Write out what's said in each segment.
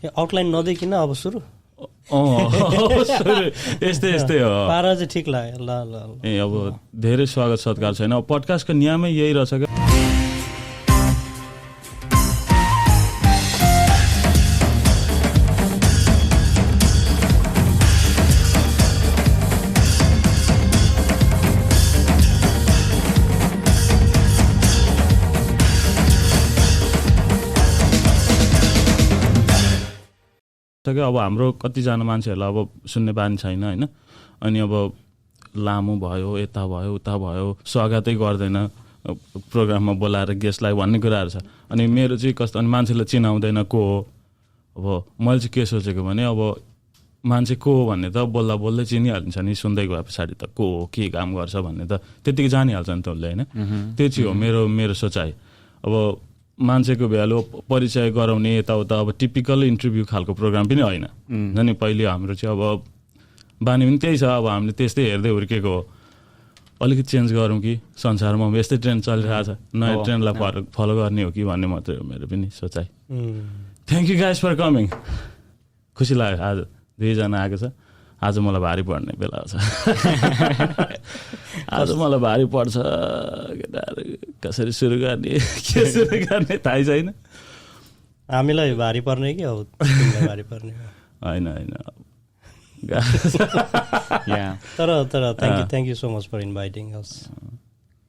Outline नदेखिन अब सुरु यस्तै हो पारा चाहिँ ठिक लाग्यो। ल ल ए अब धेरै स्वागत सत्कार छैन। अब पडकास्टको नियमै यही रहेछ क्या। अब हाम्रो कतिजना मान्छेहरूलाई अब सुन्ने बानी छैन होइन। अनि अब लामो भयो यता भयो उता भयो स्वागतै गर्दैन प्रोग्राममा बोलाएर गेस्टलाई भन्ने कुराहरू छ। अनि मेरो चाहिँ कस्तो अनि मान्छेले चिनाउँदैन को हो। अब मैले चाहिँ के सोचेको भने अब मान्छे को हो भन्ने त बोल्दा बोल्दै चिनिहालिन्छ नि, सुन्दै गए पछाडि त को हो के काम गर्छ भन्ने त त्यतिकै जानिहाल्छ नि त उसले होइन। त्यो चाहिँ हो मेरो सोचाइ। अब मान्छेको भ्यालु परिचय गराउने यताउता अब टिपिकल इन्टरभ्यू खालको प्रोग्राम पनि होइन नि। पहिले हाम्रो चाहिँ अब बानी पनि त्यही छ। अब हामीले त्यस्तै हेर्दै हुर्केको हो। अलिकति चेन्ज गरौँ कि संसारमा यस्तै ट्रेन्ड चलिरहेको छ, नयाँ ट्रेन्डलाई फलो गर्ने हो कि भन्ने मात्रै हो मेरो पनि सोचाइ। Thank you guys for coming. खुसी लाग्यो आज 2जना आएको छ। आज मलाई भारी पर्ने बेला छ। आज मलाई भारी पर्छ। कसरी सुरु गर्ने के सुरु गर्ने थाहै छैन। हामीलाई भारी पर्ने कि अब तिमीलाई भारी पर्ने होइन तर thank you so much for inviting us.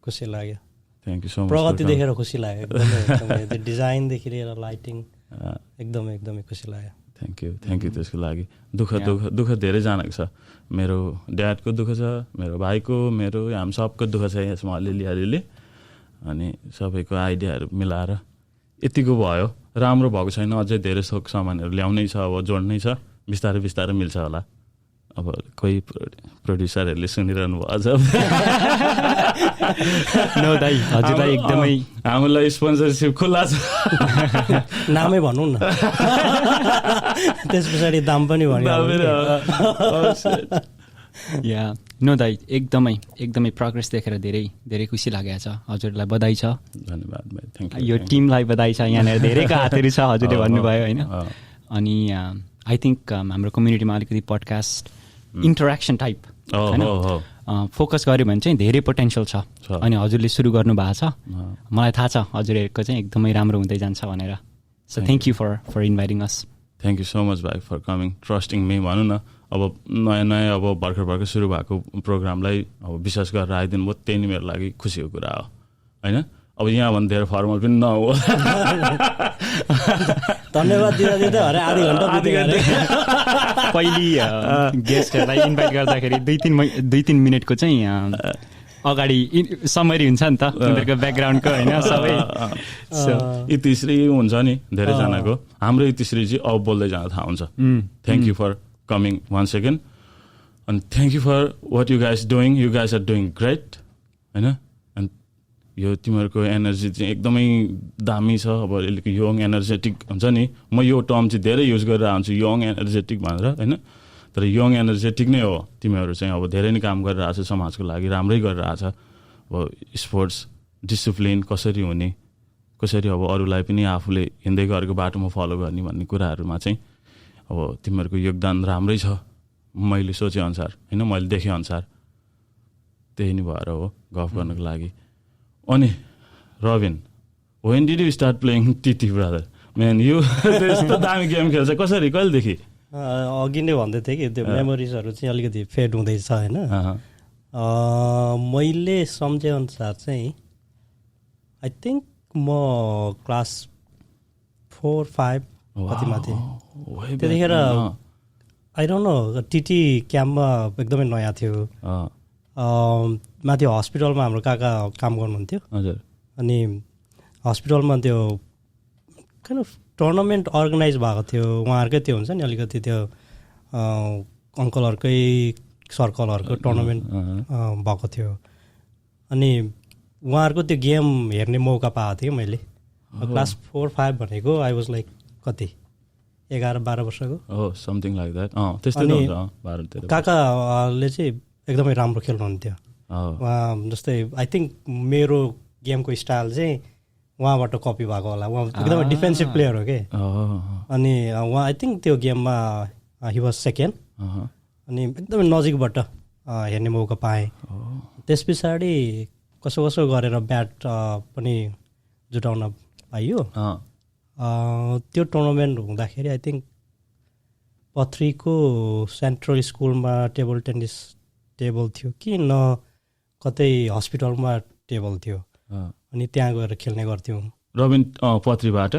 खुसी लाग्यो। Thank you so much. प्रगति देखेर खुसी लाग्यो एकदमै। त्यो डिजाइनदेखि लिएर लाइटिङ एकदमै खुसी लाग्यो। थ्याङ्क यू त्यसको लागि। दुःख धेरै जानेको छ। मेरो ड्याडको दुःख छ, मेरो भाइको, मेरो हामी सबको दुःख छ यसमा अलिअलि। अनि सबैको आइडियाहरू मिलाएर यतिको भयो। राम्रो भएको छैन, अझै धेरै थोक सामानहरू ल्याउनै छ, अब जोड्नै छ। बिस्तारै मिल्छ होला। अब कोही प्रोड्युसरहरूले सुनिरहनु भयो अझ हजुरलाई एकदमै हामीलाई स्पोन्सरसिप खुल्ला छ। नामै भनौँ न, त्यस पछाडि दाम पनि नो दाइ एकदमै प्रोग्रेस देखेर धेरै खुसी लागेको छ। हजुरलाई बधाई छ। धन्यवाद भाइ। Thank you. यो टिमलाई बधाई छ। यहाँनिर धेरैको हातहरू छ हजुरले भन्नुभयो होइन। अनि आई थिङ्क हाम्रो कम्युनिटीमा अलिकति पडकास्ट इन्टरेक्सन टाइप फोकस गऱ्यो भने चाहिँ धेरै पोटेन्सियल छ। अनि हजुरले सुरु गर्नु भएको छ। मलाई थाहा छ हजुरहरूको चाहिँ एकदमै राम्रो हुँदै जान्छ भनेर। So thank you for inviting us. Thank you so much भाइ फर कमिङ, ट्रस्टिङ मी भनौँ न। अब नयाँ अब भर्खर सुरु भएको प्रोग्रामलाई अब विश्वास गरेर आइदिनु भयो, त्यही नै मेरो लागि खुसीको कुरा हो होइन। अब यहाँभन्दा धेरै फर्मल पनि नहो। धन्यवाद दिँदा अरे आधी घन्टा पहिले गेस्टहरूलाई इन्भाइट गर्दाखेरि 2-3 मिनटको चाहिँ अगाडि समरी हुन्छ नि त उनीहरूको ब्याकग्राउन्डको होइन सबै। इतिश्री हुन्छ नि धेरैजनाको। हाम्रो इतिश्री चाहिँ अब बोल्दै जाँदा थाहा हुन्छ। Thank you for coming one second. अनि thank you for what you guys doing. You guys are doing great होइन। अनि यो तिमीहरूको एनर्जी चाहिँ एकदमै दामी छ। अब अलिक यङ एनर्जेटिक हुन्छ नि। म यो टर्म चाहिँ धेरै युज गरेर आउँछु यङ एनर्जेटिक भनेर होइन। तर यङ एनर्जेटिक नै हो तिमीहरू चाहिँ। अब धेरै नै काम गरिरहेछ समाजको लागि, राम्रै गरिरहेछ। अब स्पोर्ट्स डिसिप्लिन कसरी हुने, कसरी अब अरूलाई पनि आफूले हिँड्दै गरेको बाटोमा फलो गर्ने भन्ने कुराहरूमा चाहिँ अब तिमीहरूको योगदान राम्रै छ मैले सोचेअनुसार होइन, मैले देखेअनुसार। त्यही नै भएर हो गफ गर्नको लागि। अनि Robin, when did you start playing TT brother? Man यो यस्तो दामी गेम खेल्छ कसरी, कहिलेदेखि? अघि नै भन्दै थिएँ कि त्यो मेमोरिजहरू चाहिँ अलिकति फेड हुँदैछ होइन। मैले सम्झेअनुसार चाहिँ आई थिङ्क म क्लास 4-5 कतिमा थिएँ त्यतिखेर। आई डोन्ट नो, टिटी क्याम्पमा एकदमै नयाँ थियो। माथि हस्पिटलमा हाम्रो काका काम गर्नुहुन्थ्यो। हजुर। अनि हस्पिटलमा त्यो काइन्ड अफ टुर्नामेन्ट अर्गनाइज भएको थियो। उहाँहरूकै त्यो हुन्छ नि अलिकति त्यो अङ्कलहरूकै सर्कलहरूको टुर्नामेन्ट भएको थियो। अनि उहाँहरूको त्यो गेम हेर्ने मौका पाएको थिएँ मैले। क्लास 4-5 भनेको आई वाज लाइक कति 11-12 वर्षको समथिङ लाइक द्याट। त्यस्तै हुन्छ। काकाले चाहिँ एकदमै राम्रो खेल्नुहुन्थ्यो। उहाँ जस्तै आई थिङ्क मेरो गेमको स्टाइल चाहिँ उहाँबाट कपी भएको होला। उहाँ एकदमै डिफेन्सिभ प्लेयर हो कि। अनि उहाँ आई थिङ्क त्यो गेममा हि वाज सेकेन्ड। अनि एकदमै नजिकबाट हेर्ने मौका पाएँ। त्यस पछाडि कसो कसो गरेर ब्याट पनि जुटाउन पाइयो। त्यो टुर्नामेन्ट हुँदाखेरि आई थिङ्क पथरीको सेन्ट्रल स्कुलमा टेबल टेनिस टेबल थियो कि न कतै हस्पिटलमा टेबल थियो। अनि त्यहाँ गएर खेल्ने गर्थ्यौँ। रबिन पथरीबाट?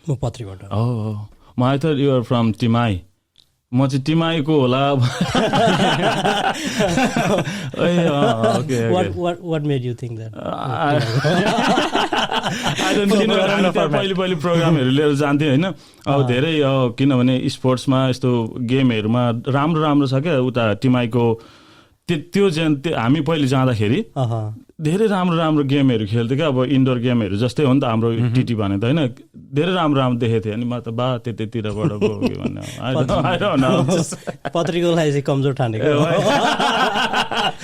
म पथरीबाट। I thought you are from Timai. म चाहिँ टिमाईको होला। What made you think that? पहिले प्रोग्रामहरू लिएर जान्थेँ होइन। अब धेरै किनभने स्पोर्ट्समा यस्तो गेमहरूमा राम्रो राम्रो छ क्या उता टिमाईको। त्यो हामी पहिले जाँदाखेरि धेरै राम्रो राम्रो गेमहरू खेल्थ्यो क्या। अब इन्डोर गेमहरू जस्तै हो नि त हाम्रो टिटी भने त होइन। धेरै राम्रो राम्रो देखेको थिएँ। अनि म त बा त्यतिरबाट गयो कि भन्ने। पत्रिकालाई चाहिँ कमजोर ठानेको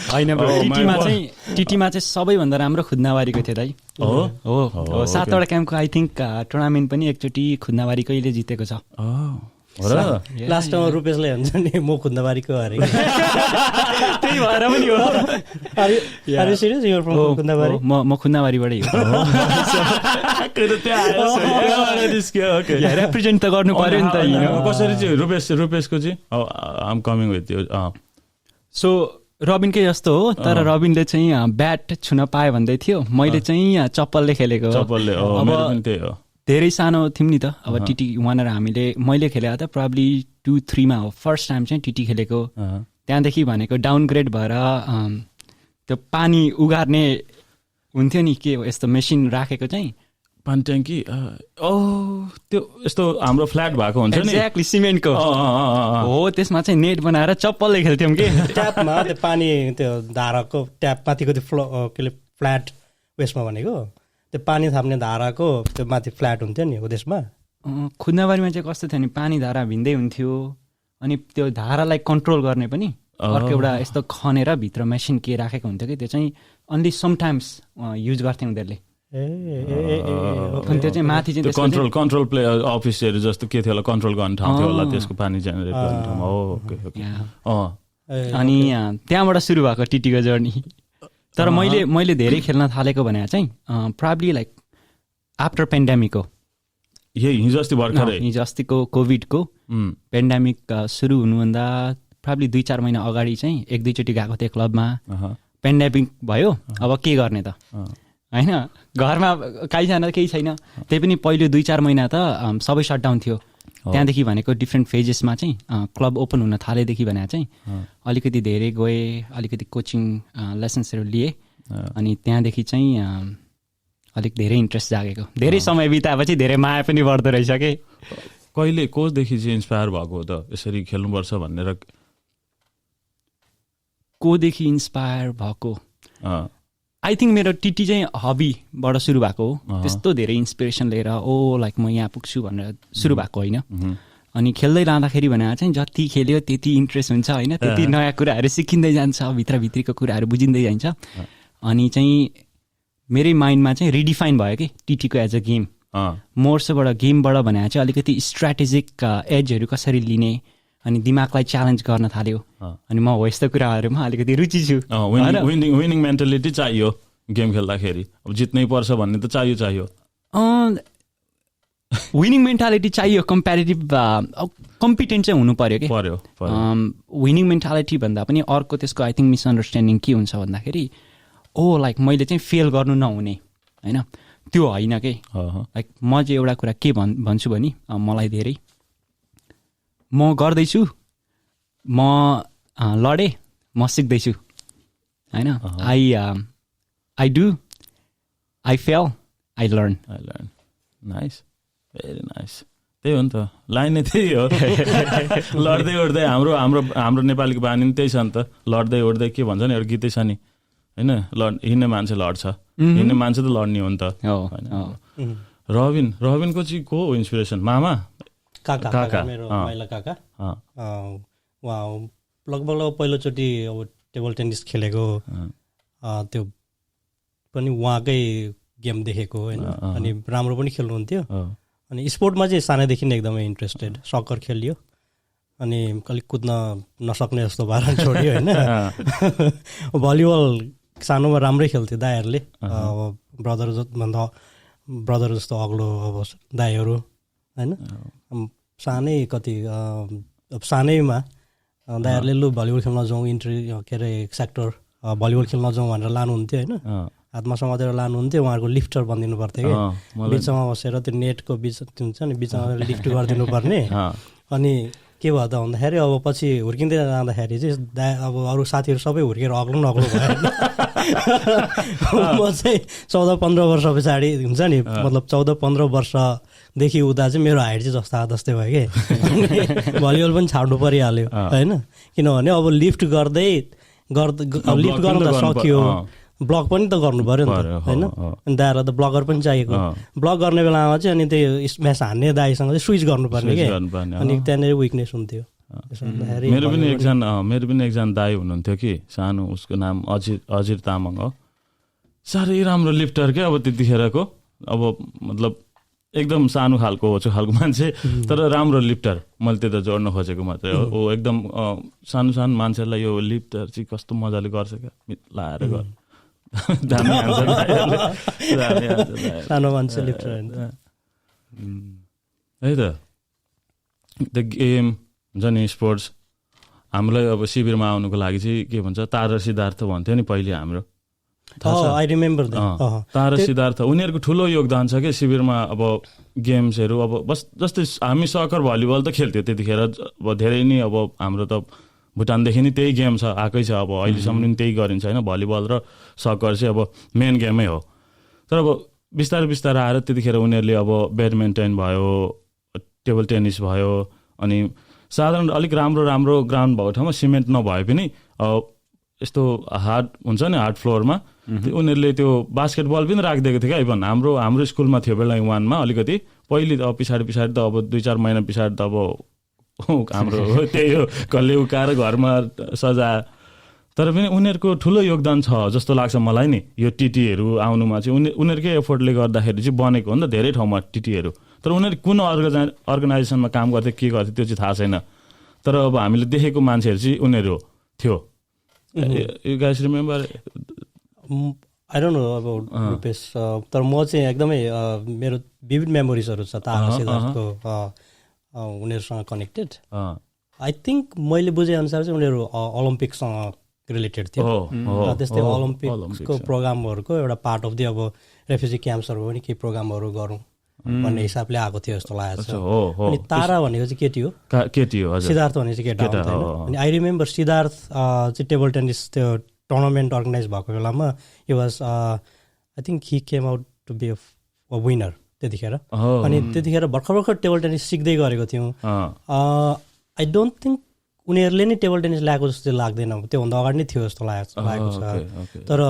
होइन। टिटीमा चाहिँ सबैभन्दा राम्रो खुद्नावारीको थियो दाइ। हो 7वटा क्याम्पको आई थिङ्क टुर्नामेन्ट पनि एकचोटि खुद्नावारीकैले जितेको छ। लास्टमा रुपेशले हुन्छ नि म खुद्नावारीको हारेँ। त्यही भएर पनि हो। म खुद्नावारीबाटै हो। रिप्रेजेन्ट त गर्नु पर्यो नि त। कसरी चाहिँ रुपेशको चाहिँ आम कमिङ विथ यु। सो रबिनकै जस्तो हो, तर रबिनले चाहिँ ब्याट छुन पायो भन्दै थियो। मैले चाहिँ चप्पलले खेलेको। चप्पलले धेरै सानो थियौँ नि त। अब टिटी वहाँनिर मैले खेलेको त प्रब्ली 2-3मा हो फर्स्ट टाइम चाहिँ टिटी खेलेको। त्यहाँदेखि भनेको डाउनग्रेड भएर त्यो पानी उगार्ने हुन्थ्यो नि के हो यस्तो मेसिन राखेको चाहिँ पानी ट्याङ्की। त्यो यस्तो हाम्रो फ्ल्याट भएको हुन्छ नि। एक्ज्याक्टली सिमेन्टको हो। त्यसमा चाहिँ नेट बनाएर चप्पलले खेल्थ्यौँ कि। ट्यापमा त्यो पानी त्यो धाराको ट्याप माथिको त्यो के अरे फ्ल्याट उयसमा भनेको त्यो पानी थाप्ने धाराको त्यो माथि फ्ल्याट हुन्थ्यो नि हो त्यसमा। खुद्नावारीमा चाहिँ कस्तो थियो नि पानी धारा भिन्दै हुन्थ्यो। अनि त्यो धारालाई कन्ट्रोल गर्ने पनि अर्को एउटा यस्तो खनेर भित्र मेसिन के राखेको हुन्थ्यो कि त्यो चाहिँ अन्ली समटाइम्स युज गर्थे उनीहरूले। त्यो चाहिँ माथि चाहिँ कन्ट्रोल प्ले अफिसहरू जस्तो के थियो होला कन्ट्रोल गर्ने ठाउँ थियो होला त्यसको पानी जेनेरेट गर्ने ठाउँमा। अनि त्यहाँबाट सुरु भएको टिटीको जर्नी। तर मैले धेरै खेल्न थालेको भने चाहिँ प्रब्ली लाइक आफ्टर पेन्डेमिक हो। हिजो अस्तिको कोभिडको पेन्डेमिक सुरु हुनुभन्दा प्रब्ली 2-4 महिना अगाडि चाहिँ 1-2 चोटि गएको थिएँ क्लबमा। पेन्डेमिक भयो अब के गर्ने त होइन। घरमा काहीँ जान केही छैन। त्यही पनि पहिलो 2-4 महिना त सबै सटडाउन थियो। त्यहाँदेखि भनेको डिफ्रेन्ट फेजेसमा चाहिँ क्लब ओपन हुन थालेदेखि भने चाहिँ अलिकति धेरै गएँ। अलिकति कोचिङ लेसन्सहरू लिएँ। अनि त्यहाँदेखि चाहिँ अलिक धेरै इन्ट्रेस्ट जागेको। धेरै समय बिताएपछि धेरै माया पनि बढ्दो रहेछ कि। कहिले कोचदेखि चाहिँ इन्सपायर भएको हो त यसरी खेल्नुपर्छ भनेर? कोदेखि इन्सपायर भएको आई थिङ्क मेरो टिटी चाहिँ हबीबाट सुरु भएको हो। त्यस्तो धेरै इन्सपिरेसन लिएर लाइक म यहाँ पुग्छु भनेर सुरु भएको होइन। अनि खेल्दै लाँदाखेरि भने चाहिँ जति खेल्यो त्यति इन्ट्रेस्ट हुन्छ होइन। त्यति नयाँ कुराहरू सिकिँदै जान्छ। भित्रभित्रीको कुराहरू बुझिँदै जान्छ। अनि चाहिँ मेरै माइन्डमा चाहिँ रिडिफाइन भयो कि टिटीको एज अ गेम। मोर्सोबाट गेमबाट भने चाहिँ अलिकति स्ट्राटेजिक एजहरू कसरी लिने अनि दिमागलाई च्यालेन्ज गर्न थाल्यो। अनि म हो यस्तो कुराहरूमा अलिकति रुचि छु। विनिङ मेन्टालिटी चाहियो गेम खेल्दाखेरि। अब जित्नै पर्छ भन्ने त चाहियो। विनिङ मेन्टालिटी चाहियो। कम्पेरिटिभ कम्पिटेन्ट चाहिँ हुनु पर्यो कि। विनिङ मेन्टालिटी भन्दा पनि अर्को त्यसको आई थिङ्क मिसअन्डरस्ट्यान्डिङ के हुन्छ भन्दाखेरि लाइक मैले चाहिँ फेल गर्नु नहुने होइन त्यो होइन कि। लाइक म चाहिँ एउटा कुरा के भन्छु भने मलाई धेरै म गर्दैछु म लडेँ म सिक्दैछु होइन। I do I fail I learn. Nice very nice. त्यही हो नि त लाइन त्यही हो। लड्दै उड्दै हाम्रो नेपालीको बानी पनि त्यही छ नि त। लड्दै उड्दै के भन्छ नि एउटा गीतै छ नि होइन। हिँड्ने मान्छे लड्छ हिँड्ने मान्छे त लड्ने हो नि त होइन। रबिनको चाहिँ को हो इन्सपिरेसन? मामा काका मेरो माइला काका। उहाँ लगभग पहिलोचोटि अब टेबल टेनिस खेलेको त्यो पनि उहाँकै गेम देखेको होइन अनि राम्रो पनि खेल्नुहुन्थ्यो अनि स्पोर्टमा चाहिँ सानैदेखि नै एकदमै इन्ट्रेस्टेड सकर खेलियो अनि अलिक कुद्न नसक्ने जस्तो भएर छोड्यो होइन भलिबल सानोमा राम्रै खेल्थ्यो दाइहरूले अब ब्रदर जस्तो अग्लो अब दाइहरू होइन सानै कति अब सानैमा दाइहरूले लु भलिबल खेल्न जाउँ के अरे सेक्टर भलिबल खेल्न जाउँ भनेर लानुहुन्थ्यो होइन हातमा समातेर लानुहुन्थ्यो उहाँहरूको लिफ्टर भनिदिनु पर्थ्यो कि बिचमा बसेर त्यो नेटको बिच हुन्छ नि बिचमा लिफ्ट गरिदिनु पर्ने अनि के भयो त भन्दाखेरि अब पछि हुर्किँदै जाँदाखेरि चाहिँ अब अरू साथीहरू सबै हुर्केर अग्लो भयो म चाहिँ 14-15 वर्ष पछाडि हुन्छ नि मतलब 14-15 वर्षदेखि उता चाहिँ मेरो हाइट चाहिँ जस्तै भयो कि भलिबल पनि छाड्नु परिहाल्यो होइन किनभने अब लिफ्ट गर्दै लिफ्ट गर्न त सकियो ब्लक पनि त गर्नु पऱ्यो नि त होइन अनि दाइहरूलाई त ब्लगर पनि चाहिएको ब्लक गर्ने बेलामा चाहिँ अनि त्यो स्म्यास हान्ने दाइसँग चाहिँ स्विच गर्नुपर्ने कि अनि त्यहाँनिर विकनेस हुन्थ्यो मेरो पनि एकजना दाइ हुनुहुन्थ्यो कि सानो उसको नाम अजिर तामाङ हो साह्रै राम्रो लिफ्टर क्या अब त्यतिखेरको अब मतलब एकदम सानो खालको मान्छे तर राम्रो लिफ्टर मैले त्यो त जोड्न खोजेको मात्रै हो ऊ एकदम सानो मान्छेहरूलाई यो लिफ्टर चाहिँ कस्तो मजाले गर्छ क्या लाएर गर सानो मान्छे लिफ्टर है त गेम हुन्छ नि स्पोर्ट्स हामीलाई अब शिविरमा आउनुको लागि चाहिँ के भन्छ तारा सिद्धार्थ भन्थ्यो नि पहिले हाम्रो आई रिमेम्बर तारा सिद्धार्थ उनीहरूको ठुलो योगदान छ क्या शिविरमा अब गेम्सहरू अब बस जस्तै हामी सकर भलिबल त खेल्थ्यो त्यतिखेर अब धेरै नै अब हाम्रो त भुटानदेखि नै त्यही गेम छ आएकै छ अब अहिलेसम्म पनि त्यही गरिन्छ होइन भलिबल र सकर चाहिँ अब मेन गेमै हो तर अब बिस्तारै आएर त्यतिखेर उनीहरूले अब ब्याडमिन्टन भयो टेबल टेनिस भयो अनि साधारण अलिक राम्रो ग्राउन्ड भएको ठाउँमा सिमेन्ट नभए पनि यस्तो हार्ड हुन्छ नि हार्ड फ्लोरमा उनीहरूले त्यो बास्केटबल पनि राखिदिएको थियो क्या इभन हाम्रो स्कुलमा थियो बेला 1मा अलिकति पहिले त पछाडि त अब 2-4 महिना पछाडि त अब हाम्रो त्यही हो कसले उकाएर घरमा सजाए तर पनि उनीहरूको ठुलो योगदान छ जस्तो लाग्छ मलाई नि यो टिटीहरू आउनुमा चाहिँ उनीहरूकै एफोर्टले गर्दाखेरि चाहिँ बनेको हो नि त धेरै ठाउँमा टिटीहरू तर उनीहरू कुन अर्गनाइजेसनमा काम गर्थे के गर्थे त्यो चाहिँ थाहा छैन तर अब हामीले देखेको मान्छेहरू चाहिँ उनीहरू थियो you guys remember I don't no अब रुपेश तर म चाहिँ एकदमै मेरो विभिड मेमोरिजहरू छ तारा सिद्धार्थको उनीहरूसँग कनेक्टेड आई थिङ्क मैले बुझेअनुसार चाहिँ उनीहरू ओलम्पिकसँग रिलेटेड थियो त्यस्तै ओलम्पिकको प्रोग्रामहरूको एउटा पार्ट अफ दि अब रेफ्युजी क्याम्प्सहरू पनि केही प्रोग्रामहरू गरौँ भन्ने हिसाबले आएको थियो जस्तो लागेको छ अनि तारा भनेको चाहिँ केटी हो सिद्धार्थ भनेको चाहिँ केटा हो अनि आई रिमेम्बर सिद्धार्थ चाहिँ टेबल टेनिस त्यो टुर्नामेन्ट अर्गनाइज भएको बेलामा he was I think he came out to be a winner त्यतिखेर अनि त्यतिखेर भर्खर टेबल टेनिस सिक्दै गरेको थियौँ आई डोन्ट थिङ्क उनीहरूले नै टेबल टेनिस ल्याएको जस्तो लाग्दैन त्योभन्दा अगाडि नै थियो जस्तो लागेको छ तर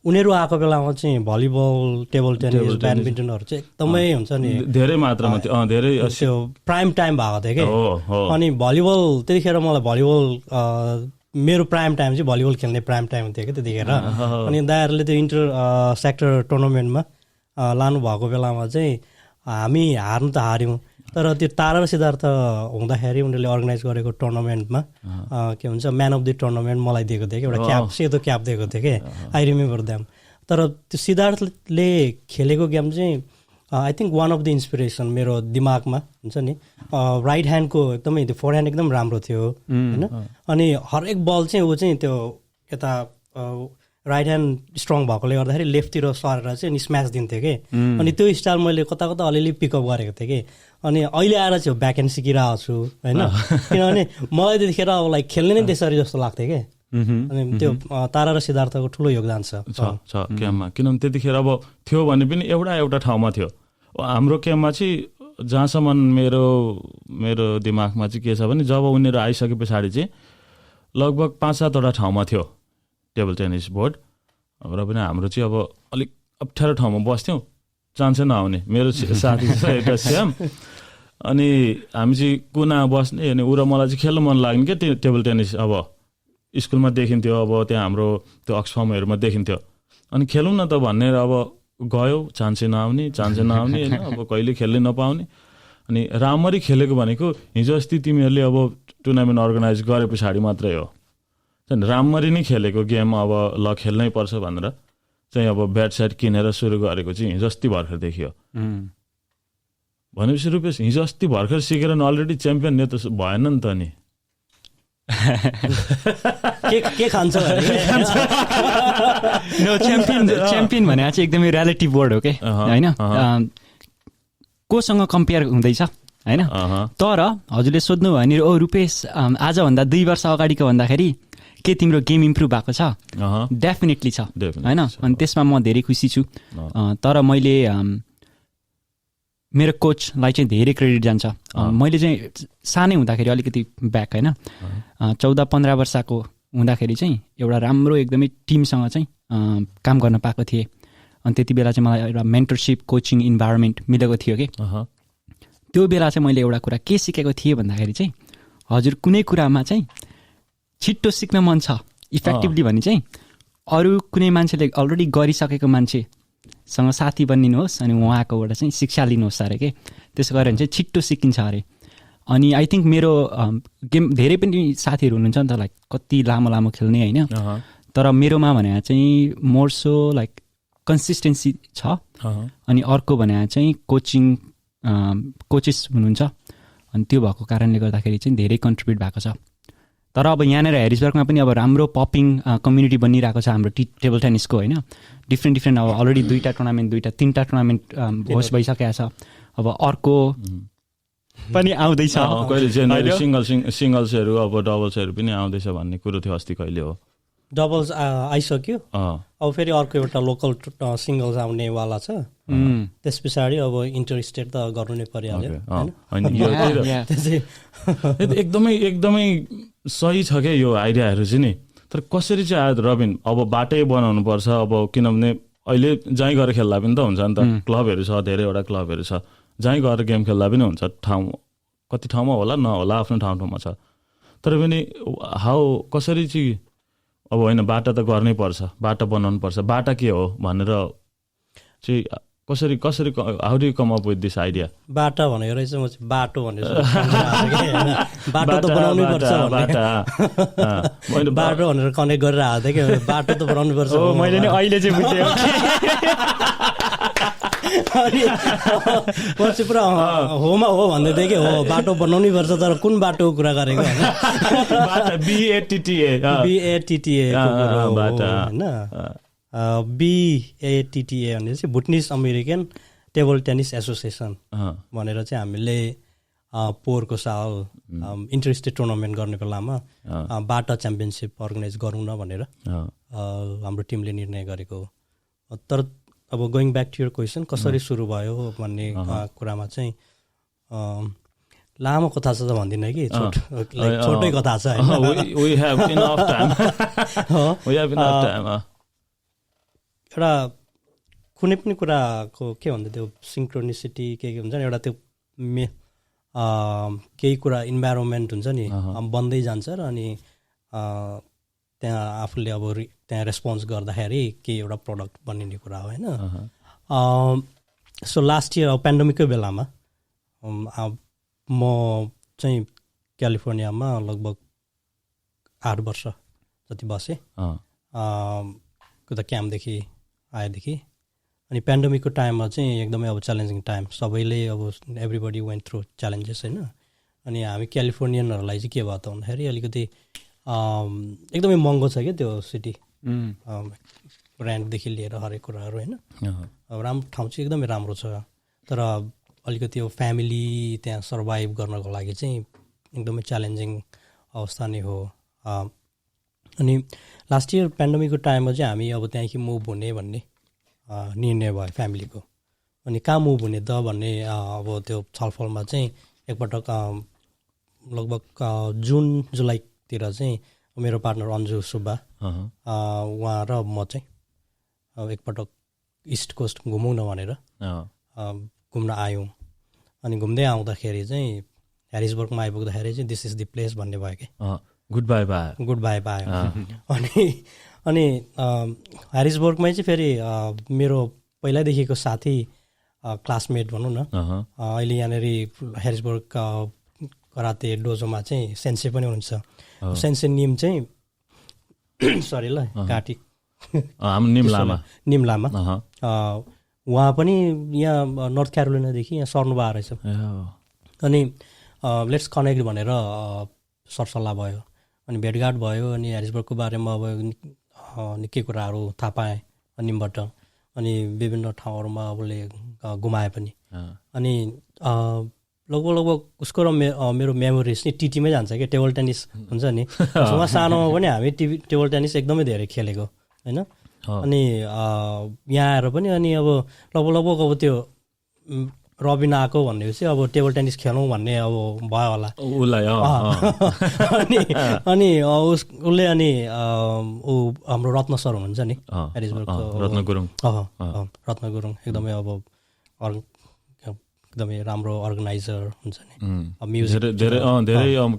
उनीहरू आएको बेलामा चाहिँ भलिबल टेबल टेनिस ब्याडमिन्टनहरू चाहिँ एकदमै हुन्छ नि धेरै मात्रामा धेरै त्यो प्राइम टाइम भएको थियो कि अनि भलिबल त्यतिखेर मलाई भलिबल मेरो प्राइम टाइम चाहिँ भलिबल खेल्ने प्राइम टाइम थियो कि त्यतिखेर अनि दाइहरूले त्यो इन्टर सेक्टर टुर्नामेन्टमा लानुभएको बेलामा चाहिँ हामी हार्नु त हार्यौँ तर त्यो तारा र सिद्धार्थ हुँदाखेरि उनीहरूले अर्गनाइज गरेको टुर्नामेन्टमा के भन्छ म्यान अफ द टुर्नामेन्ट मलाई दिएको थियो कि एउटा क्याप सेतो क्याप दिएको थियो कि आई रिमेम्बर द्याम तर त्यो सिद्धार्थले खेलेको गेम चाहिँ I think one of the inspiration मेरो दिमागमा हुन्छ नि राइट ह्यान्डको एकदमै त्यो फोर ह्यान्ड एकदम राम्रो थियो होइन अनि हरेक बल चाहिँ ऊ चाहिँ त्यो यता राइट ह्यान्ड स्ट्रङ भएकोले गर्दाखेरि लेफ्टतिर सरेर चाहिँ अनि स्म्याच दिन्थ्यो कि अनि त्यो स्टाइल मैले कता अलिअलि पिकअप गरेको थिएँ कि अनि अहिले आएर चाहिँ ब्याक ह्यान्ड सिकिरहेको छु होइन किनभने मलाई त्यतिखेर अब लाइक खेल्ने नै त्यसरी जस्तो लाग्थ्यो कि अनि त्यो तारा र सिद्धार्थको ठुलो योगदान छ क्याम्पमा किनभने त्यतिखेर अब थियो भने पनि एउटा ठाउँमा थियो हाम्रो क्याम्पमा चाहिँ जहाँसम्म मेरो दिमागमा चाहिँ के छ भने जब उनीहरू आइसके पछाडि चाहिँ लगभग 5-7वटा ठाउँमा थियो टेबल टेनिस बोर्ड र पनि हाम्रो चाहिँ अब अलिक अप्ठ्यारो ठाउँमा बस्थ्यौँ चान्सै नआउने मेरो साथी छ एउटा श्याम अनि हामी चाहिँ कुना बस्ने अनि ऊ र मलाई चाहिँ खेल्न मन लाग्ने क्या त्यो टेबल टेनिस अब स्कुलमा देखिन्थ्यो अब त्यहाँ हाम्रो त्यो अक्सफर्महरूमा देखिन्थ्यो अनि खेलौँ न त भनेर अब गयो चान्सै नआउने होइन, अब कहिले खेल्नै नपाउने। अनि राम्ररी खेलेको भनेको हिजो अस्ति तिमीहरूले अब टुर्नामेन्ट अर्गनाइज गरे पछाडि मात्रै हो। राम्ररी नै खेलेको गेम अब ल खेल्नै पर्छ भनेर चाहिँ अब ब्याट स्याट किनेर सुरु गरेको चाहिँ हिजो अस्ति भर्खर देखियो। भनेपछि रुपेश हिजो अस्ति भर्खर सिकेर अलरेडी च्याम्पियन नै त भएन नि त नि। के खान्छ च्याम्पियन भने चाहिँ एकदमै रिलेटिभ वर्ड हो के होइन, कोसँग कम्पेयर हुँदैछ होइन। तर हजुरले सोध्नु भयो भने ओ रुपेश आजभन्दा 2 वर्ष अगाडिको भन्दाखेरि के तिम्रो गेम इम्प्रुभ भएको छ? डेफिनेटली छ होइन। अनि त्यसमा म धेरै खुसी छु। तर मैले मेरो कोचलाई चाहिँ धेरै क्रेडिट जान्छ। मैले चाहिँ सानै हुँदाखेरि अलिकति ब्याक होइन 14-15 वर्षको हुँदाखेरि चाहिँ एउटा राम्रो एकदमै टिमसँग चाहिँ काम गर्न पाएको थिएँ। अनि त्यति बेला चाहिँ मलाई एउटा मेन्टरसिप कोचिङ इन्भाइरोमेन्ट मिलेको थियो कि त्यो बेला चाहिँ मैले एउटा कुरा के सिकेको थिएँ भन्दाखेरि चाहिँ हजुर कुनै कुरामा चाहिँ छिट्टो सिक्न मन छ इफेक्टिभली भने चाहिँ अरू कुनै मान्छेले अलरेडी गरिसकेको मान्छेसँग साथी बनिनुहोस् अनि उहाँकोबाट चाहिँ शिक्षा लिनुहोस् अरे के। त्यसो गरेर चाहिँ छिट्टो सिकिन्छ अरे। अनि आई थिङ्क मेरो गेम धेरै पनि साथीहरू हुनुहुन्छ नि त लाइक कति लामो खेल्ने होइन, तर मेरोमा भने चाहिँ मोर सो लाइक कन्सिस्टेन्सी छ। अनि अर्को भने चाहिँ कोचेस हुनुहुन्छ। अनि त्यो भएको कारणले गर्दाखेरि चाहिँ धेरै कन्ट्रिब्युट भएको छ। तर अब यहाँनिर हेरिसबर्गमा पनि अब राम्रो पपिङ कम्युनिटी बनिरहेको छ हाम्रो टेबल टेनिसको होइन। डिफ्रेन्ट अब अलरेडी 2टा टुर्नामेन्ट 2-3टा टुर्नामेन्ट होस्ट भइसकेको छ। अब अर्को पनि आउँदैछ कहिले सिङ्गल्सहरू अब डबल्सहरू पनि आउँदैछ भन्ने कुरो थियो अस्ति कहिले हो। डबल्स आइसक्यो, अब फेरि अर्को एउटा लोकल सिङ्गल्स आउनेवाला छ। त्यस पछाडि अब इन्टर स्टेट त गर्नु नै परिहाल्यो। एकदमै सही छ क्या यो आइडियाहरू चाहिँ नि। तर कसरी चाहिँ आयो रबिन? अब बाटै बनाउनु पर्छ अब, किनभने अहिले जहीँ गएर खेल्दा पनि त हुन्छ नि त। क्लबहरू छ, धेरैवटा क्लबहरू छ, जहीँ गएर गेम खेल्दा पनि हुन्छ। कति ठाउँमा होला नहोला, आफ्नो ठाउँमा छ। तर पनि कसरी चाहिँ अब होइन बाटा त गर्नै पर्छ, बाटा बनाउनु पर्छ, बाटा के हो भनेर चाहिँ कसरी how do you come up with this idea? बाटा भनेको रहेछ म चाहिँ बाटो भनेर बाटो त बनाउनै पर्छ, बाटो भनेर कनेक्ट गरेर आएको थिएँ कि बाटो त बनाउनु पर्छ। मैले नि अहिले चाहिँ बुझेँ। अनि म चाहिँ पुरा होमा हो भन्दै थिएँ कि हो बाटो बनाउनै पर्छ, तर कुन बाटोको कुरा गरेको होइन। BATTA होइन BATTA भने चाहिँ भुटनिस अमेरिकन टेबल टेनिस एसोसिएसन भनेर चाहिँ हामीले पोहोरको साल इन्टर-स्टेट टुर्नामेन्ट गर्ने बेलामा बाटा च्याम्पियनसिप अर्गनाइज गरौँ न भनेर हाम्रो टिमले निर्णय गरेको हो। तर अब going back to your question कसरी सुरु भयो भन्ने कुरामा चाहिँ लामो कथा छ त भन्दिनँ कि छोटै कथा छ। एउटा कुनै पनि कुराको के भन्दा त्यो सिङ्क्रोनिसिटी के हुन्छ नि, एउटा त्यो केही कुरा इन्भाइरोमेन्ट हुन्छ नि बन्दै जान्छ र अनि त्यहाँ आफूले अब त्यहाँ रेस्पोन्स गर्दाखेरि केही एउटा प्रडक्ट बनिने कुरा हो होइन। सो लास्ट इयर अब पेन्डेमिककै बेलामा म चाहिँ क्यालिफोर्नियामा लगभग 8 वर्ष जति बसेँ उता क्याम्पदेखि आएदेखि। अनि पेन्डेमिकको टाइममा चाहिँ एकदमै अब च्यालेन्जिङ टाइम, सबैले अब एभ्रिबडी वेन्ट थ्रु च्यालेन्जेस होइन। अनि हामी क्यालिफोर्नियनहरूलाई चाहिँ के भयो त भन्दाखेरि अलिकति एकदमै महँगो छ क्या त्यो सिटी, रेन्टदेखि लिएर हरेक कुराहरू होइन। अब राम्रो ठाउँ चाहिँ एकदमै राम्रो छ, तर अलिकति अब फ्यामिली त्यहाँ सर्भाइभ गर्नको लागि चाहिँ एकदमै च्यालेन्जिङ अवस्था नै हो। अनि लास्ट इयर पेन्डेमिकको टाइममा चाहिँ हामी अब त्यहाँदेखि मुभ हुने भन्ने निर्णय भयो फ्यामिलीको। अनि कहाँ मुभ हुने त भन्ने अब त्यो छलफलमा चाहिँ एकपटक लगभग जुन जुलाईतिर चाहिँ मेरो पार्टनर अन्जु सुब्बा उहाँ र म चाहिँ एकपटक इस्ट कोस्ट घुमौँ न भनेर घुम्न आयौँ। अनि घुम्दै आउँदाखेरि चाहिँ ह्यारिसबर्गमा आइपुग्दाखेरि चाहिँ दिस इज द प्लेस भन्ने भयो कि गुड बाई भयो। अनि ह्यारिसबर्गमै चाहिँ फेरि मेरो पहिल्यैदेखिको साथी क्लासमेट भनौँ न, अहिले यहाँनिर हेरिसबर्ग कराते डोजोमा चाहिँ सेन्से पनि हुनुहुन्छ। सेन्से निम चाहिँ सरी ल घाँटी निम लामा उहाँ पनि यहाँ नर्थ क्यारोलिनादेखि यहाँ सर्नु भएको रहेछ। अनि लेट्स कनेक्ट भनेर सरसल्लाह भयो, अनि भेटघाट भयो, अनि हेरिसबर्गको बारेमा अब निकै कुराहरू थाहा पाएँ निमबाट, अनि विभिन्न ठाउँहरूमा उसले घुमाए पनि। अनि लगभग उसको र मेरो मेमोरिज नि टिटीमै जान्छ क्या, टेबल टेनिस हुन्छ नि, उहाँ सानोमा पनि हामी टेबल टेनिस एकदमै धेरै खेलेको होइन। अनि यहाँ आएर पनि अनि अब लगभग अब त्यो रबिन आएको भनेपछि अब टेबल टेनिस खेलौँ भन्ने अब भयो होला उसलाई। अनि उसले अनि ऊ हाम्रो रत्न सर हुनुहुन्छ नि हेरिसबर्गको, रत्न गुरुङ एकदमै अब एकदमै राम्रो अर्गनाइजर हुन्छ नि, म्युजिक धेरै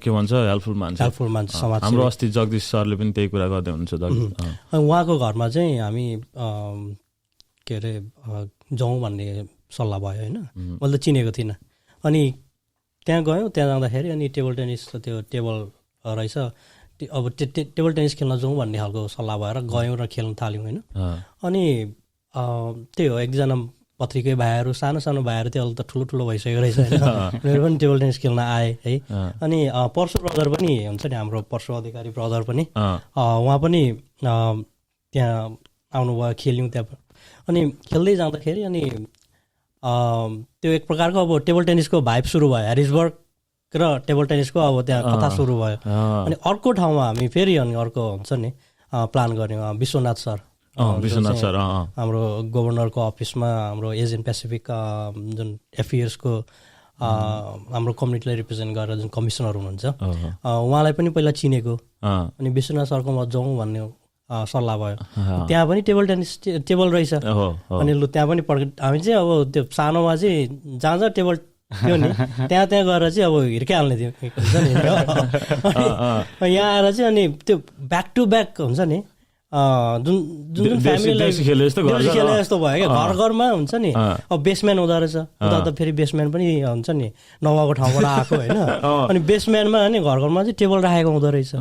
के भन्छ हेल्पफुल मान्छे समाज। हाम्रो अस्ति जगदीश सरले पनि त्यही कुरा गर्दै हुनुहुन्छ। उहाँको घरमा चाहिँ हामी के अरे जाउँ भन्ने सल्लाह भयो होइन, मैले त चिनेको थिइनँ। अनि त्यहाँ गयौँ, त्यहाँ जाँदाखेरि अनि टेबल टेनिस त्यो टेबल रहेछ, अब टेबल टेनिस खेल्न जाउँ भन्ने खालको सल्लाह भएर गयौँ र खेल्न थाल्यौँ होइन। अनि त्यही हो, एकजना पत्रिकै भाइहरू सानो सानो भाइहरू त्यो अहिले त ठुलो भइसकेको रहेछ होइन, उनीहरू पनि टेबल टेनिस खेल्न आए है। अनि पर्सु ब्रदर पनि हुन्छ नि, हाम्रो पर्सु अधिकारी ब्रदर पनि, उहाँ पनि त्यहाँ आउनुभयो, खेल्यौँ त्यहाँ। अनि खेल्दै जाँदाखेरि अनि त्यो एक प्रकारको अब टेबल टेनिसको भाइब सुरु भयो, हेरिसबर्ग र टेबल टेनिसको अब त्यहाँ कथा सुरु भयो। अनि अर्को ठाउँमा हामी फेरि अनि अर्को हुन्छ नि प्लान गऱ्यौँ, विश्वनाथ सर हाम्रो गभर्नरको अफिसमा हाम्रो एसियन पेसिफिक जुन एफियर्सको हाम्रो कम्युनिटीलाई रिप्रेजेन्ट गरेर जुन कमिसनर हुनुहुन्छ उहाँलाई पनि पहिला चिनेको। अनि विश्वनाथ सरकोमा जाउँ भन्ने सल्लाह भयो, त्यहाँ पनि टेबल रहेछ। अनि लु त्यहाँ पनि हामी चाहिँ अब त्यो सानोमा चाहिँ जहाँ टेबल थियो नि त्यहाँ गएर चाहिँ अब हिर्काइहाल्ने थियो हुन्छ नि। यहाँ आएर चाहिँ अनि त्यो ब्याक टु ब्याक हुन्छ नि, जुन फ्यामिलीलाई खेले जस्तो भयो क्या, घरमा हुन्छ नि। अब बेसम्यान हुँदो रहेछ, उता त फेरि बेसम्यान पनि हुन्छ नि नवाको ठाउँबाट आएको होइन। अनि बेसम्यानमा अनि घरमा चाहिँ टेबल राखेको हुँदो रहेछ।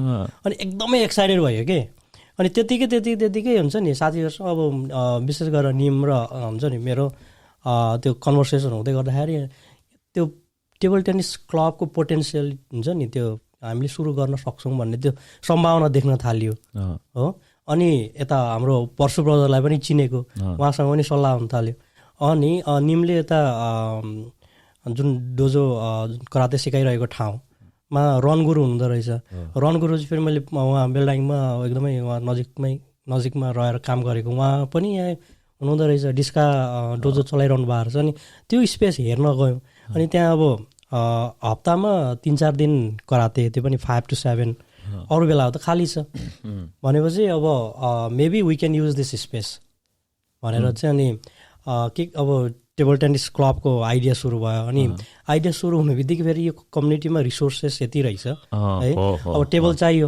अनि एकदमै एक्साइटेड भयो कि। अनि त्यतिकै हुन्छ नि साथीहरूसँग अब विशेष गरेर निम र हुन्छ नि मेरो त्यो कन्भर्सेसन हुँदै गर्दाखेरि त्यो टेबल टेनिस क्लबको पोटेन्सियल हुन्छ नि, त्यो हामीले सुरु गर्न सक्छौँ भन्ने त्यो सम्भावना देख्न थालियो हो। अनि यता हाम्रो पर्सु ब्रदरलाई पनि चिनेको, उहाँसँग पनि सल्लाह हुन थाल्यो। अनि निमले यता जुन डोजो कराते सिकाइरहेको ठाउँमा रन गुरु हुँदो रहेछ। रन गुरु चाहिँ फेरि मैले उहाँ बेलडाङमा एकदमै उहाँ नजिकमा रहेर काम गरेको, उहाँ पनि यहाँ हुनुहुँदो रहेछ, डिस्का डोजो चलाइरहनु भएको रहेछ। अनि त्यो स्पेस हेर्न गयौँ। अनि त्यहाँ अब हप्तामा 3-4 दिन कराते, त्यो पनि 5 to 7, अरू बेला त खाली छ भनेपछि अब maybe we can use this space भनेर चाहिँ अनि के अब टेबल टेनिस क्लबको आइडिया सुरु भयो। अनि आइडिया सुरु हुने बित्तिकै फेरि यो कम्युनिटीमा रिसोर्सेस यति रहेछ है, अब टेबल चाहियो,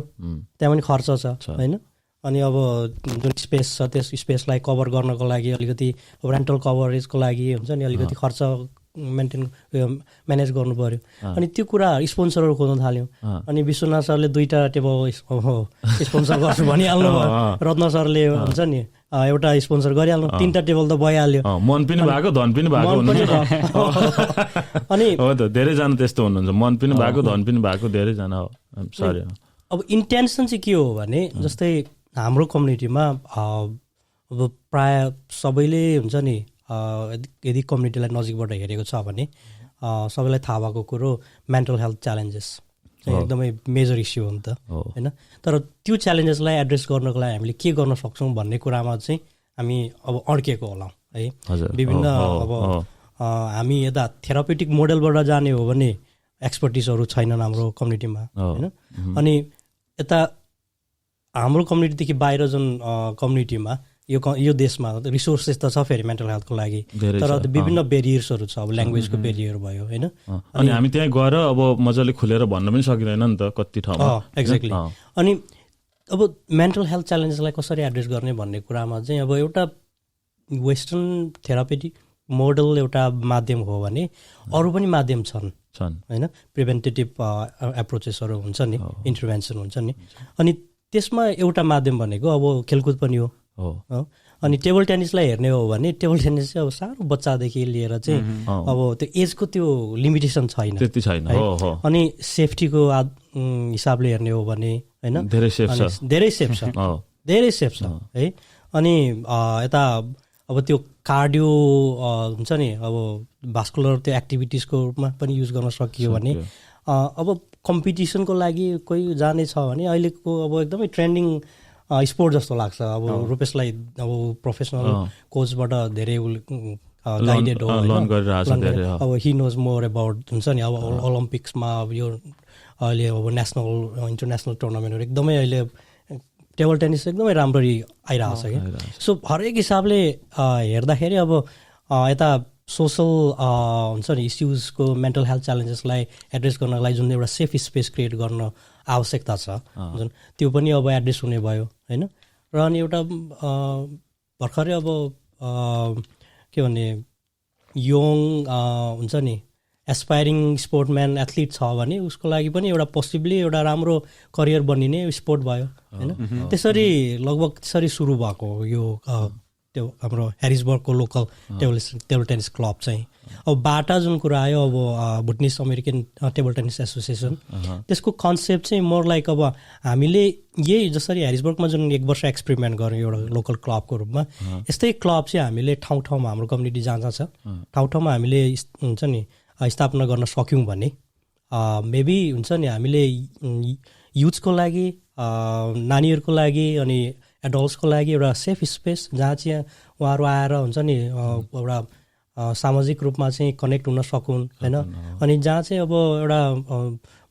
त्यहाँ पनि खर्च छ होइन। अनि अब जुन स्पेस छ त्यस स्पेसलाई कभर गर्नको लागि अलिकति रेन्टल कभरेजको लागि हुन्छ नि अलिकति खर्च म्यानेज गर्नु पऱ्यो। अनि त्यो कुरा स्पोन्सरहरू खोज्न थाल्यौँ। अनि विश्वनाथ सरले 2टा टेबल स्पोन्सर गर्छु भनिहाल्नु भयो, रत्न सरले हुन्छ नि एउटा स्पोन्सर गरिहाल्नु, 3टा टेबल त भइहाल्यो। मन पनि भएको धन पनि भएको। अनि हो त धेरैजना त्यस्तो हुनुहुन्छ, मन पनि भएको धन पनि भएको धेरैजना हो। सरी, अब इन्टेन्सन चाहिँ के हो भने जस्तै हाम्रो कम्युनिटीमा अब प्राय सबैले हुन्छ नि यदि कम्युनिटीलाई नजिकबाट हेरेको छ भने सबैलाई थाहा भएको कुरो मेन्टल हेल्थ च्यालेन्जेस चाहिँ एकदमै मेजर इस्यु हो नि त होइन। तर त्यो च्यालेन्जेसलाई एड्रेस गर्नको लागि हामीले के गर्न सक्छौँ भन्ने कुरामा चाहिँ हामी अब अड्केको होला है। विभिन्न अब हामी यता थेरापेटिक मोडलबाट जाने हो भने एक्सपर्टिजहरू छैनन् हाम्रो कम्युनिटीमा होइन। अनि यता हाम्रो कम्युनिटीदेखि बाहिर जुन कम्युनिटीमा यो देशमा रिसोर्सेस त छ फेरि मेन्टल हेल्थको लागि, तर विभिन्न बेरियर्सहरू छ। अब ल्याङ्ग्वेजको बेरियर भयो होइन। अनि हामी त्यहाँ गएर अब मजाले खुलेर भन्न पनि सकिँदैन नि त कति ठाउँमा। एक्ज्याक्टली। अनि अब मेन्टल हेल्थ च्यालेन्जेसलाई कसरी एड्रेस गर्ने भन्ने कुरामा चाहिँ अब एउटा वेस्टर्न थेरापेटिक मोडल एउटा माध्यम हो भने अरू पनि माध्यम छन् होइन, प्रिभेन्टेटिभ एप्रोचेसहरू हुन्छ नि, इन्टरभेन्सन हुन्छ नि। अनि त्यसमा एउटा माध्यम भनेको अब खेलकुद पनि हो। अनि टेबल टेनिसलाई हेर्ने हो भने टेबल टेनिस चाहिँ अब सानो बच्चादेखि लिएर चाहिँ अब त्यो एजको त्यो लिमिटेसन छैन, त्यति छैन। अनि सेफ्टीको हिसाबले हेर्ने हो भने होइन धेरै सेफ छ है। अनि यता अब त्यो कार्डियो हुन्छ नि, अब भास्कुलर त्यो एक्टिभिटिजको रूपमा पनि युज गर्न सकियो भने अब कम्पिटिसनको लागि कोही जाने छ भने अहिलेको अब एकदमै ट्रेन्डिङ स्पोर्ट जस्तो लाग्छ। अब रुपेशलाई अब प्रोफेसनल कोचबाट धेरै गाइडेड हो, अब हि नोज मोर अबाउट हुन्छ नि। अब ओलम्पिक्समा अब यो अहिले अब नेसनल इन्टरनेसनल टुर्नामेन्टहरू एकदमै अहिले टेबल टेनिस एकदमै राम्ररी आइरहेको छ क्या। सो हरेक हिसाबले हेर्दाखेरि अब यता सोसल हुन्छ नि इस्युजको मेन्टल हेल्थ च्यालेन्जेसलाई एड्रेस गर्नको लागि जुन एउटा सेफ स्पेस क्रिएट गर्न आवश्यकता छ जुन त्यो पनि अब एड्रेस हुने भयो होइन। र अनि एउटा भर्खरै अब के भन्ने यङ हुन्छ नि एस्पायरिङ स्पोर्टम्यान एथलिट छ भने उसको लागि पनि एउटा पोसिबली एउटा राम्रो करियर बनिने स्पोर्ट भयो होइन। त्यसरी लगभग त्यसरी सुरु भएको यो त्यो हाम्रो ह्यारिसबर्गको लोकल टेबल टेनिस क्लब चाहिँ। अब बाटा जुन कुरा आयो अब भुटनिस अमेरिकन टेबल टेनिस एसोसिएसन, त्यसको कन्सेप्ट चाहिँ मोर लाइक अब हामीले यही जसरी ह्यारिसबर्गमा जुन 1 वर्ष एक्सपेरिमेन्ट गऱ्यौँ एउटा लोकल क्लबको रूपमा, यस्तै क्लब चाहिँ हामीले ठाउँ ठाउँमा हाम्रो कम्युनिटी जहाँ जहाँ छ ठाउँ ठाउँमा हामीले हुन्छ नि स्थापना गर्न सक्यौँ भने मेबी हुन्छ नि हामीले युथ्सको लागि नानीहरूको लागि अनि एडल्ट्सको लागि एउटा सेफ स्पेस जहाँ चाहिँ उहाँहरू आएर हुन्छ नि एउटा सामाजिक रूपमा चाहिँ कनेक्ट हुन सकुन् होइन। अनि जहाँ चाहिँ अब एउटा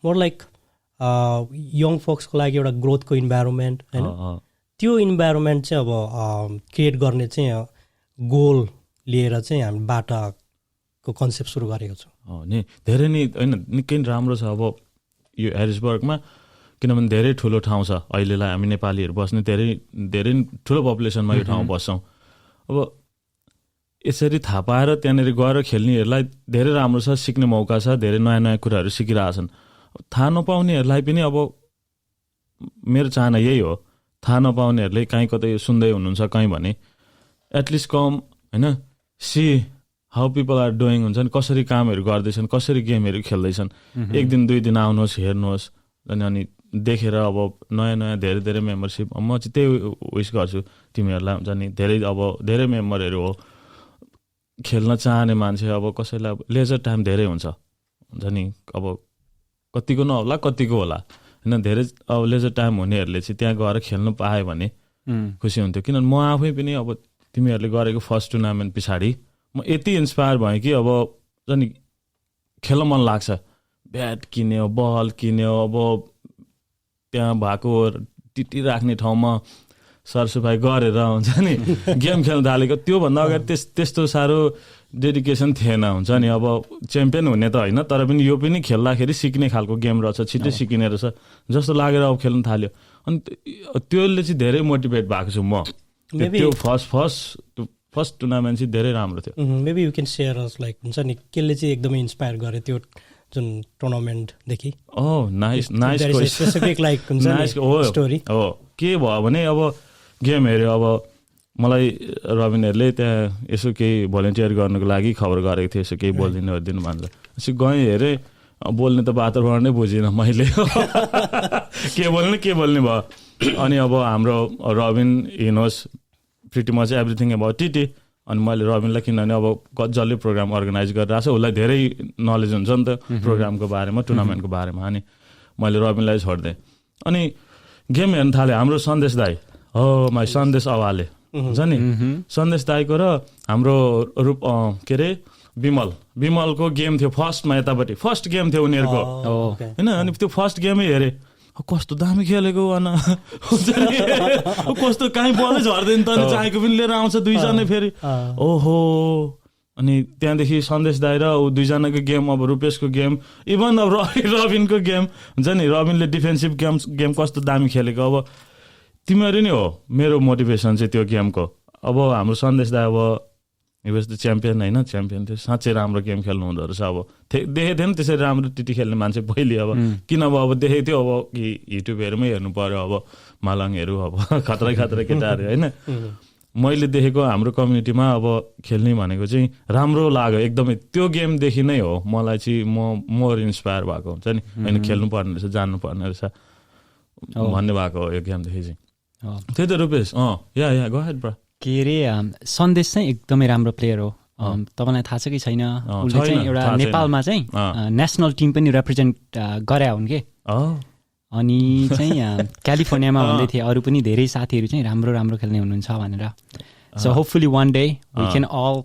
मोर लाइक यङ फोक्सको लागि एउटा ग्रोथको इन्भाइरोमेन्ट होइन, त्यो इन्भाइरोमेन्ट चाहिँ अब क्रिएट गर्ने चाहिँ गोल लिएर चाहिँ हामी बाटाको कन्सेप्ट सुरु गरेको छौँ नि। धेरै नै होइन निकै राम्रो छ अब यो ह्यारिसबर्गमा, किनभने धेरै ठुलो ठाउँ छ अहिलेलाई हामी नेपालीहरू बस्ने धेरै धेरै ठुलो पपुलेसनमा यो ठाउँमा बस्छौँ। अब यसरी थाहा पाएर त्यहाँनिर गएर खेल्नेहरूलाई धेरै राम्रो छ, सिक्ने मौका छ, धेरै नयाँ नयाँ कुराहरू सिकिरहेछन्। थाहा नपाउनेहरूलाई पनि अब मेरो चाहना यही हो, थाहा नपाउनेहरूले कहीँ कतै सुन्दै हुनुहुन्छ कहीँ भने एटलिस्ट कम होइन, see how people are doing हुन्छ नि, कसरी कामहरू गर्दैछन्, कसरी गेमहरू खेल्दैछन्। 1 दिन 2 दिन आउनुहोस् हेर्नुहोस् अनि देखेर अब नयाँ नयाँ धेरै धेरै मेम्बरसिप म चाहिँ त्यही विस गर्छु तिमीहरूलाई हुन्छ नि। धेरै मेम्बरहरू हो, खेल्न चाहने मान्छे अब कसैलाई अब लेजर टाइम धेरै हुन्छ नि, अब कतिको नहोला कतिको होला होइन। धेरै अब लेजर टाइम हुनेहरूले चाहिँ त्यहाँ गएर खेल्नु पायो भने खुसी हुन्थ्यो। किनभने म आफै पनि अब तिमीहरूले गरेको फर्स्ट टुर्नामेन्ट पछाडि म यति इन्सपायर भएँ कि अब नि खेल्न मन लाग्छ। ब्याट किन्यो, बल किन्यो, अब त्यहाँ भएको टिटी राख्ने ठाउँमा सरसफाइ गरेर हुन्छ नि गेम खेल्न थालेको। त्योभन्दा अगाडि त्यस्तो साह्रो डेडिकेसन थिएन हुन्छ नि। अब च्याम्पियन हुने त होइन, तर पनि यो पनि खेल्दाखेरि सिक्ने खालको गेम रहेछ, छिट्टै सिकिने रहेछ जस्तो लागेर अब खेल्न थाल्यो। अनि त्यसले चाहिँ धेरै मोटिभेट भएको छु म। त्यो फर्स्ट टुर्नामेन्ट चाहिँ धेरै राम्रो थियो। Maybe you can share us like हुन्छ नि केले चाहिँ एकदमै इन्सपायर गरे त्यो जुन टुर्नामेन्टदेखि? Nice specific like nice story हो। के भयो भने अब गेम हेऱ्यो, अब मलाई रबिनहरूले त्यहाँ यसो केही भलिन्टियर गर्नुको लागि खबर गरेको थियो, यसो केही बोलिदिनु भन्छ। यसो गएँ हेरेँ, बोल्ने त वातावरण नै बुझिनँ मैले के बोल्ने भयो। अनि अब हाम्रो Rabin he knows pretty much everything about TT. अनि मैले रबिनलाई किनभने अब जसले प्रोग्राम अर्गनाइज गरिरहेको छ उसलाई धेरै नलेज हुन्छ नि त प्रोग्रामको बारेमा, टुर्नामेन्टको बारेमा। अनि मैले रबिनलाई छोडिदिएँ। अनि गेम हेर्न थालेँ। हाम्रो सन्देश दाई हो, माई सन्देश अवाले हुन्छ नि, सन्देश दाईको र हाम्रो के अरे विमलको गेम थियो फर्स्टमा, यतापट्टि फर्स्ट गेम थियो उनीहरूको होइन। अनि त्यो फर्स्ट गेमै हेरेँ, कस्तो दामी खेलेको कस्तो कहीँ बलै झर्दैन त, चाहेको पनि लिएर आउँछ दुईजना फेरि ओहो। अनि त्यहाँदेखि सन्देश दाई र ऊ दुईजनाको गेम, अब रुपेशको गेम, इभन अब रबिनको गेम हुन्छ नि, रबिनले डिफेन्सिभ गेम कस्तो दामी खेलेको। अब तिमीहरू नै हो मेरो मोटिभेसन चाहिँ त्यो गेमको। अब हाम्रो सन्देश दा अब हि वाज द च्याम्पियन होइन, च्याम्पियन थियो, साँच्चै राम्रो गेम खेल्नु हुँदो रहेछ। अब देखेको थियो नि त्यसरी राम्रो टिटी खेल्ने मान्छे पहिले, अब किन अब देखेको थियो अब कि युट्युबहरूमै हेर्नु पऱ्यो अब मालाङहरू अब खतरा खतरा केटाहरू होइन। मैले देखेको हाम्रो कम्युनिटीमा अब खेल्ने भनेको चाहिँ राम्रो लाग्यो एकदमै। त्यो गेमदेखि नै हो मलाई चाहिँ म मोर इन्सपायर भएको हुन्छ नि, होइन खेल्नुपर्ने रहेछ, जान्नुपर्ने रहेछ भन्ने भएको हो यो गेमदेखि चाहिँ। त्यही त रूपेश। या गो अहेड ब्रो। के अरे सन्देश चाहिँ एकदमै राम्रो प्लेयर हो। तपाईँलाई थाहा छ कि छैन, उसले चाहिँ एउटा नेपालमा चाहिँ नेसनल टिम पनि रिप्रेजेन्ट गरे हुन् के। अनि चाहिँ क्यालिफोर्नियामा भन्दै थिए अरू पनि धेरै साथीहरू चाहिँ राम्रो राम्रो खेल्ने हुनुहुन्छ भनेर। So hopefully one day we can all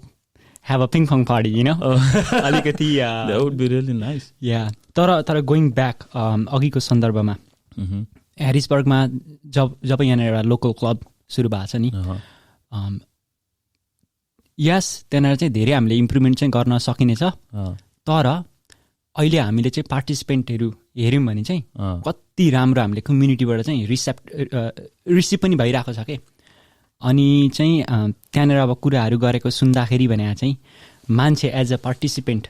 have a ping pong party you know अलिकति। That would be really nice. Yeah तर गोइङ ब्याक अघिको सन्दर्भमा ह्यारिसबर्गमा जब यहाँनिर एउटा लोकल क्लब सुरु भएको छ नि, यस त्यहाँनिर चाहिँ धेरै हामीले इम्प्रुभमेन्ट चाहिँ गर्न सकिनेछ। तर अहिले हामीले चाहिँ पार्टिसिपेन्टहरू हेऱ्यौँ भने चाहिँ कति राम्रो हामीले कम्युनिटीबाट चाहिँ रिसिभ पनि भइरहेको छ कि। अनि चाहिँ त्यहाँनिर अब कुराहरू गरेको सुन्दाखेरि भने चाहिँ मान्छे एज अ पार्टिसिपेन्ट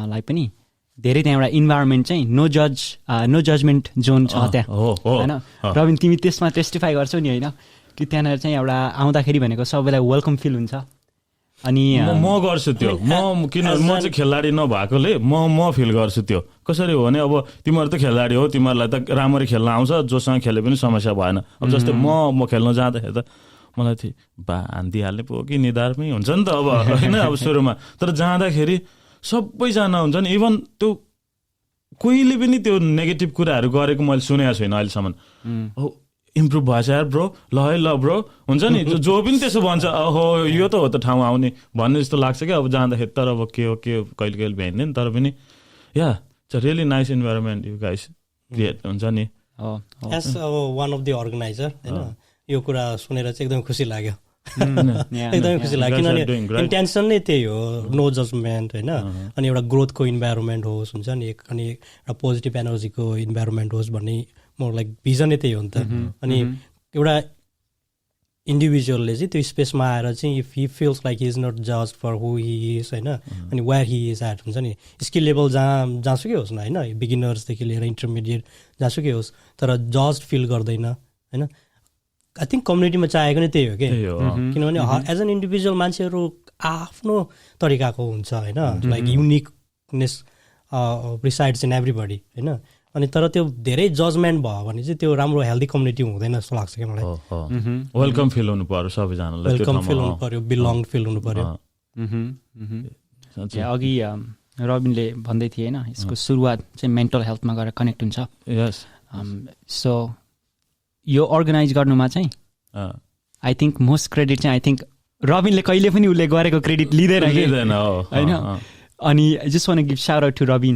लाई पनि धेरै त्यहाँ एउटा इन्भाइरोमेन्ट चाहिँ नो जजमेन्ट जोन छ त्यहाँ होइन। रबिन तिमी त्यसमा टेस्टिफाई गर्छौ नि होइन, कि त्यहाँनिर चाहिँ एउटा आउँदाखेरि भनेको सबैलाई वेलकम फिल हुन्छ। अनि म गर्छु त्यो, म किन म चाहिँ खेलाडी नभएकोले म फिल गर्छु त्यो। कसरी हो भने अब तिमीहरू त खेलाडी हो, तिमीहरूलाई त राम्ररी खेल्न आउँछ, जोसँग खेले पनि समस्या भएन। अब जस्तै म खेल्न जाँदाखेरि त मलाई चाहिँ हानिदिइहाल्ने पो कि निधारमै हुन्छ नि त अब होइन अब सुरुमा। तर जाँदाखेरि सबैजना हुन्छ नि, इभन त्यो कोहीले पनि त्यो नेगेटिभ कुराहरू गरेको मैले सुनेको छैन अहिलेसम्म। इम्प्रुभ भएछ यार ब्रो, ल है ल ब्रो हुन्छ नि, जो पनि त्यसो भन्छ ओहो यो त हो त ठाउँ आउने भन्ने जस्तो लाग्छ क्या अब जाँदाखेरि। तर अब के हो कहिले कहिले भ्याइँदैन, तर पनि yeah it's a really nice environment you guys create हुन्छ नि। एज अब वान अफ द अर्गनाइजर होइन यो कुरा सुनेर चाहिँ एकदम खुसी लाग्यो, एकदमै खुसी लाग्यो। किनभने इन्टेन्सन नै त्यही हो, नो जजमेन्ट होइन। अनि एउटा ग्रोथको इन्भाइरोमेन्ट होस् हुन्छ नि, अनि एउटा पोजिटिभ एनर्जीको इन्भाइरोमेन्ट होस् भन्ने मोर लाइक भिजनै त्यही हो नि त। अनि एउटा इन्डिभिजुअलले चाहिँ त्यो स्पेसमा आएर चाहिँ if he feels like he is not जज फर हु हि इज होइन, अनि वेयर हि इज एट हुन्छ नि, स्किल लेभल जहाँसुकै होस् न होइन, बिगिनर्सदेखि लिएर इन्टरमिडिएट जहाँसुकै होस्, तर जज फिल गर्दैन होइन। आई थिङ्क कम्युनिटीमा चाहेको नै त्यही हो कि, किनभने एज एन इन्डिभिजुअल मान्छेहरू आफ्नो तरिकाको हुन्छ होइन, like uniqueness resides in everybody होइन। अनि तर त्यो धेरै जजमेन्ट भयो भने चाहिँ त्यो राम्रो हेल्दी कम्युनिटी हुँदैन जस्तो लाग्छ कि मलाई। वेलकम फिल हुनु पर्यो सबैजनालाई, वेलकम फिल हुनु पर्यो, बिलोङ फिल हुनु पर्यो। अघि रबिनले भन्दै थिए होइन, यसको सुरुवात चाहिँ मेन्टल हेल्थमा गएर कनेक्ट हुन्छ। सो यो अर्गनाइज गर्नुमा चाहिँ आई थिङ्क मोस्ट क्रेडिट चाहिँ आई थिङ्क रबिनले कहिले पनि उसले गरेको क्रेडिट लिँदैन होइन। अनि just want give shout out to Robin.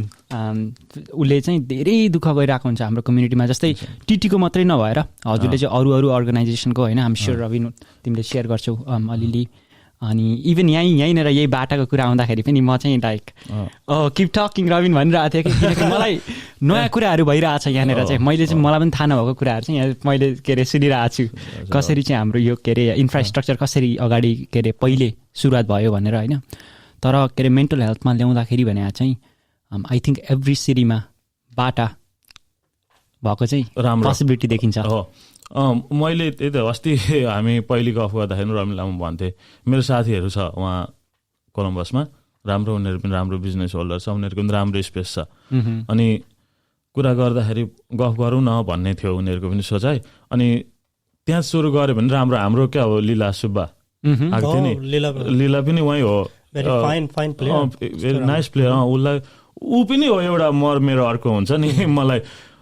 उसले चाहिँ धेरै दुःख गरिरहेको हुन्छ हाम्रो कम्युनिटीमा, जस्तै टिटीको मात्रै नभएर हजुरले चाहिँ अरू अर्गनाइजेसनको होइन, आम स्योर रबिन तिमीले सेयर गर्छौ अलिअलि। अनि इभन यहीँनिर यही बाटाको कुरा आउँदाखेरि पनि म चाहिँ लाइक किप टकिङ रबिन भनिरहेको थिएँ कि, किनकि मलाई नयाँ कुराहरू भइरहेको छ यहाँनिर चाहिँ। मलाई पनि थाहा नभएको कुराहरू चाहिँ यहाँ मैले के अरे सुनिरहेको छु, कसरी चाहिँ हाम्रो यो के अरे इन्फ्रास्ट्रक्चर कसरी अगाडि के अरे पहिले सुरुवात भयो भनेर होइन। तर के अरे मेन्टल हेल्थमा ल्याउँदाखेरि भने चाहिँ आई थिङ्क एभ्री सिटीमा बाटा भएको चाहिँ पोसिबिलिटी देखिन्छ। मैले त्यही त अस्ति हामी पहिलो गफ गर्दाखेरि रमिला म भन्थेँ मेरो साथीहरू छ उहाँ कोलम्बसमा, राम्रो उनीहरू पनि राम्रो बिजनेस होल्डर छ, उनीहरूको पनि राम्रो स्पेस छ। अनि कुरा गर्दाखेरि गफ गरौँ न भन्ने थियो उनीहरूको पनि सोचाइ। अनि त्यहाँ सुरु गऱ्यो भने राम्रो। हाम्रो क्या हो लीला सुब्बा आएको थियो नि, लीला पनि उहीँ हो, भेरी नाइस प्लेयर। उसलाई ऊ पनि हो एउटा मेरो अर्को हुन्छ नि, मलाई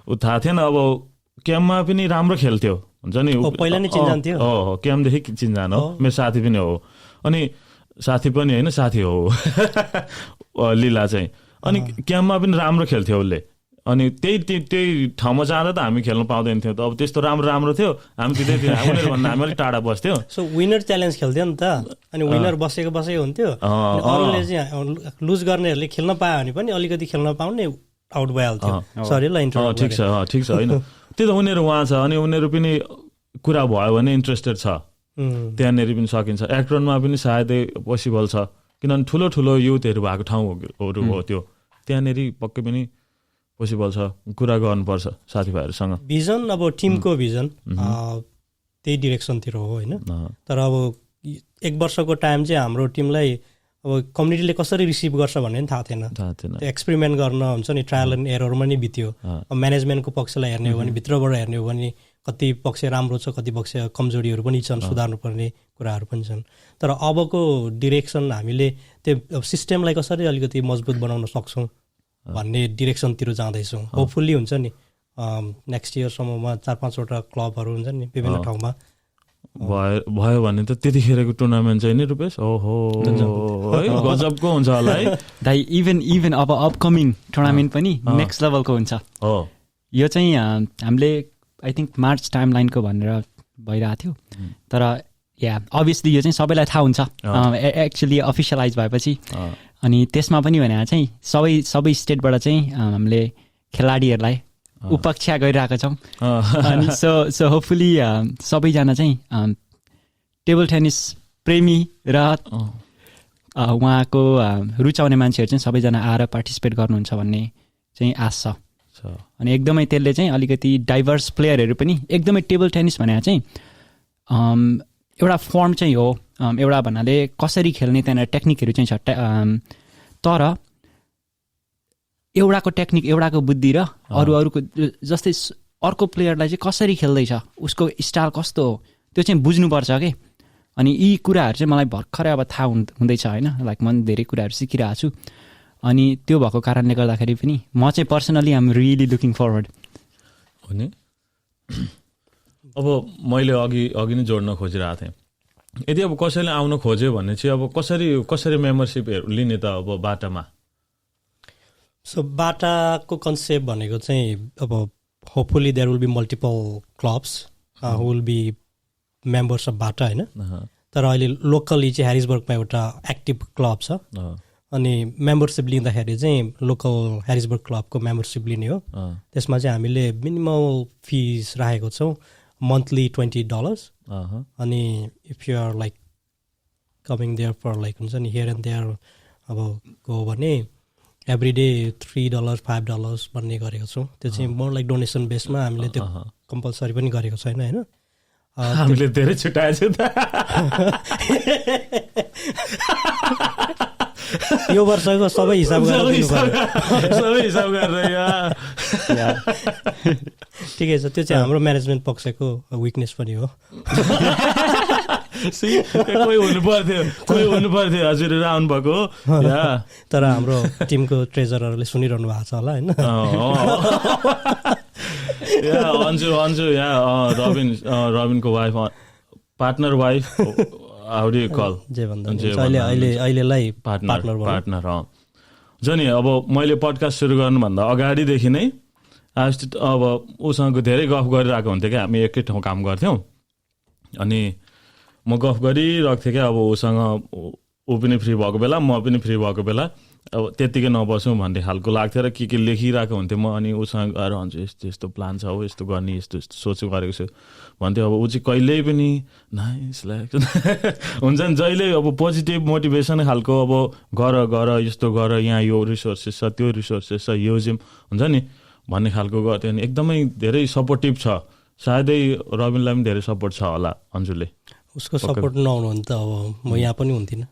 ऊ थाहा थिएन। अब क्याम्पमा पनि राम्रो खेल्थ्यो हुन्छ नि, पहिला नै चिन्जान थियो। हो क्याम्पदेखि चिन्जान हो, मेरो साथी पनि हो। अनि साथी पनि होइन साथी हो लीला चाहिँ। अनि क्याम्पमा पनि राम्रो खेल्थ्यो उसले। अनि त्यही ठाउँमा जाँदा त हामी खेल्नु पाउँदैन थियो त, अब त्यस्तो राम्रो थियो हामी त्यतै थियो, उनीहरूभन्दा हामी अलिक टाढा बस्थ्यो। सो विनर च्यालेन्ज खेल्थ्यो नि त, अनि विनर बसेको हुन्थ्यो। अरूले चाहिँ लुज गर्नेहरूले खेल्न पायो भने पनि अलिकति खेल्न पाउने आउट भइहाल्थ्यो। सरी ल ठिक छ होइन, त्यही त उनीहरू उहाँ छ। अनि उनीहरू पनि कुरा भयो भने इन्ट्रेस्टेड छ त्यहाँनिर पनि सकिन्छ। एक्रोनमा पनि सायदै पोसिबल छ किनभने ठुलो ठुलो युथहरू भएको ठाउँहरू हो त्यो, त्यहाँनिर पक्कै पनि पोसिबल छ। कुरा गर्नुपर्छ साथीभाइहरूसँग। भिजन अब टिमको भिजन त्यही डिरेक्सनतिर हो होइन। तर अब 1 वर्षको टाइम चाहिँ हाम्रो टिमलाई अब कम्युनिटीले कसरी रिसिभ गर्छ भन्ने पनि थाहा थिएन। त्यो एक्सपेरिमेन्ट गर्न हुन्छ नि, ट्रायल एन्ड एररमा नि बित्यो। अब म्यानेजमेन्टको पक्षलाई हेर्ने हो भने, भित्रबाट हेर्ने हो भने कति पक्ष राम्रो छ, कति पक्ष कमजोरीहरू पनि छन्, सुधार्नुपर्ने कुराहरू पनि छन्। तर अबको डिरेक्सन हामीले त्यो सिस्टमलाई कसरी अलिकति मजबुत बनाउन सक्छौँ भन्ने डिरेक्सनतिर जाँदैछौँ। होपफुल्ली हुन्छ नि नेक्स्ट इयरसम्ममा 4-5वटा क्लबहरू हुन्छ नि विभिन्न ठाउँमा भयो भने त त्यतिखेरको टुर्नामेन्ट चाहिँ नि रुपेश ओहो है गजबको हुन्छ होला है दाइ। इभन अब अपकमिङ टुर्नामेन्ट पनि नेक्स्ट लेभलको हुन्छ। यो चाहिँ हामीले आई थिङ्क मार्च टाइम लाइनको भनेर भइरहेको थियो। तर अभियसली यो चाहिँ सबैलाई थाहा हुन्छ एक्चुली अफिसियलाइज भएपछि। अनि त्यसमा पनि भने चाहिँ सबै स्टेटबाट चाहिँ हामीले खेलाडीहरूलाई उपेक्षा गरिरहेका छौँ। अनि सो होपफुली सबैजना चाहिँ टेबल टेनिस प्रेमी र उहाँको रुचाउने मान्छेहरू चाहिँ सबैजना आएर पार्टिसिपेट गर्नुहुन्छ भन्ने चाहिँ आश छ। अनि एकदमै त्यसले चाहिँ अलिकति डाइभर्स प्लेयरहरू पनि एकदमै टेबल टेनिस भनेर चाहिँ एउटा फर्म चाहिँ हो। एउटा भन्नाले कसरी खेल्ने त्यहाँनिर टेक्निकहरू चाहिँ छ। तर एउटाको टेक्निक, एउटाको बुद्धि र अरूको जस्तै अर्को प्लेयरलाई चाहिँ कसरी खेल्दैछ, उसको स्टाइल कस्तो हो त्यो चाहिँ बुझ्नुपर्छ कि। अनि यी कुराहरू चाहिँ मलाई भर्खरै अब थाहा हुँदैछ होइन। लाइक म धेरै कुराहरू सिकिरहेको छु। अनि त्यो भएको कारणले गर्दाखेरि पनि म चाहिँ पर्सनली आम रियली लुकिङ फरवर्ड हो नि। अब मैले अघि नै जोड्न खोजिरहेको थिएँ, यदि अब कसैले आउन खोज्यो भने चाहिँ अब कसरी मेम्बरसिपहरू लिने त अब बाटामा? सो बाटाको कन्सेप्ट भनेको चाहिँ अब hopefully there will be multiple clubs who will be members of बाटा होइन। तर अहिले लोकली चाहिँ ह्यारिसबर्गमा एउटा एक्टिभ क्लब छ। अनि मेम्बरसिप लिँदाखेरि चाहिँ लोकल ह्यारिसबर्ग क्लबको मेम्बरसिप लिने हो। त्यसमा चाहिँ हामीले मिनिमल फिस राखेको छौँ मन्थली $20। अनि if you are like coming there for like हुन्छ नि हियर एन्ड देयर अब गयो भने एभ्री डे $3, $5 भन्ने गरेको छौँ। त्यो चाहिँ मोर लाइक डोनेसन बेसमा हामीले त्यो कम्पलसरी पनि गरेको छैन होइन। हामीले धेरै छुट्याएछ त यो वर्षको सबै हिसाब गरेर ठिकै छ। त्यो चाहिँ हाम्रो म्यानेजमेन्ट पक्षको विकनेस पनि हो। कोही हुनु पर्थ्यो हजुरहरू आउनु भएको। तर हाम्रो टिमको ट्रेजररले सुनिरहनु भएको छ होला होइन। अन्जु यहाँ रबिनको wife, partner wife, how do you call जे भन्दा अहिलेलाई पार्टनर हुन्छ नि। अब मैले पडकास्ट सुरु गर्नुभन्दा अगाडिदेखि नै अब उसँग धेरै गफ गरिरहेको हुन्थ्यो क्या। हामी एकै ठाउँ काम गर्थ्यौँ अनि म गफ गरिरहेको थिएँ क्या। अब उसँग ऊ पनि फ्री भएको बेला म पनि फ्री भएको बेला अब त्यत्तिकै नबसौँ भन्ने खालको लाग्थ्यो र के लेखिरहेको हुन्थ्यो म। अनि उसँग गएर भन्छु यस्तो यस्तो प्लान छ हो, यस्तो गर्ने, यस्तो यस्तो सोच गरेको छु भन्थ्यो। अब ऊ चाहिँ कहिल्यै पनि नाइस लाग्छ हुन्छ नि, जहिले अब पोजिटिभ मोटिभेसन खालको अब गर यस्तो गर, यहाँ यो रिसोर्सेस छ, त्यो रिसोर्सेस छ, यो जिम हुन्छ नि भन्ने खालको गर्थ्यो। अनि एकदमै धेरै सपोर्टिभ छ। सायदै रबिनलाई पनि धेरै सपोर्ट छ होला अन्जुले। उसको सपोर्ट नहुनु भने त अब म यहाँ पनि हुन्थिनँ।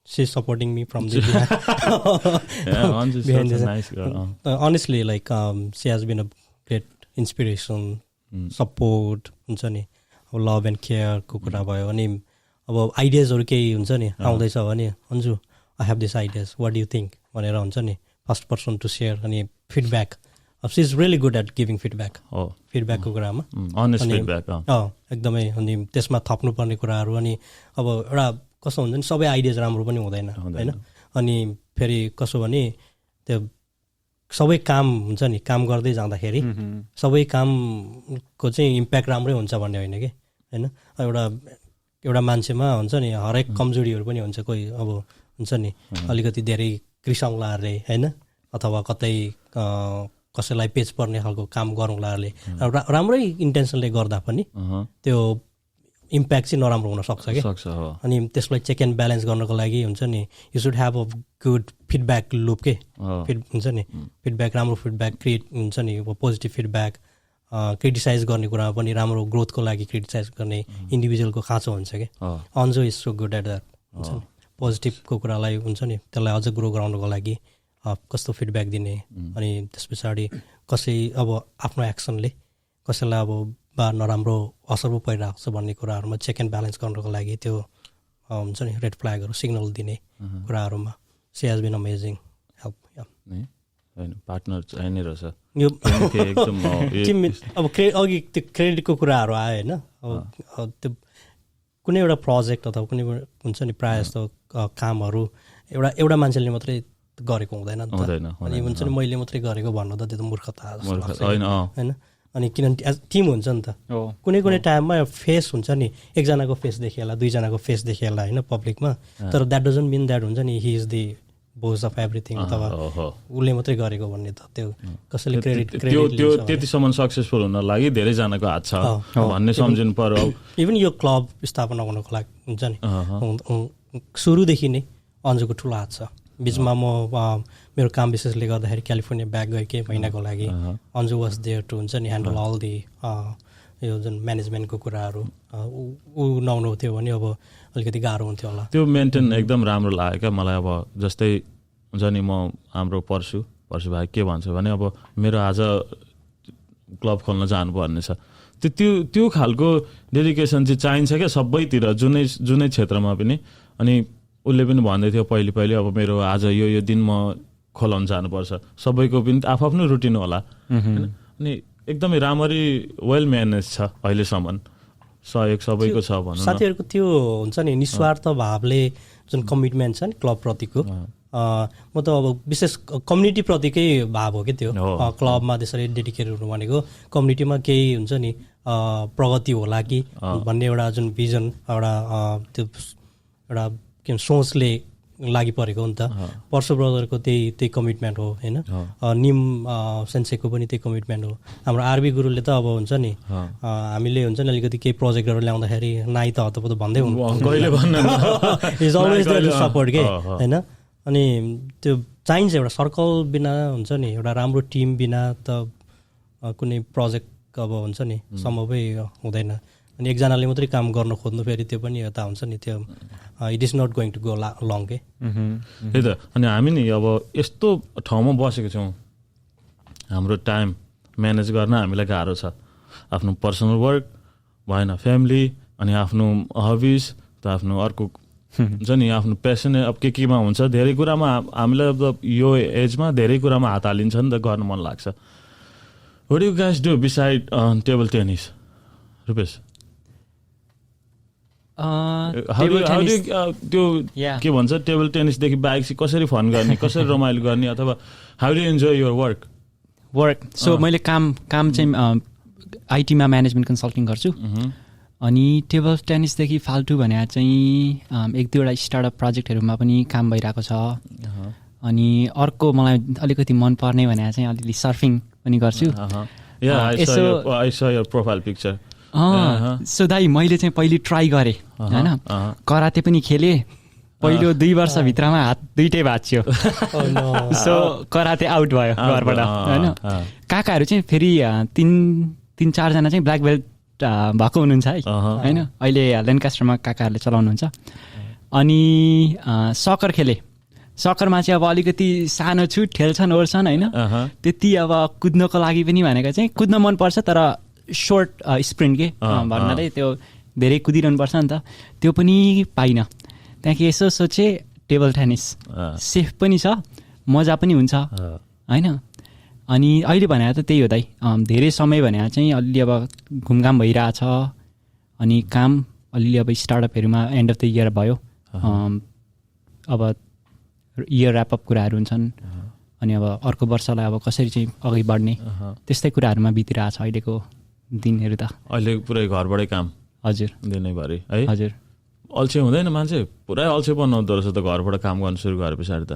She's supporting me from the behind this. Nice girl. Honestly, like she has been a great inspiration, support हुन्छ नि। अब लभ एन्ड केयरको कुरा भयो अनि अब आइडियाजहरू केही हुन्छ नि आउँदैछ भने Anju I have this ideas, what do you think भनेर हुन्छ नि फर्स्ट पर्सन टु सेयर। अनि फिडब्याक, अब she is really good at giving फिडब्याकको कुरामा एकदमै। अनि त्यसमा थप्नुपर्ने कुराहरू अनि अब एउटा कसो हुन्छ नि सबै आइडियाज राम्रो पनि हुँदैन होइन। अनि फेरि कसो भने त्यो सबै काम हुन्छ नि काम गर्दै जाँदाखेरि सबै कामको चाहिँ इम्प्याक्ट राम्रै हुन्छ भन्ने होइन कि होइन। एउटा मान्छेमा हुन्छ नि हरेक कमजोरीहरू पनि हुन्छ। कोही अब हुन्छ नि अलिकति धेरै कृसाउँलाहरूले होइन, अथवा कतै कसैलाई पेच पर्ने खालको काम गरौँलाहरूले राम्रै इन्टेन्सनले गर्दा पनि त्यो इम्प्याक्ट चाहिँ नराम्रो हुनसक्छ कि अनि त्यसलाई चेक एन्ड ब्यालेन्स गर्नको लागि हुन्छ नि you should have a good feedback loop के हुन्छ नि फिडब्याक राम्रो फिडब्याक क्रिएट हुन्छ नि पोजिटिभ फिडब्याक क्रिटिसाइज गर्ने कुरामा पनि राम्रो ग्रोथको लागि क्रिटिसाइज गर्ने इन्डिभिजुअलको खाँचो हुन्छ कि Anju is so good at that हुन्छ नि पोजिटिभको कुरालाई हुन्छ नि त्यसलाई अझ ग्रो गराउनको लागि कस्तो फिडब्याक दिने अनि त्यस पछाडि कसै अब आफ्नो एक्सनले कसैलाई अब बा नराम्रो असर पो परिरहेको छ भन्ने कुराहरूमा चेक एन्ड ब्यालेन्स गर्नको लागि त्यो हुन्छ नि रेड फ्ल्यागहरू सिग्नल दिने कुराहरूमा she has been amazing help होइन पार्टनर चाहिने रहेछ यो अब अघि त्यो क्रेडिटको कुराहरू आयो होइन अब त्यो कुनै एउटा प्रोजेक्ट अथवा कुनै हुन्छ नि प्रायः जस्तो कामहरू एउटा मान्छेले मात्रै गरेको हुँदैन नि त अनि हुन्छ नि मैले मात्रै गरेको भन्नु त त्यो त मूर्खता होइन अनि किनभने टिम हुन्छ नि त कुनै कुनै टाइममा फेस हुन्छ नि एकजनाको फेस देखेला दुईजनाको फेस देखेला होइन पब्लिकमा तर द्याट डजन्ट मिन द्याट हुन्छ नि he is the Bhoj of everything अथवा उसले मात्रै गरेको भन्ने त त्यो कसैले त्यो त्यतिसम्म सक्सेसफुल हुन लागि धेरैजनाको हात छ भन्ने सम्झिनु पर्यो इभन यो क्लब स्थापना गर्नको लागि हुन्छ नि सुरुदेखि नै अन्जुको ठुलो हात छ बिचमा म मेरो काम विशेषले गर्दाखेरि क्यालिफोर्निया ब्याक गएँ केही महिनाको लागि अन्जु वाज देयर टु हुन्छ नि ह्यान्डल अल दि यो जुन म्यानेजमेन्टको कुराहरू ऊ नहुनु थियो भने अब अलिकति गाह्रो हुन्थ्यो होला त्यो मेन्टेन एकदम राम्रो लाग्यो क्या मलाई अब जस्तै हुन्छ नि म हाम्रो पर्सु भाइ के भन्छ भने अब मेरो आज क्लब खोल्न जानुपर्ने छ त्यो खालको डेडिकेसन चाहिँ चाहिन्छ क्या सबैतिर जुनै क्षेत्रमा पनि अनि उसले पनि भन्दै थियो पहिले अब मेरो आज यो दिन म खोलाउन जानुपर्छ सबैको पनि आफ्नो रुटिन होला होइन अनि एकदमै राम्ररी वेल म्यानेज छ अहिलेसम्म सहयोग सबैको छ भनौँ साथीहरूको त्यो हुन्छ नि निस्वार्थ भावले जुन कमिटमेन्ट छ नि क्लबप्रतिको म त अब विशेष कम्युनिटीप्रतिकै भाव हो कि त्यो क्लबमा त्यसरी डेडिकेटेड हुनु भनेको कम्युनिटीमा केही हुन्छ नि प्रगति होला कि भन्ने एउटा जुन भिजन एउटा त्यो एउटा के सोचले लागि परेको हो नि त पर्सो ब्रदरको त्यही कमिटमेन्ट हो होइन निम सेन्सेको पनि त्यही कमिटमेन्ट हो हाम्रो आरबी गुरुले त अब हुन्छ नि हामीले हुन्छ नि अलिकति केही प्रोजेक्टहरू ल्याउँदाखेरि नाइ त हतपत भन्दै is always there to support के होइन अनि त्यो चाहिन्छ एउटा सर्कल बिना हुन्छ नि एउटा राम्रो टिम बिना त कुनै प्रोजेक्ट अब हुन्छ नि सम्भवै हुँदैन अनि एकजनाले मात्रै काम गर्न खोज्नु फेरि त्यो पनि यता हुन्छ नि त्यो it is not going to go long के त्यही त अनि हामी नि अब यस्तो ठाउँमा बसेको छौँ हाम्रो टाइम म्यानेज गर्न हामीलाई गाह्रो छ आफ्नो पर्सनल वर्क भएन फ्यामिली अनि आफ्नो हबिज त आफ्नो अर्को हुन्छ नि आफ्नो पेसन अब केमा हुन्छ धेरै कुरामा हामीलाई अब यो एजमा धेरै कुरामा हात हालिन्छ नि त गर्न मन लाग्छ what you guys do beside table tennis Rupesh त्यो के भन्छ टेबल टेनिसदेखि बाहेक चाहिँ कसरी फन गर्ने कसरी रमाइलो गर्ने अथवा how do enjoy your work so मैले काम चाहिँ आइटीमा म्यानेजमेन्ट कन्सल्टिङ गर्छु अनि टेबल टेनिसदेखि फाल्टु भने चाहिँ एक दुईवटा स्टार्टअप प्रोजेक्टहरूमा पनि काम भइरहेको छ अनि अर्को मलाई अलिकति मनपर्ने भने चाहिँ अलिअलि सर्फिङ पनि गर्छु सो दाइ मैले चाहिँ पहिले ट्राई गरेँ होइन कराते पनि खेलेँ पहिलो 2 वर्षभित्रमा हात दुइटै भाँच्यो सो कराते आउट भयो घरबाट होइन काकाहरू चाहिँ फेरि 3-4 जना चाहिँ ब्ल्याक बेल्ट भएको हुनुहुन्छ है होइन अहिले ल्यान्डकास्टरमा काकाहरूले चलाउनुहुन्छ अनि सकर खेलेँ सकरमा चाहिँ अब अलिकति सानो छु ठेल्छन् ओर्छन् होइन त्यति अब कुद्नको लागि पनि भनेको चाहिँ कुद्न मनपर्छ तर सर्ट स्प्रिन्ट के भन्नाले त्यो धेरै कुदिरहनुपर्छ नि त त्यो पनि पाइनँ त्यहाँदेखि यसो सोचेँ टेबल टेनिस सेफ पनि छ मजा पनि हुन्छ होइन अनि अहिले भने त त्यही हो दाइ धेरै समय भने चाहिँ अलिअलि अब घुमघाम भइरहेछ अनि काम अलिअलि अब स्टार्टअपहरूमा एन्ड अफ द इयर भयो अब इयर ऱ्यापअप कुराहरू हुन्छन् अनि अब अर्को वर्षलाई अब कसरी चाहिँ अघि बढ्ने त्यस्तै कुराहरूमा बितिरहेछ अहिलेको दिनहरू त अहिले पुरै घरबाटै काम हजुर दिनैभरि है हजुर अल्छे हुँदैन मान्छे पुरै अल्छेपन हुँदो रहेछ त घरबाट काम गर्न सुरु गरे पछाडि त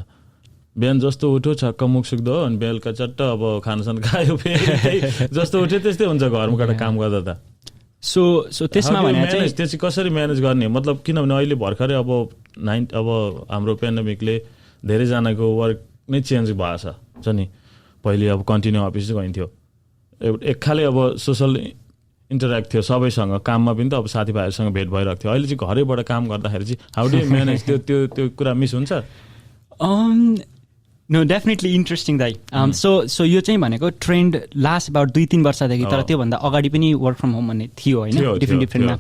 बिहान जस्तो उठ्यो छक्क मुख सुक्दो अनि बेलुका चट्ट अब खानासाना खायो फेरि जस्तो उठ्यो त्यस्तै हुन्छ घरमा काम गर्दा त सो त्यसमा भने चाहिँ त्यो चाहिँ कसरी म्यानेज गर्ने मतलब किनभने अहिले भर्खरै अब हाम्रो पेन्डेमिकले धेरैजनाको वर्क नै चेन्ज भएको छ नि पहिले अब कन्टिन्यू अफिस गइन्थ्यो एक खाले अब सोसल इन्टरेक्ट थियो सबैसँग काममा पनि त अब साथीभाइहरूसँग भेट भइरहेको थियो अहिले चाहिँ घरैबाट काम गर्दाखेरि चाहिँ हाउ डु म्यानेज त्यो कुरा मिस हुन्छ नो डेफिनेटली इन्ट्रेस्टिङ दाइ सो यो चाहिँ भनेको ट्रेन्ड लास्ट अबाउट 2-3 वर्षदेखि तर त्योभन्दा अगाडि पनि वर्क फ्रम होम भन्ने थियो होइन डिफ्रेन्टमा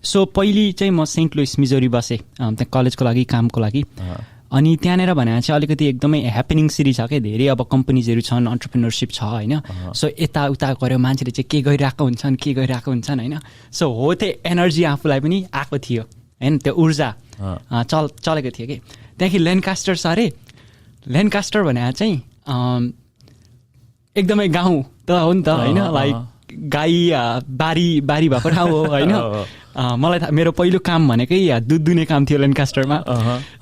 सो पहिले चाहिँ म सेन्ट लुइस मिजोरी बसेँ त्यहाँ कलेजको लागि कामको लागि अनि त्यहाँनिर भने चाहिँ अलिकति एकदमै ह्यापनिङ सिटी छ क्या धेरै अब कम्पनीजहरू छन् अन्टरप्रेन्योरसिप छ होइन सो यताउता गऱ्यो मान्छेले चाहिँ के गरिरहेको हुन्छन् होइन सो हो त्यो एनर्जी आफूलाई पनि आएको थियो होइन त्यो ऊर्जा चलेको थियो कि त्यहाँदेखि ल्यान्डकास्टर छ अरे ल्यान्डकास्टर भने चाहिँ एकदमै गाउँ त हो नि त होइन लाइक गाई बारी भएको ठाउँ हो होइन मलाई मेरो पहिलो काम भनेकै दुध दुने काम थियो ल्यान्डकास्टरमा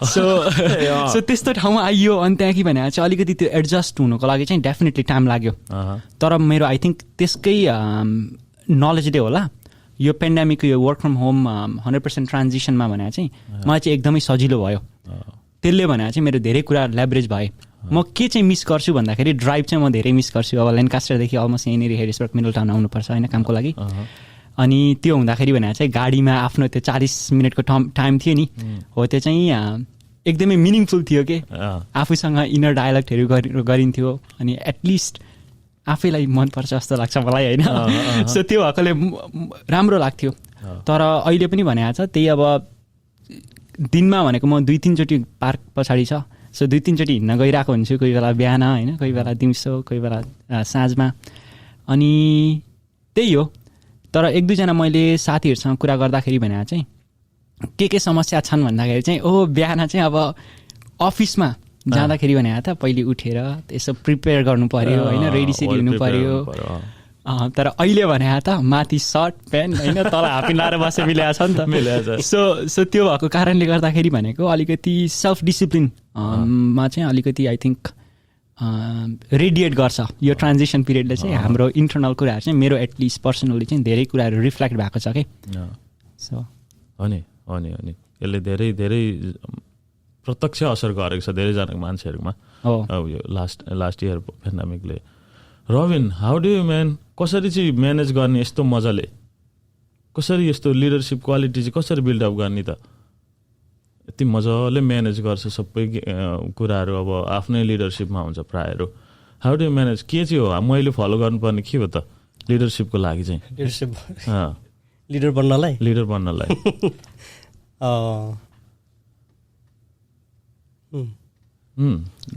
सो त्यस्तो ठाउँमा आइयो अनि त्यहाँदेखि भने चाहिँ अलिकति त्यो एडजस्ट हुनुको लागि चाहिँ डेफिनेटली टाइम लाग्यो तर मेरो आई थिङ्क त्यसकै नलेजले होला यो पेन्डेमिकको यो वर्क फ्रम होम 100% ट्रान्जिसनमा भने चाहिँ मलाई चाहिँ एकदमै सजिलो भयो त्यसले भने चाहिँ मेरो धेरै कुरा ल्याभरेज भए म के चाहिँ मिस गर्छु भन्दाखेरि ड्राइभ चाहिँ म धेरै मिस गर्छु अब ल्यान्डकास्टरदेखि अलमोस्ट यहीँनिर हेरिसबर्ग मिडल टाउन आउनुपर्छ होइन कामको लागि अनि त्यो हुँदाखेरि भने चाहिँ गाडीमा आफ्नो त्यो 40 मिनटको टाइम थियो नि हो त्यो चाहिँ एकदमै मिनिङफुल थियो कि आफूसँग इनर डायलगहरू गरिन्थ्यो अनि एटलिस्ट आफैलाई मनपर्छ जस्तो लाग्छ मलाई होइन सो त्यो भएकोले राम्रो लाग्थ्यो तर अहिले पनि भने छ त्यही अब दिनमा भनेको म 2-3 चोटि पार्क पछाडि छ सो 2-3 चोटि हिँड्न गइरहेको हुन्छु कोही बेला बिहान होइन कोही बेला दिउँसो कोही बेला साँझमा अनि त्यही हो तर 1-2जना मैले साथीहरूसँग कुरा गर्दाखेरि भने चाहिँ के समस्या छन् भन्दाखेरि चाहिँ बिहान चाहिँ अब अफिसमा जाँदाखेरि भने त पहिले उठेर यसो प्रिपेयर गर्नु पर्यो होइन रेडी सेडी हुनु पर्यो तर अहिले भने त माथि सर्ट प्यान्ट होइन तल हाफी लाएर बसे मिलेको छ नि त सो त्यो भएको कारणले गर्दाखेरि भनेको अलिकति सेल्फ डिसिप्लिन मा चाहिँ अलिकति आई थिङ्क रेडिएट गर्छ यो ट्रान्जिसन पिरियडले चाहिँ हाम्रो इन्टरनल कुराहरू चाहिँ मेरो एटलिस्ट पर्सनली चाहिँ धेरै कुराहरू रिफ्लेक्ट भएको छ कि सो हो नि यसले धेरै धेरै प्रत्यक्ष असर गरेको छ धेरैजनाको मान्छेहरूमा अब यो लास्ट इयर पेन्डेमिकले रबिन हाउ डु यु कसरी चाहिँ म्यानेज गर्ने यस्तो मजाले कसरी यस्तो लिडरसिप क्वालिटी चाहिँ कसरी बिल्डअप गर्ने त यति मजाले म्यानेज गर्छ सबै कुराहरू अब आफ्नै लिडरसिपमा हुन्छ प्रायःहरू हाउ डु यु म्यानेज के चाहिँ हो मैले फलो गर्नुपर्ने के हो त लिडरसिपको लागि चाहिँ लिडर बन्नलाई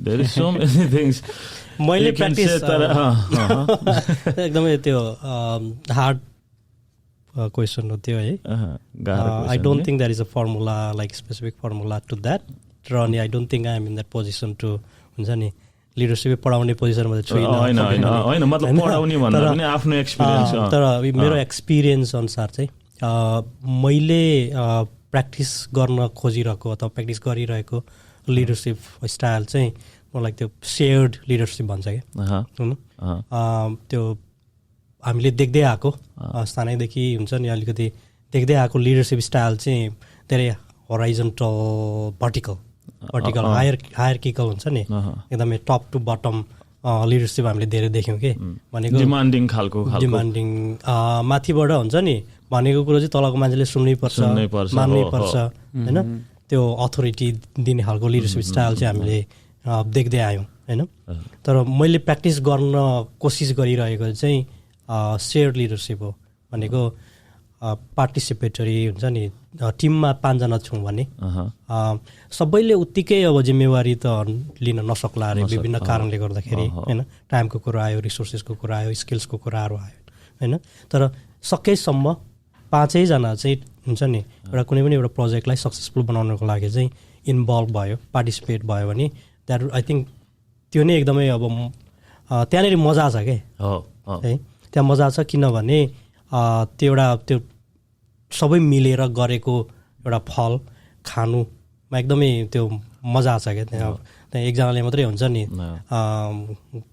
there is so many things मैले प्र्याक्टिस एकदमै त्यो हार्ड क्वेसन हो त्यो है I don't think that is a formula like specific formula to that र अनि I don't think I am in that position to हुन्छ नि लिडरसिपै पढाउने पोजिसनमा चाहिँ छुइनँ तर मेरो एक्सपिरियन्स अनुसार चाहिँ मैले प्र्याक्टिस गर्न खोजिरहेको अथवा प्र्याक्टिस गरिरहेको लिडरसिप स्टाइल चाहिँ मलाई त्यो सेयर्ड लिडरसिप भन्छ क्या होइन त्यो हामीले देख्दै आएको सानैदेखि हुन्छ नि अलिकति देख्दै आएको लिडरसिप स्टाइल चाहिँ धेरै होराइजन्टल भर्टिकल हायरकिकल हुन्छ नि एकदमै टप टु बटम लिडरसिप हामीले धेरै देख्यौँ कि भनेको डिमान्डिङ माथिबाट हुन्छ नि भनेको कुरो चाहिँ तलको मान्छेले सुन्नै पर्छ मान्नै पर्छ होइन त्यो अथोरिटी दिने खालको लिडरसिप स्टाइल चाहिँ हामीले देख्दै आयौँ होइन तर मैले प्र्याक्टिस गर्न कोसिस गरिरहेको चाहिँ सेयर्ड लिडरसिप हो भनेको पार्टिसिपेटरी हुन्छ नि टिममा 5 जना छौँ भने सबैले उत्तिकै अब जिम्मेवारी त लिन नसक्ला अरे विभिन्न कारणले गर्दाखेरि होइन टाइमको कुरा आयो रिसोर्सेसको कुरा आयो स्किल्सको कुराहरू आयो होइन तर सकेसम्म 5 जना चाहिँ हुन्छ नि एउटा कुनै पनि एउटा प्रोजेक्टलाई सक्सेसफुल बनाउनको लागि चाहिँ इन्भल्भ भयो पार्टिसिपेट भयो भने द्याट आई थिङ्क त्यो नै एकदमै अब त्यहाँनिर मजा छ क्या है त्यहाँ मजा छ किनभने त्यो सबै मिलेर गरेको एउटा फल खानुमा एकदमै त्यो मजा छ क्या त्यहाँ एकजनाले मात्रै हुन्छ नि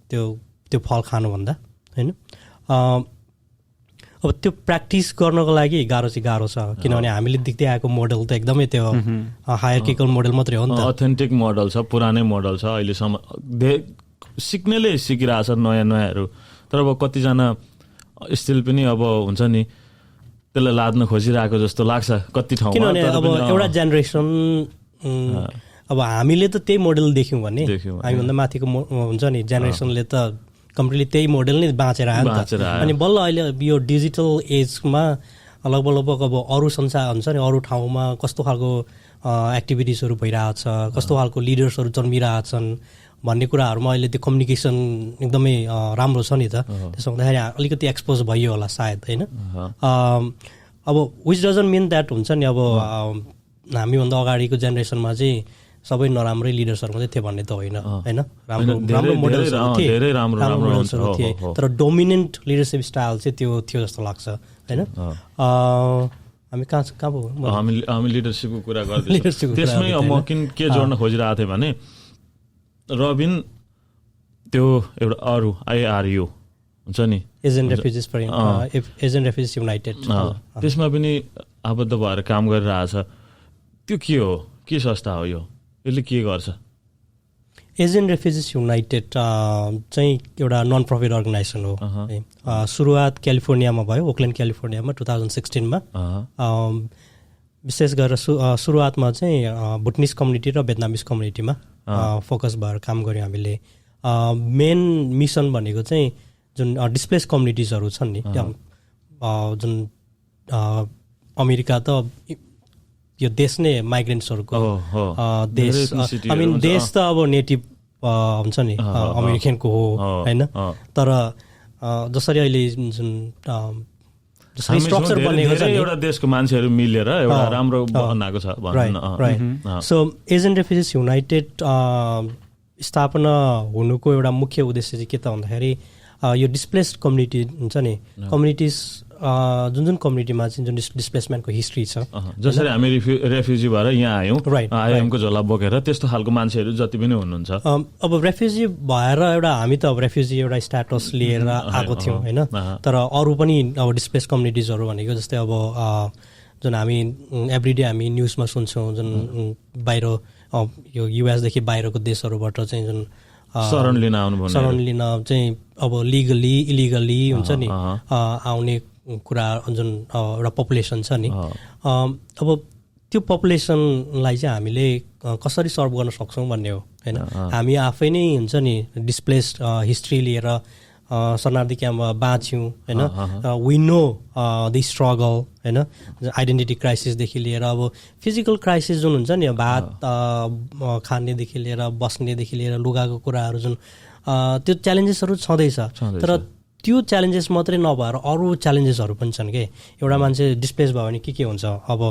त्यो फल खानुभन्दा होइन अब त्यो प्र्याक्टिस गर्नको लागि गाह्रो चाहिँ गाह्रो छ, किनभने हामीले देख्दै आएको मोडल त एकदमै त्यो हायरार्किकल मोडल मात्रै हो नि त, अथेन्टिक मोडल छ, पुरानै मोडल छ, अहिलेसम्म सिक्नेले सिकिरहेछ नयाँ नयाँहरू। तर अब कतिजना स्टिल पनि अब हुन्छ नि त्यसलाई लाद्न खोजिरहेको जस्तो लाग्छ कति ठाउँमा। किनभने अब एउटा जेनेरेसन अब हामीले त त्यही मोडल देख्यौँ भने हामीभन्दा माथिको हुन्छ नि जेनेरेसनले त कम्प्लिटली त्यही मोडल नै बाँचेर आयो नि त। अनि बल्ल अहिले यो डिजिटल एजमा लगभग लगभग अब अरू संसार हुन्छ नि अरू ठाउँमा कस्तो खालको एक्टिभिटिजहरू भइरहेछ, कस्तो खालको लिडर्सहरू जन्मिरहेछन् भन्ने कुराहरूमा अहिले त्यो कम्युनिकेसन एकदमै राम्रो छ नि त। त्यसो हुँदाखेरि अलिकति एक्सपोज भइयो होला सायद होइन। अब विच डजन्ट मिन द्याट हुन्छ नि अब हामीभन्दा अगाडिको जेनेरेसनमा चाहिँ सबै नराम्रै लिडर्सहरू मात्रै थिए भन्ने त होइन होइन, राम्रो मोडल्सहरू थिए, राम्रो मोडल्सहरू थिए, तर डोमिनेन्ट लिडरसिप स्टाइल चाहिँ त्यो थियो जस्तो लाग्छ होइन। हामी कहाँ हामी लिडरसिपको कुरा गर्दैछौँ, त्यसमै म के जोड्न खोजिरहेको थिएँ भने रबिन त्यो एउटा अरू IRU हुन्छ नि एजेन्ट रेफ्युजिज युनाइटेड, त्यसमा पनि आबद्ध भएर काम गरिरहेछ। त्यो के हो, के संस्था हो यो, यसले के गर्छ? एजेन्ट रेफ्युजिज युनाइटेड चाहिँ एउटा नन प्रफिट अर्गनाइजेसन हो। सुरुवात क्यालिफोर्नियामा भयो, ओकल्यान्ड क्यालिफोर्नियामा 2016मा। विशेष गरेर सुरुवातमा चाहिँ भुटनिस कम्युनिटी र भियतनामिज कम्युनिटीमा फोकस भएर काम गऱ्यौँ हामीले। मेन मिसन भनेको चाहिँ जुन डिस्प्लेस कम्युनिटिजहरू छन् नि, जुन अमेरिका त यो देश नै माइग्रेन्ट्सहरूको देश, आई मिन देश त अब नेटिभ हुन्छ नि अमेरिकनको हो होइन, तर जसरी अहिले जुन स्ट्रक्चर बनेको छ एउटा देशको मान्छेहरू मिलेर एउटा राम्रो बनाएको छ। सो एजेन्ट रेफ्युजिज युनाइटेड स्थापना हुनुको एउटा मुख्य उद्देश्य चाहिँ के त भन्दाखेरि यो डिस्प्लेस्ड कम्युनिटी हुन्छ नि, कम्युनिटिज जुन कम्युनिटीमा चाहिँ जुन डिस्प्लेसमेन्टको हिस्ट्री छ, जसरी हामी रेफ्युजी भएर यहाँ आयौँ IIM को झोला बोकेर, त्यस्तो खालको मान्छेहरू जति पनि हुनुहुन्छ। अब रेफ्युजी भएर एउटा हामी त अब रेफ्युजी एउटा स्ट्याटस लिएर आएको थियौँ होइन, तर अरू पनि अब डिस्प्लेस कम्युनिटिजहरू भनेको जस्तै अब जुन हामी एभ्रिडे हामी न्युजमा सुन्छौँ जुन बाहिर यो युएसदेखि बाहिरको देशहरूबाट चाहिँ जुन शरण लिन चाहिँ अब लिगली इलिगली हुन्छ नि आउने कुरा जुन एउटा पपुलेसन छ नि, अब त्यो पपुलेसनलाई चाहिँ हामीले कसरी सर्भ गर्न सक्छौँ भन्ने हो होइन। हामी आफै नै हुन्छ नि डिस्प्लेस्ड हिस्ट्री लिएर शरणार्थी क्याम्पमा बाँच्यौँ होइन, वी नो द स्ट्रगल होइन, आइडेन्टिटी क्राइसिसदेखि लिएर अब फिजिकल क्राइसिस जुन हुन्छ नि, भात खानेदेखि लिएर बस्नेदेखि लिएर लुगाको कुराहरू जुन त्यो च्यालेन्जेसहरू छँदैछ। तर त्यो च्यालेन्जेस मात्रै नभएर अरू च्यालेन्जेसहरू पनि छन् कि एउटा मान्छे डिस्प्लेस भयो भने के हुन्छ। अब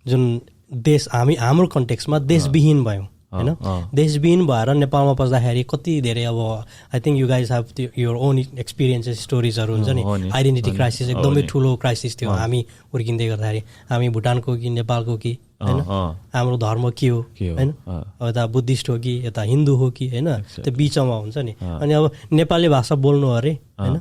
जुन देश हाम्रो कन्टेक्स्टमा देशविहीन भयौँ होइन, देशविहीन भएर नेपालमा पस्दाखेरि कति धेरै अब I think you guys have your own experiences स्टोरिजहरू हुन्छ नि। आइडेन्टिटी क्राइसिस एकदमै ठुलो क्राइसिस थियो हामी हुर्किँदै गर्दाखेरि, हामी भुटानको कि नेपालको कि होइन, हाम्रो धर्म के हो होइन, यता बुद्धिस्ट हो कि यता हिन्दू हो कि होइन, त्यो बिचमा हुन्छ नि। अनि अब नेपाली भाषा बोल्नु अरे होइन,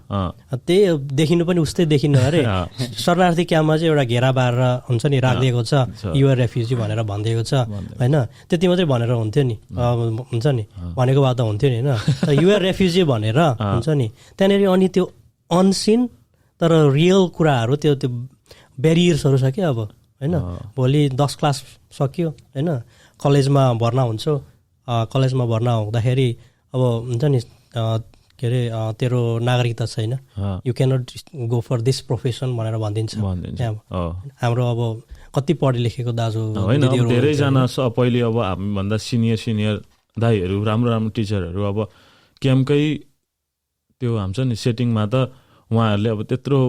त्यही देखिनु पनि उस्तै देखिनु अरे। शरणार्थी क्याम्पमा चाहिँ एउटा घेरा बारेर हुन्छ नि राखिदिएको छ, युआर रेफ्युजी भनेर भनिदिएको छ होइन, त्यति मात्रै भनेर हुन्थ्यो नि हुन्छ नि, भनेको भए त हुन्थ्यो नि होइन, युआर रेफ्युजी भनेर हुन्छ नि। त्यहाँनिर अनि त्यो अनसिन तर रियल कुराहरू त्यो ब्यारियर्सहरू छ क्या अब होइन। भोलि 10 क्लास सक्यो होइन, कलेजमा भर्ना हुन्छौ, कलेजमा भर्ना हुँदाखेरि अब हुन्छ नि के अरे तेरो नागरिकता छैन, you cannot go for this profession भनेर भनिदिन्छ। हाम्रो अब कति पढे लेखेको दाजु होइन, धेरैजना पहिले अब हामीभन्दा सिनियर दाईहरू राम्रो टिचरहरू अब क्याम्पकै त्यो हुन्छ नि सेटिङमा त उहाँहरूले अब त्यत्रो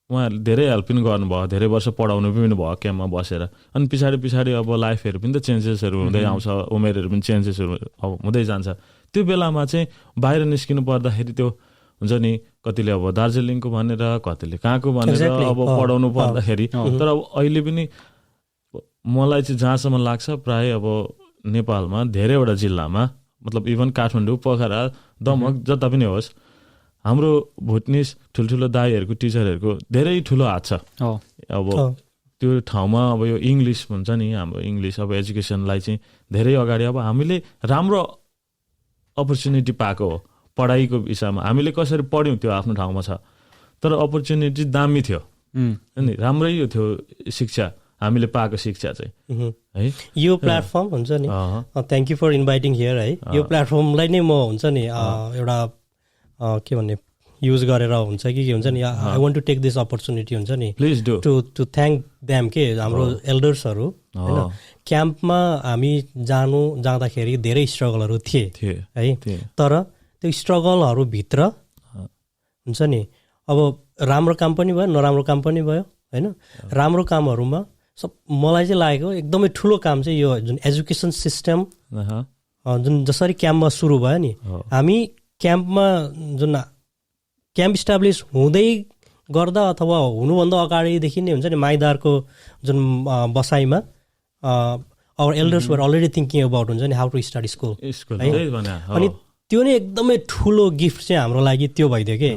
उहाँहरूले धेरै हेल्प पनि गर्नुभयो, धेरै वर्ष पढाउनु पनि भयो क्याम्पमा बसेर। अनि पछाडि अब लाइफहरू पनि त चेन्जेसहरू हुँदै आउँछ, उमेरहरू पनि चेन्जेसहरू हुँदै जान्छ। त्यो बेलामा चाहिँ बाहिर निस्किनु पर्दाखेरि त्यो हुन्छ नि, कतिले अब दार्जिलिङको भनेर, कतिले कहाँको भनेर अब पढाउनु पर्दाखेरि। तर अब अहिले पनि मलाई चाहिँ जहाँसम्म लाग्छ प्रायः अब नेपालमा धेरैवटा जिल्लामा, मतलब इभन काठमाडौँ, पोखरा, दमक जता पनि होस्, हाम्रो भुटनिस ठुल्ठुलो दाईहरूको टिचरहरूको धेरै ठुलो हात छ। अब त्यो ठाउँमा अब यो इङ्ग्लिस भन्छ नि, हाम्रो इङ्ग्लिस अब एजुकेसनलाई चाहिँ धेरै अगाडि अब हामीले राम्रो अपर्च्युनिटी पाएको हो पढाइको विषयमा। हामीले कसरी पढ्यौँ त्यो आफ्नो ठाउँमा छ, तर अपर्च्युनिटी दामी थियो अनि राम्रै थियो शिक्षा, हामीले पाएको शिक्षा चाहिँ है। यो प्लेटफर्म हुन्छ नि, thank you for inviting here है। यो प्लेटफर्मलाई नै म हुन्छ नि एउटा के भन्ने युज गरेर हुन्छ कि के हुन्छ नि, I want to take this opportunity हुन्छ नि please do to thank them के हाम्रो एल्डर्सहरू होइन। क्याम्पमा हामी जाँदाखेरि धेरै स्ट्रगलहरू थिए है, तर त्यो स्ट्रगलहरूभित्र हुन्छ नि अब राम्रो काम पनि भयो नराम्रो काम पनि भयो होइन। राम्रो कामहरूमा मलाई चाहिँ लागेको एकदमै ठुलो काम चाहिँ यो जुन एजुकेसन सिस्टम जुन जसरी क्याम्पमा सुरु भयो नि, हामी क्याम्पमा जुन क्याम्प इस्टाब्लिस हुँदै गर्दा अथवा हुनुभन्दा अगाडिदेखि नै हुन्छ नि माइदारको जुन बसाइमा our elders were already thinking about हुन्छ नि हाउ टु स्टार्ट स्कुल है। अनि त्यो नै एकदमै ठुलो गिफ्ट चाहिँ हाम्रो लागि त्यो भइदियो कि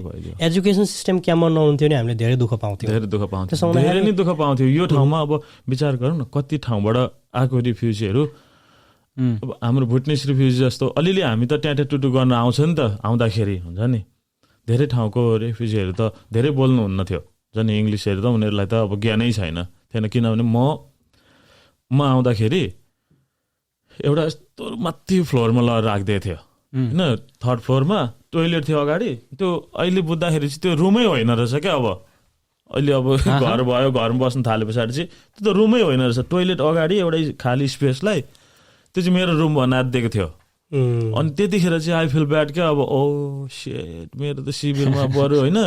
एजुकेसन सिस्टम क्याम्पमा नहुन्थ्यो नि हामीले धेरै दुःख पाउँथ्यौँ, धेरै नै दुःख पाउँथ्यौँ। यो ठाउँमा अब विचार गरौँ न, कति ठाउँबाट आएको रिफ्युजीहरू, अब हाम्रो भुटनिस रिफ्युजी जस्तो अलिअलि हामी त ट्याटे टुटु गर्न आउँछ नि त आउँदाखेरि हुन्छ नि। धेरै ठाउँको रेफ्युजीहरू त धेरै बोल्नुहुन्न थियो झन् इङ्ग्लिसहरू त उनीहरूलाई त अब ज्ञानै थिएन किनभने म आउँदाखेरि एउटा यस्तो माथि फ्लोरमा लगेर राख्दै थियो होइन, थर्ड फ्लोरमा टोइलेट थियो अगाडि। त्यो अहिले बुझ्दाखेरि चाहिँ त्यो रुमै होइन रहेछ क्या। अब अहिले अब घर भयो, घरमा बस्नु थाले पछाडि चाहिँ त्यो त रुमै होइन रहेछ, टोइलेट अगाडि एउटै खाली स्पेसलाई त्यो चाहिँ मेरो रुम बनाएर दिएको थियो। अनि त्यतिखेर चाहिँ आई फिल ब्याड क्या। अब ओ सेट मेरो त शिविरमा बरु होइन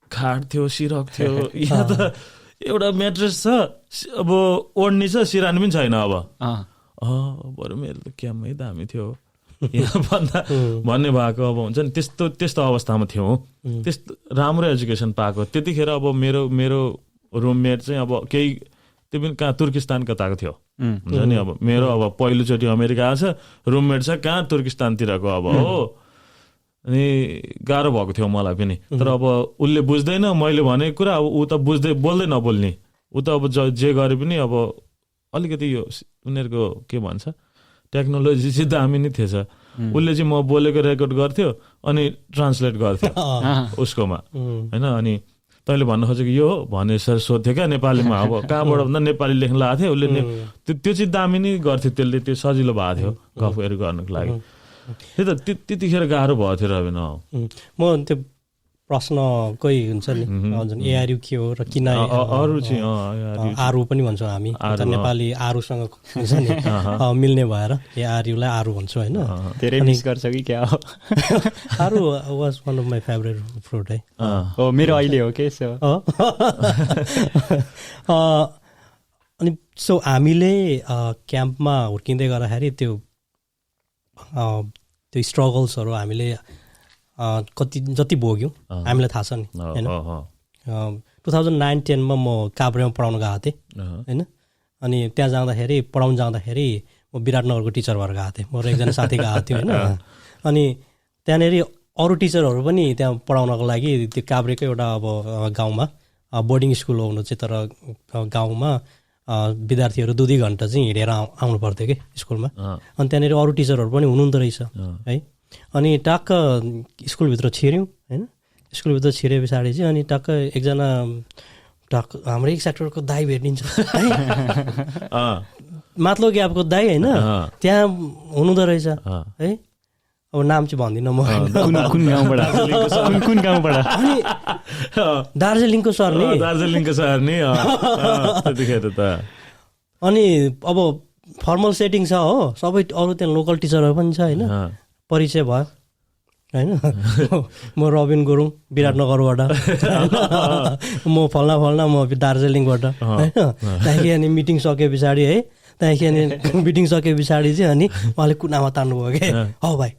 खाट थियो, सिरक थियो, यहाँ त एउटा म्याट्रेस छ, अब ओढ्नी छ, सिरानी पनि छैन। अब बरु मेरो त क्याम्पमै दामी थियो यहाँ भन्दा भन्ने भएको अब हुन्छ नि। त्यस्तो अवस्थामा थियौँ, त्यस्तो राम्रो एजुकेसन पाएको त्यतिखेर। अब मेरो रुममेट चाहिँ अब केही त्यो पनि कहाँ तुर्किस्तान कताको थियो हुन्छ नि। अब मेरो अब पहिलोचोटि अमेरिका आएको छ, रुममेट छ कहाँ तुर्किस्तानतिरको अब हो। अनि गाह्रो भएको थियो मलाई पनि, तर अब उसले बुझ्दैन मैले भनेको कुरा, अब ऊ त बोल्दै नबोल्ने, ऊ त अब जे गरे पनि अब अलिकति यो उनीहरूको के भन्छ टेक्नोलोजी चाहिँ दामी नै थिएछ। उसले चाहिँ म बोलेको रेकर्ड गर्थ्यो अनि ट्रान्सलेट गर्थ्यो उसकोमा होइन। अनि तैँले भन्न खोजेको यो हो भने सर सोध्थ्यो क्या नेपालीमा, अब कहाँबाट भन्दा नेपाली लेख्न लगाएको थियो उसले। त्यो चाहिँ दामी नै गर्थ्यो, त्यसले त्यो सजिलो भएको थियो गफहरू गर्नुको लागि। त्यही त त्यतिखेर गाह्रो भएको थियो रविन। म त्यो प्रश्नकै हुन्छ नि जुन एआरयु के हो र किन अरू चाहिँ आरु पनि भन्छौँ हामी, नेपाली आरुसँग हुन्छ नि मिल्ने भएर एआरयुलाई आरु भन्छौँ होइन। धेरै मिस गर्छ कि क्या हो? आरु was one of my favourite fruit है। हो मेरो अहिले हो के सो। अनि सो हामीले क्याम्पमा हुर्किँदै गर्दाखेरि त्यो स्ट्रगल्सहरू हामीले जति भोग्यौँ हामीलाई थाहा छ नि होइन। 2009-10मा म काभ्रेमा पढाउन गएको थिएँ होइन। अनि त्यहाँ जाँदाखेरि पढाउन जाँदाखेरि म विराटनगरको टिचर भएर गएको थिएँ, म र एकजना साथी गएको थियो होइन। अनि त्यहाँनिर अरू टिचरहरू पनि त्यहाँ पढाउनको लागि त्यो काभ्रेको एउटा अब गाउँमा बोर्डिङ स्कुल हो हुनु चाहिँ, तर गाउँमा विद्यार्थीहरू 2-2 घन्टा चाहिँ हिँडेर आउनु पर्थ्यो कि स्कुलमा। अनि त्यहाँनिर अरू टिचरहरू पनि हुनुहुँदो रहेछ है। अनि टक्क स्कुलभित्र छिर्यौँ होइन। स्कुलभित्र छिरे पछाडि चाहिँ अनि टक्क एकजना हाम्रो एक सेक्टरको दाई भेटिन्छ है, माथिल्लो ग्यापको दाई होइन, त्यहाँ हुनुहुँदो रहेछ है। अब नाम चाहिँ भन्दिनँ म, कुन गाउँबाट? अनि दार्जिलिङको सर नि, त्यतिखेर त। अनि अब फर्मल सेटिङ छ हो, सबै अरू त्यहाँ लोकल टिचरहरू पनि छ होइन। परिचय भयो होइन, म रबिन गुरुङ विराटनगरबाट, म फल्ना म दार्जिलिङबाट होइन। त्यहाँदेखि अनि मिटिङ सके पछाडि है, त्यहाँदेखि अनि मिटिङ सके पछाडि चाहिँ अनि उहाँले कुनामा तान्नुभयो कि हौ भाइ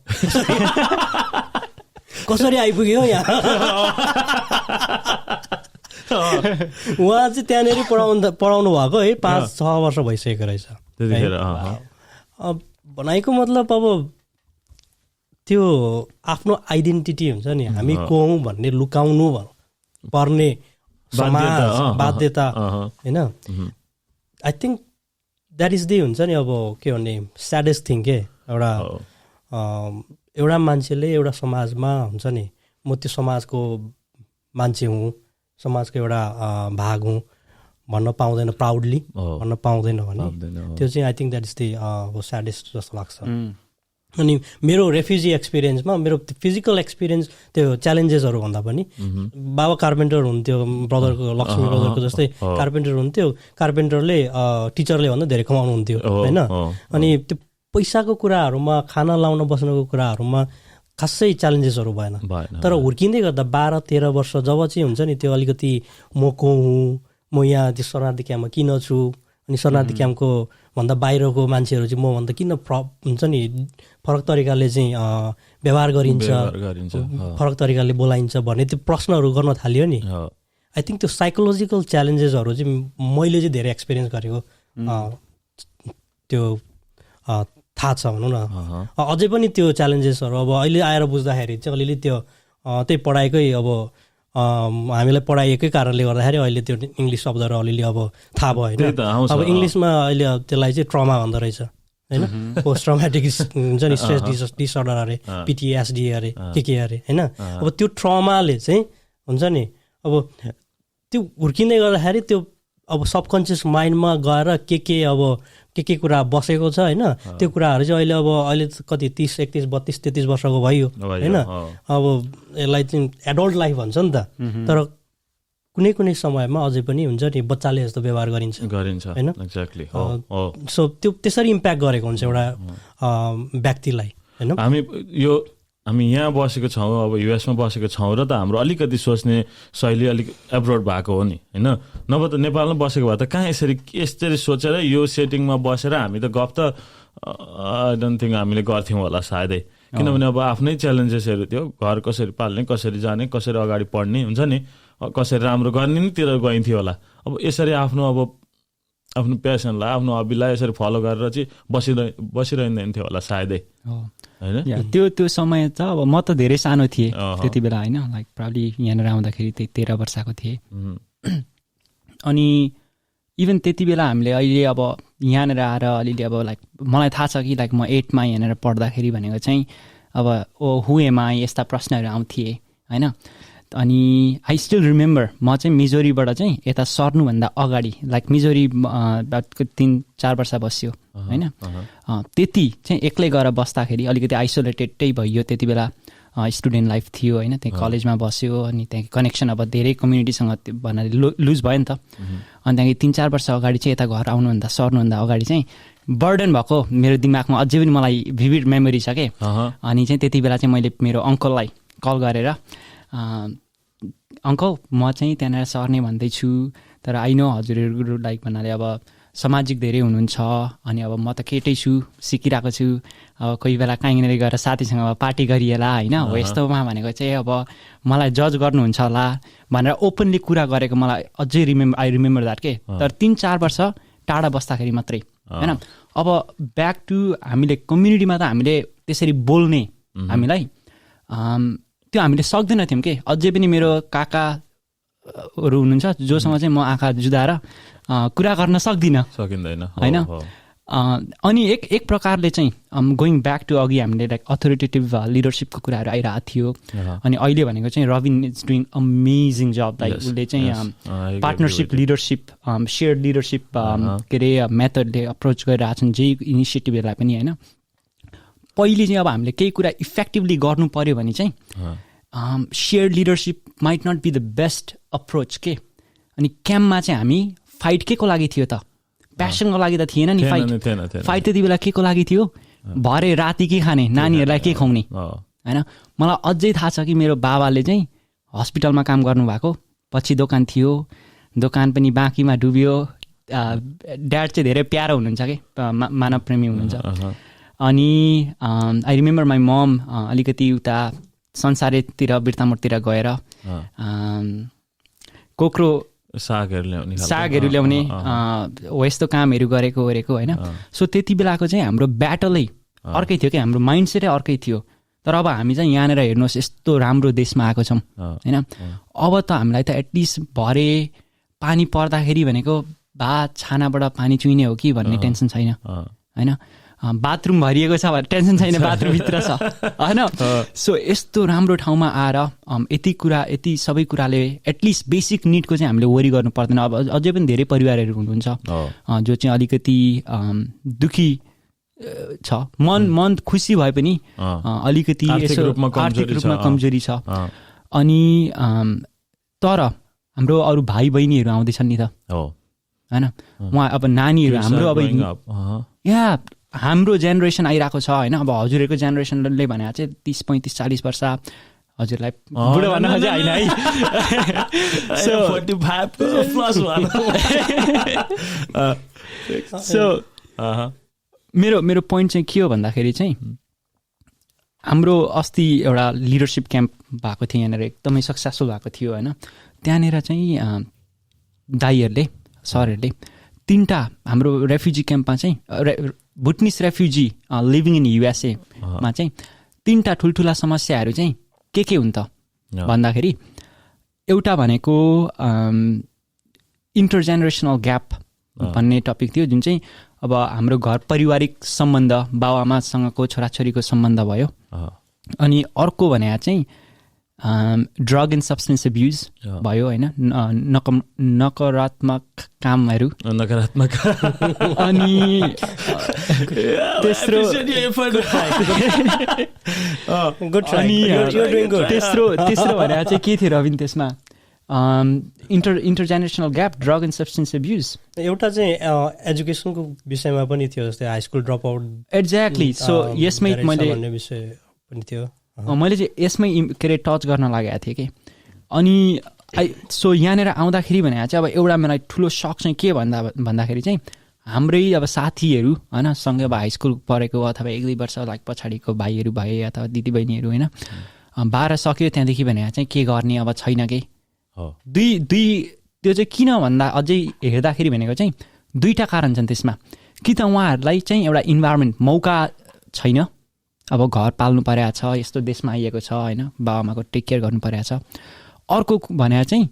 कसरी आइपुग्यो यहाँ। उहाँ चाहिँ त्यहाँनिर पढाउनु भएको है 5-6 वर्ष भइसकेको रहेछ। भनाइको मतलब अब त्यो आफ्नो आइडेन्टिटी हुन्छ नि, हामी को हौँ भन्ने लुकाउनु पर्ने समाज बाध्यता होइन। I think that is the हुन्छ नि अब के भन्ने स्याडेस्ट थिङ के, एउटा मान्छेले एउटा समाजमा हुन्छ नि म त्यो समाजको मान्छे हुँ, समाजको एउटा भाग हुँ भन्न पाउँदैन, प्राउडली भन्न पाउँदैन भने त्यो चाहिँ I think that is the saddest जस्तो लाग्छ। अनि मेरो रेफ्युजी एक्सपिरियन्समा मेरो फिजिकल एक्सपिरियन्स त्यो च्यालेन्जेसहरू भन्दा पनि बाबा कार्पेन्टर हुन्थ्यो, ब्रदरको लक्ष्मी ब्रदरको जस्तै कार्पेन्टर हुन्थ्यो, कार्पेन्टरले टिचरले भन्दा धेरै कमाउनु हुन्थ्यो होइन। अनि त्यो पैसाको कुराहरूमा खाना लाउन बस्नको कुराहरूमा खासै च्यालेन्जेसहरू भएन। तर हुर्किँदै गर्दा 12-13 वर्ष जब चाहिँ हुन्छ नि त्यो अलिकति म को हुँ, म यहाँ त्यो शरणार्थी क्याम्पमा किन छु, अनि शरणार्थी क्याम्पको भन्दा बाहिरको मान्छेहरू चाहिँ म भन्दा किन हुन्छ नि फरक तरिकाले चाहिँ व्यवहार गरिन्छ, फरक तरिकाले बोलाइन्छ भन्ने त्यो प्रश्नहरू गर्न थाल्यो नि। आई थिङ्क त्यो साइकोलोजिकल च्यालेन्जेसहरू चाहिँ मैले चाहिँ धेरै एक्सपिरियन्स गरेको त्यो थाहा छ भनौँ न। अझै पनि त्यो च्यालेन्जेसहरू अब अहिले आएर बुझ्दाखेरि चाहिँ अलिअलि त्यो त्यही पढाइकै अब हामीलाई पढाइएकै कारणले गर्दाखेरि अहिले त्यो इङ्ग्लिस शब्दहरू अलिअलि अब थाहा भयो होइन। अब इङ्ग्लिसमा अहिले त्यसलाई चाहिँ ट्रमा भन्दो रहेछ होइन, पोस्ट ट्रमेटिक हुन्छ नि स्ट्रेस डिसअर्डर अरे, पिटिएसडी अरे के अरे होइन। अब त्यो ट्रमाले चाहिँ हुन्छ नि अब त्यो हुर्किँदै गर्दाखेरि त्यो अब सबकन्सियस माइन्डमा गएर अब के कुरा बसेको छ होइन, त्यो कुराहरू चाहिँ अहिले कति 30, 31, 32, 33 वर्षको भयो होइन। अब यसलाई चाहिँ एडल्ट लाइफ भन्छ नि त, तर कुनै कुनै समयमा अझै पनि हुन्छ नि बच्चाले जस्तो व्यवहार गरिन्छ होइन। सो त्यो त्यसरी इम्प्याक्ट गरेको हुन्छ एउटा व्यक्तिलाई होइन। हामी यहाँ बसेको छौँ, अब युएसमा बसेको छौँ र त हाम्रो अलिकति सोच्ने शैली अलिक एब्रोड भएको हो नि होइन। नभए त नेपालमा बसेको भए त कहाँ यसरी सोचेर यो सेटिङमा बसेर हामी त गफ त आई डोन्ट थिङ्क हामीले गर्थ्यौँ होला सायदै, किनभने अब आफ्नै च्यालेन्जेसहरू थियो, घर कसरी पाल्ने, कसरी जाने, कसरी अगाडि बढ्ने हुन्छ नि, कसरी राम्रो गर्ने नि तिर गइन्थ्यो होला। अब यसरी आफ्नो प्यासनलाई, आफ्नो हबीलाई यसरी फलो गरेर चाहिँ बसिरहँदैन थियो होला सायदै होइन। त्यो समय त अब म त धेरै सानो थिएँ त्यति बेला होइन, लाइक प्राउडली यहाँनिर आउँदाखेरि 13 वर्षको थिएँ। अनि इभन त्यति बेला हामीले अहिले अब यहाँनिर आएर अलिअलि अब लाइक मलाई थाहा छ कि लाइक म 8मा यहाँनिर पढ्दाखेरि भनेको चाहिँ अब हु एम आई यस्ता प्रश्नहरू आउँथे होइन। अनि आई स्टिल रिमेम्बर म चाहिँ मिजोरीबाट चाहिँ यता सर्नुभन्दा अगाडि लाइक मिजोरी 3-4 वर्ष बस्यो होइन। त्यति चाहिँ एक्लै गएर बस्दाखेरि अलिकति आइसोलेटेडै भइयो, त्यति बेला स्टुडेन्ट लाइफ थियो होइन, त्यहाँ कलेजमा बस्यो अनि त्यहाँ कनेक्सन अब धेरै कम्युनिटीसँग भन्नाले लुज भयो नि त। अनि त्यहाँदेखि 3-4 वर्ष अगाडि चाहिँ यता घर सर्नुभन्दा अगाडि चाहिँ बर्डन भएको मेरो दिमागमा अझै पनि मलाई भिभिड मेमोरी छ के। अनि चाहिँ त्यति बेला चाहिँ मैले मेरो अङ्कललाई कल गरेर अङ्कल म चाहिँ त्यहाँनिर सर्ने भन्दैछु, तर आई नो हजुरहरू लाइक भन्नाले अब सामाजिक धेरै हुनुहुन्छ, अनि अब म त केटै छु, सिकिरहेको छु, अब कोही बेला कहीँनिर गएर साथीसँग अब पार्टी गरिएला होइन, हो यस्तोमा भनेको चाहिँ अब मलाई जज गर्नुहुन्छ होला भनेर ओपनली कुरा गरेको मलाई अझै आई रिमेम्बर द्याट के। तर 3-4 वर्ष टाढा बस्दाखेरि मात्रै होइन। अब ब्याक टु हामीले कम्युनिटीमा त हामीले त्यसरी बोल्ने हामीलाई त्यो हामीले सक्दैन थियौँ के। अझै पनि मेरो काकाहरू हुनुहुन्छ जोसँग चाहिँ म आँखा जुदाएर कुरा गर्न सकिँदैन होइन। अनि एक प्रकारले चाहिँ गोइङ ब्याक टु अघि हामीले लाइक अथोरिटेटिभ लिडरसिपको कुराहरू आइरहेको थियो। अनि अहिले भनेको चाहिँ Robin is doing amazing job, like उसले चाहिँ पार्टनरसिप लिडरसिप, सेयर्ड लिडरसिप के अरे मेथडले अप्रोच गरिरहेछन् जे इनिसिएटिभहरूलाई पनि होइन। पहिले चाहिँ अब हामीले केही कुरा इफेक्टिभली गर्नु पऱ्यो भने चाहिँ shared leadership might not be the best approach के। अनि क्याम्पमा चाहिँ हामी फाइट के को लागि थियो त, प्यासनको लागि त थिएन नि फाइट त्यति बेला के को लागि थियो, भरे राति के खाने, नानीहरूलाई के खुवाउने होइन। मलाई अझै थाहा छ कि मेरो बाबाले चाहिँ हस्पिटलमा काम गर्नुभएको, पछि दोकान थियो, दोकान पनि बाँकीमा डुब्यो। ड्याड चाहिँ धेरै प्यारो हुनुहुन्छ कि, मानव प्रेमी हुनुहुन्छ। अनि आई रिमेम्बर माई मम अलिकति उता संसारतिर बिर्तामोडतिर गएर कोक्रो सागहरू ल्याउने हो यस्तो कामहरू गरेको होइन। सो त्यति बेलाको चाहिँ हाम्रो ब्याटलै अर्कै थियो कि, हाम्रो माइन्डसेटै अर्कै थियो। तर अब हामी चाहिँ यहाँनिर हेर्नुहोस् यस्तो राम्रो देशमा आएको छौँ होइन। अब त हामीलाई त एटलिस्ट भरे पानी पर्दाखेरि भनेको भात छानाबाट पानी चुइने हो कि भन्ने टेन्सन छैन होइन। बाथरुम भरिएको छ भने टेन्सन छैन, बाथरुमभित्र छ होइन। सो यस्तो राम्रो ठाउँमा आएर यति सबै कुराले एटलिस्ट बेसिक निडको चाहिँ हामीले वरि गर्नु पर्दैन। अब अझै पनि धेरै परिवारहरू हुनुहुन्छ जो चाहिँ अलिकति दुखी छ, मन खुसी भए पनि अलिकति यसो आर्थिक रूपमा कमजोरी छ। अनि तर हाम्रो अरू भाइ बहिनीहरू आउँदैछन् नि त होइन, उहाँ अब नानीहरू हाम्रो अब यहाँ हाम्रो जेनेरेसन आइरहेको छ होइन। अब हजुरहरूको जेनेरेसनले भने चाहिँ 30, 35, 40 वर्ष, हजुरलाई बुढो भन्न खोजे होइन है। सो मेरो पोइन्ट चाहिँ के हो भन्दाखेरि चाहिँ हाम्रो अस्ति एउटा लिडरसिप क्याम्प भएको थियो यहाँनिर, एकदमै सक्सेसफुल भएको थियो होइन। त्यहाँनिर चाहिँ दाइहरूले सरहरूले 3टा हाम्रो रेफ्युजी क्याम्पमा चाहिँ भुटनिस रेफ्युजी लिभिङ इन युएसए मा चाहिँ 3टा ठुल्ठुला समस्याहरू चाहिँ के हुन् त भन्दाखेरि एउटा भनेको इन्टरजेनेरेसनल ग्याप भन्ने टपिक थियो, जुन चाहिँ अब हाम्रो घर पारिवारिक सम्बन्ध बाबुआमासँगको छोराछोरीको सम्बन्ध भयो। अनि अर्को भने चाहिँ ड्रग एन्ड सब्सटेन्स एब्युज भयो होइन, नकारात्मक कामहरू नकारात्मक। अनि तेस्रो भने चाहिँ के थियो रविन त्यसमा intergenerational gap, drug and substance abuse. एउटा चाहिँ एजुकेसनको विषयमा पनि थियो, जस्तै high school drop out. Exactly. So यसमै मैले भन्ने विषय पनि थियो, मैले चाहिँ यसमै के अरे टच गर्न लागेको थिएँ कि। अनि सो यहाँनिर आउँदाखेरि भने चाहिँ अब एउटा मलाई ठुलो सक चाहिँ के भन्दाखेरि चाहिँ हाम्रै अब साथीहरू होइन, सँगै अब हाई स्कुल पढेको अथवा 1-2 वर्ष लाइक पछाडिको भाइहरू भए अथवा दिदीबहिनीहरू होइन, 12 सक्यो त्यहाँदेखि भने चाहिँ के गर्ने अब छैन कि। त्यो चाहिँ किन भन्दा अझै हेर्दाखेरि भनेको चाहिँ 2टा कारण छन् त्यसमा। कि त उहाँहरूलाई चाहिँ एउटा इन्भाइरोमेन्ट मौका छैन, अब घर पाल्नु परेको छ, यस्तो देशमा आइएको छ होइन, बाबाआमाको टेक केयर गर्नु परेको छ। अर्को भने चाहिँ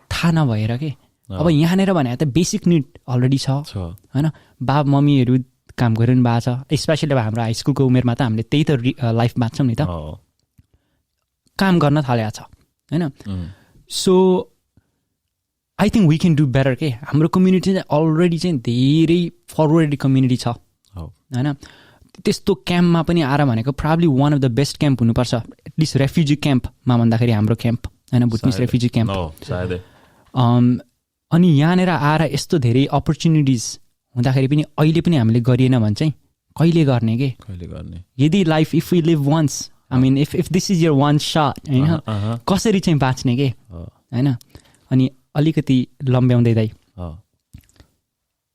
थाहा नभएर के, अब यहाँनिर भने त बेसिक निड अलरेडी छ होइन। बाबा मम्मीहरू काम गरिरहनु भएको छ, स्पेसली अब हाम्रो हाई स्कुलको उमेरमा त हामीले त्यही त लाइफ बाँच्छौँ नि त, काम गर्न थालेको छ होइन। So I think we can do better के। हाम्रो कम्युनिटी चाहिँ अलरेडी चाहिँ धेरै फरवर्ड कम्युनिटी छ होइन। त्यस्तो क्याम्पमा पनि आएर भनेको probably one of the best camp हुनुपर्छ, एटलिस्ट रेफ्युजी क्याम्पमा भन्दाखेरि हाम्रो क्याम्प होइन, भुटनिस रेफ्युजी क्याम्प। अनि यहाँनिर आएर यस्तो धेरै अपर्च्युनिटिज हुँदाखेरि पनि अहिले पनि हामीले गरिएन भने चाहिँ कहिले गर्ने के, कहिले गर्ने। यदि life if we live once, I mean if this is your one shot होइन, कसरी चाहिँ बाँच्ने के होइन। अनि अलिकति लम्ब्याउँदै दाइ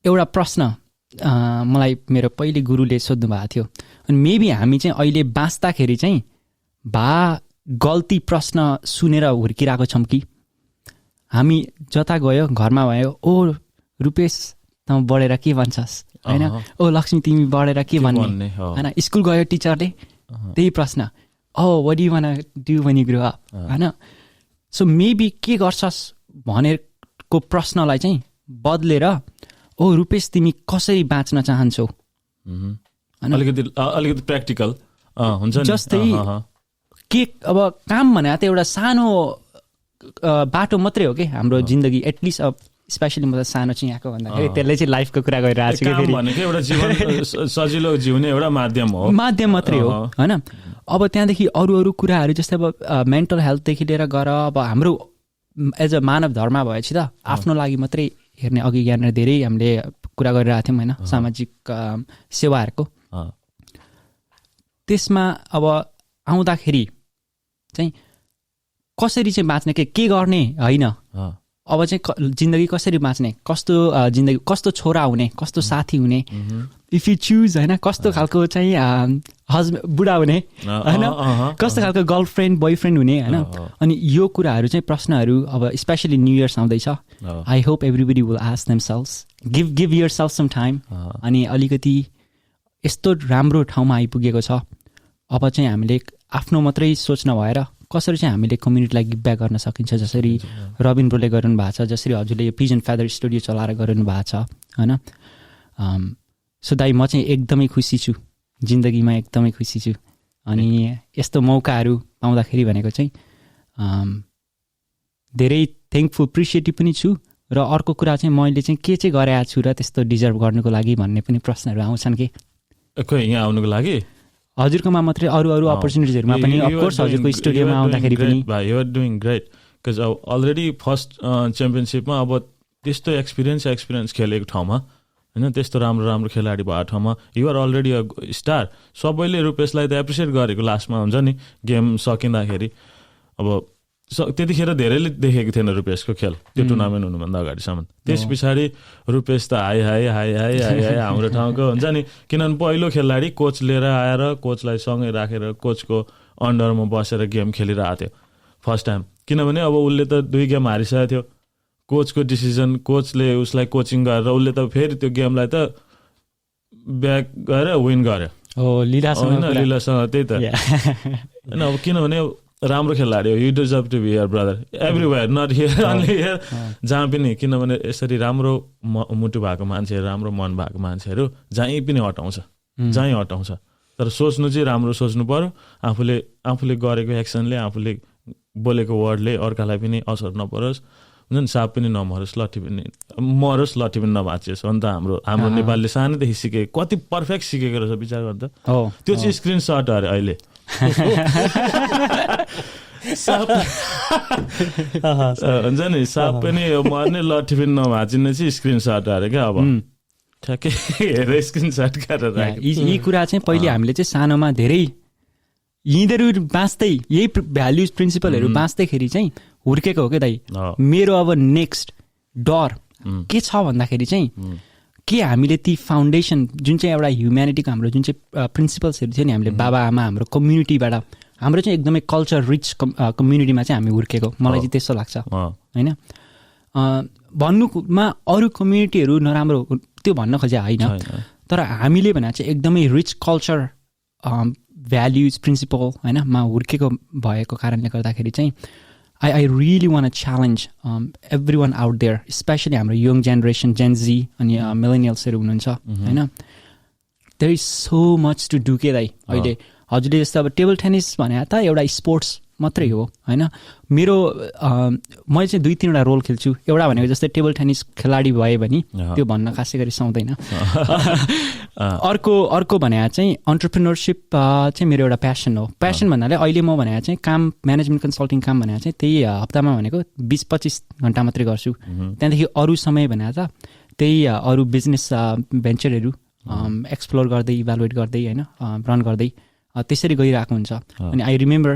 एउटा प्रश्न मलाई मेरो पहिले गुरुले सोध्नु भएको थियो, अनि मेबी हामी चाहिँ अहिले बाँच्दाखेरि चाहिँ गल्ती प्रश्न सुनेर हुर्किरहेको छौँ कि हामी जता गयो घरमा भयो, ओ रुपेश त बढेर के भन्छस् होइन, ओ लक्ष्मी तिमी बढेर के भन्ने होइन। स्कुल गयो टिचरले त्यही प्रश्न, oh what do you want to do when you grow up होइन। सो मेबी के गर्छस् भनेको प्रश्नलाई चाहिँ बदलेर, ओ रुपेश तिमी कसरी बाँच्न चाहन्छौ, अलिकति प्र्याक्टिकल हुन्छ। जस्तै के अब काम भने त एउटा सानो बाटो मात्रै हो कि हाम्रो जिन्दगी, एटलिस्ट अब स्पेसली म त सानो चाहिँ यहाँको भन्दाखेरि त्यसले चाहिँ लाइफको कुरा गरिरहेको छु कि भनेको एउटा जीवन सजिलो जिउने एउटा माध्यम हो, माध्यम मात्रै हो होइन। अब त्यहाँदेखि अरू कुराहरू जस्तै अब मेन्टल हेल्थदेखि लिएर गएर अब हाम्रो एज अ मानव धर्म भएपछि त आफ्नो लागि मात्रै हेर्ने, अघि यहाँनिर धेरै हामीले कुरा गरिरहेको थियौँ होइन, सामाजिक सेवाहरूको। त्यसमा अब आउँदाखेरि चाहिँ कसरी चाहिँ बाँच्ने के गर्ने होइन, अब चाहिँ जिन्दगी कसरी बाँच्ने, कस्तो जिन्दगी, कस्तो छोरा हुने, कस्तो साथी हुने, इफ यु चुज होइन, कस्तो खालको चाहिँ बुढा हुने होइन, कस्तो खालको गर्लफ्रेन्ड बोयफ्रेन्ड हुने होइन। अनि यो कुराहरू चाहिँ प्रश्नहरू अब स्पेसली न्यु इयर्स आउँदैछ, I hope everybody will ask themselves, give yourself some time. अनि अलिकति यस्तो राम्रो ठाउँमा आइपुगेको छ, अब चाहिँ हामीले आफ्नो मात्रै सोच नभएर कसरी चाहिँ हामीले कम्युनिटीलाई गिभ ब्याक गर्न सकिन्छ, जसरी रबिन ब्रोले गर्नु भएको छ, जसरी हजुरले यो पिजन फेदर स्टुडियो चलाएर गर्नु भएको छ होइन। सो दाइ म चाहिँ एकदमै खुसी छु, जिन्दगीमा एकदमै खुसी छु। अनि यस्तो मौकाहरू पाउँदाखेरि भनेको चाहिँ धेरै थ्याङ्कफुल एप्रिसिएटिभ पनि छु। र अर्को कुरा चाहिँ मैले चाहिँ के चाहिँ गरेको छु र त्यस्तो डिजर्भ गर्नुको लागि भन्ने पनि प्रश्नहरू आउँछन् कि खोइ यहाँ आउनुको लागि हजुरकोमा मात्रै अरू अपर्च्युनिटिजहरूमा पनि अफकोर्स हजुरको स्टुडियोमा आउँदाखेरि पनि you are doing great because अब अलरेडी फर्स्ट च्याम्पियनसिपमा अब त्यस्तो एक्सपिरियन्स खेलेको ठाउँमा होइन, त्यस्तो राम्रो खेलाडी भएको ठाउँमा युआर अलरेडी अ स्टार। सबैले रुपेशलाई त एप्रिसिएट गरेको लास्टमा हुन्छ नि गेम सकिँदाखेरि। अब त्यतिखेर धेरैले देखेको थिएन रुपेशको खेल त्यो टुर्नामेन्ट हुनुभन्दा अगाडिसम्म। त्यस पछाडि रुपेश त हाई हाम्रो ठाउँको हुन्छ नि, किनभने पहिलो खेलाडी कोच लिएर आएर कोचलाई सँगै राखेर कोचको अन्डरमा बसेर गेम खेलिरहेको थियो फर्स्ट टाइम। किनभने अब उसले त 2 गेम हारिसकेको थियो, कोचको डिसिजन, कोचले उसलाई कोचिङ गरेर उसले त फेरि त्यो गेमलाई त ब्याक गरेर विन गर्यो लीलासँग। त्यही त होइन, अब किनभने राम्रो खेलाडी हो, you deserve to be here brother everywhere, not here only here, जहाँ पनि। किनभने यसरी राम्रो मुटु भएको मान्छेहरू, राम्रो मन भएको मान्छेहरू जहीँ पनि हटाउँछ। तर सोच्नु चाहिँ राम्रो सोच्नु पर्यो। आफूले गरेको एक्सनले, आफूले बोलेको वर्डले अर्कालाई पनि असर नपरोस्, हुन्छ नि, साप पनि नमरोस्, लट्ठी पनि मरोस्, लट्ठी पनि नभाँचियोस् हो नि त। हाम्रो नेपालले सानैदेखि सिकेको कति पर्फेक्ट सिकेको रहेछ विचार गर्दा। त्यो चाहिँ स्क्रिन सट अरे अहिले हुन्छ नि, साप पनि मर्ने लट्ठी पनि नभाँचिने चाहिँ स्क्रिन सट अरे क्या। अब ठ्याक्कै हेरेर स्क्रिन सट गरेर यी कुरा चाहिँ पहिले हामीले चाहिँ सानोमा धेरै यिनीहरू बाँच्दै यही भ्याल्युज प्रिन्सिपलहरू बाँच्दैखेरि चाहिँ हुर्केको हो क्या दाइ। मेरो अब नेक्स्ट डर के छ भन्दाखेरि चाहिँ के हामीले ती फाउन्डेसन जुन चाहिँ एउटा ह्युम्यानिटीको हाम्रो जुन चाहिँ प्रिन्सिपल्सहरू थियो नि, हामीले बाबा आमा हाम्रो कम्युनिटीबाट, हाम्रो चाहिँ एकदमै कल्चर रिच कम्युनिटीमा चाहिँ हामी हुर्केको, मलाई चाहिँ त्यस्तो लाग्छ होइन। भन्नुमा अरू कम्युनिटीहरू नराम्रो त्यो भन्न खोजे होइन, तर हामीले भने चाहिँ एकदमै रिच कल्चर भ्याल्युज प्रिन्सिपल होइन मा हुर्केको भएको कारणले गर्दाखेरि चाहिँ I really want to challenge everyone out there, especially हाम्रो young generation, Gen Z अनि millennialsहरू हुनुहुन्छ होइन। There is so much to do के दाइ अहिले। हजुरले जस्तो अब टेबल टेनिस भने त एउटा स्पोर्ट्स मात्रै हो होइन। मेरो मैले चाहिँ 2-3वटा रोल खेल्छु। एउटा भनेको जस्तै टेबल टेनिस खेलाडी भए भने त्यो भन्न खासै गरी सुहाउँदैन। अर्को भने चाहिँ अन्टरप्रिनरसिप चाहिँ मेरो एउटा प्यासन हो। प्यासन भन्नाले अहिले म भने चाहिँ काम म्यानेजमेन्ट कन्सल्टिङ काम भने चाहिँ त्यही हप्तामा भनेको 20-25 घन्टा मात्रै गर्छु। त्यहाँदेखि अरू समय भने त त्यही अरू बिजनेस भेन्चरहरू एक्सप्लोर गर्दै इभ्यालुएट गर्दै होइन रन गर्दै त्यसरी गइरहेको हुन्छ। अनि I remember